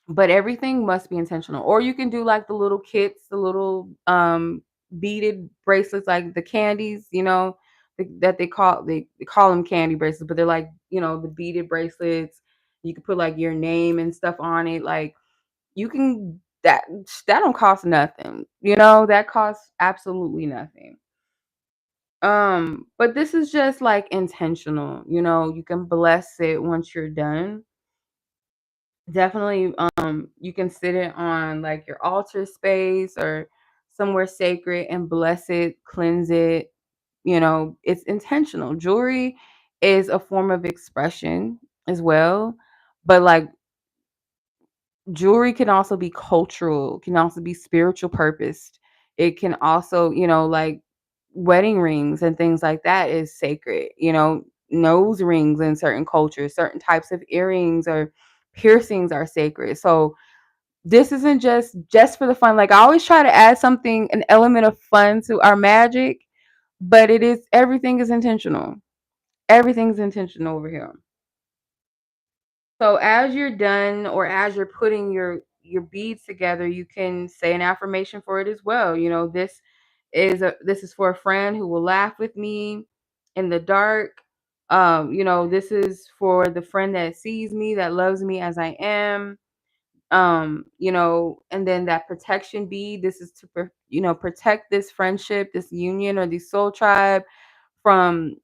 B: but everything must be intentional. Or you can do like the little kits, the little beaded bracelets, like the candies, that they call them candy bracelets, but they're like, the beaded bracelets. You can put like your name and stuff on it. Like you can that don't cost nothing. That costs absolutely nothing. But this is just like intentional. You can bless it once you're done. Definitely, you can sit it on like your altar space or somewhere sacred and bless it, cleanse it. It's intentional. Jewelry is a form of expression as well, but like jewelry can also be cultural, can also be spiritual purposed. It can also, like wedding rings and things like that is sacred, nose rings in certain cultures, certain types of earrings or piercings are sacred. So this isn't just for the fun. Like I always try to add something, an element of fun to our magic, but everything is intentional. Everything's intentional over here. So as you're done, or as you're putting your beads together, you can say an affirmation for it as well. This is for a friend who will laugh with me in the dark. This is for the friend that sees me, that loves me as I am. And then that protection bead, this is to protect this friendship, this union, or the soul tribe from,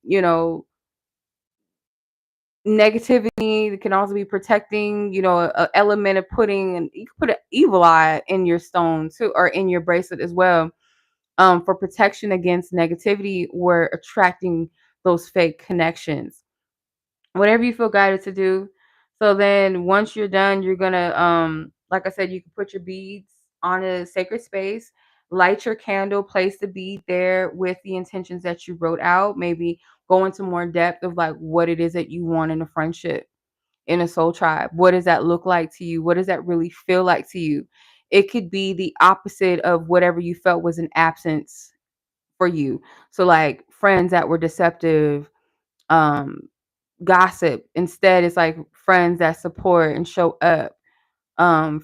B: negativity. It can also be protecting, a element of putting, and you can put an evil eye in your stone too, or in your bracelet as well, for protection against negativity or attracting those fake connections. Whatever you feel guided to do. So then once you're done, you're gonna like I said, you can put your beads on a sacred space, light your candle, place the bead there with the intentions that you wrote out. Maybe go into more depth of like what it is that you want in a friendship, in a soul tribe. What does that look like to you? What does that really feel like to you? It could be the opposite of whatever you felt was an absence for you. So like friends that were deceptive, um, gossip. Instead, it's like friends that support and show up.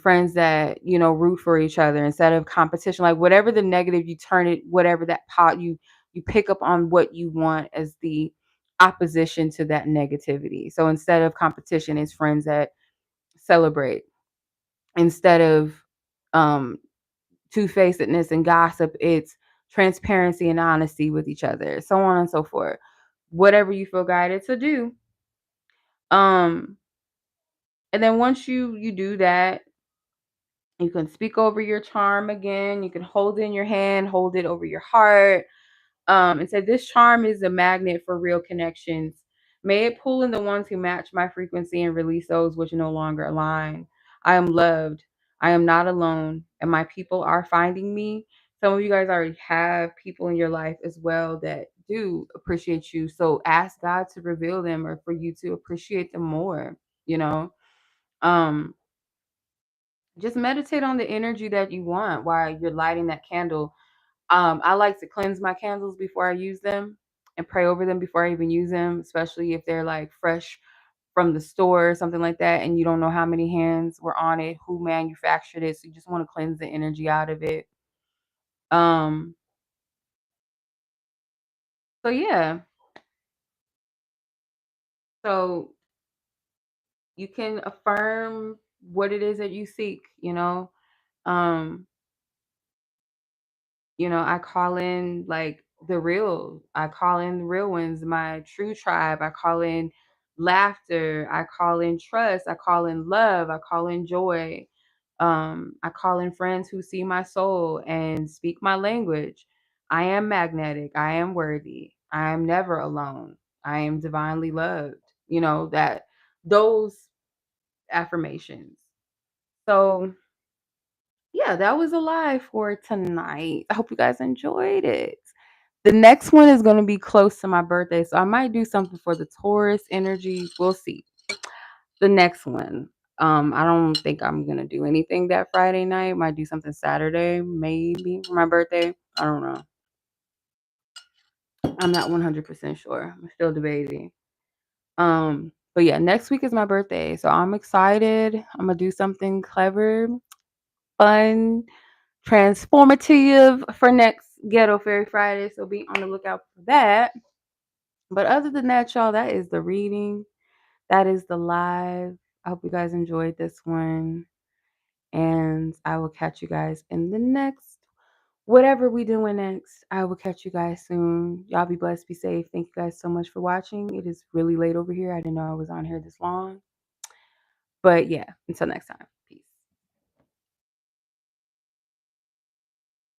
B: Friends that, root for each other instead of competition. Like whatever the negative, you turn it, whatever that pot, you pick up on what you want as the opposition to that negativity. So instead of competition, it's friends that celebrate. Instead of um two-facedness and gossip, it's transparency and honesty with each other, so on and so forth. Whatever you feel guided to do. Um, and then once you do that, you can speak over your charm again. You can hold it in your hand, hold it over your heart, and say, "This charm is a magnet for real connections. May it pull in the ones who match my frequency and release those which no longer align. I am loved. I am not alone, and my people are finding me." Some of you guys already have people in your life as well that do appreciate you. So ask God to reveal them or for you to appreciate them more, you know? Um, just meditate on the energy that you want while you're lighting that candle. I like to cleanse my candles before I use them and pray over them before I even use them, especially if they're like fresh from the store or something like that, and you don't know how many hands were on it, who manufactured it. So you just want to cleanse the energy out of it. Um, so yeah. So you can affirm what it is that you seek, Um, I call in like I call in the real ones, my true tribe. I call in laughter. I call in trust. I call in love. I call in joy. I call in friends who see my soul and speak my language. I am magnetic. I am worthy. I am never alone. I am divinely loved. That those affirmations. So yeah, that was a lie for tonight. I hope you guys enjoyed it. The next one is going to be close to my birthday, so I might do something for the Taurus energy. We'll see. The next one. I don't think I'm going to do anything that Friday night. Might do something Saturday, maybe for my birthday. I don't know. I'm not 100% sure. I'm still debating. But yeah, next week is my birthday, so I'm excited. I'm going to do something clever, fun, transformative for next Ghetto Fairy Friday. So be on the lookout for that. But other than that, y'all, that is the reading. That is the live. I hope you guys enjoyed this one. And I will catch you guys in the next, whatever we doing next. I will catch you guys soon. Y'all be blessed, be safe. Thank you guys so much for watching. It is really late over here. I didn't know I was on here this long. But yeah, until next time.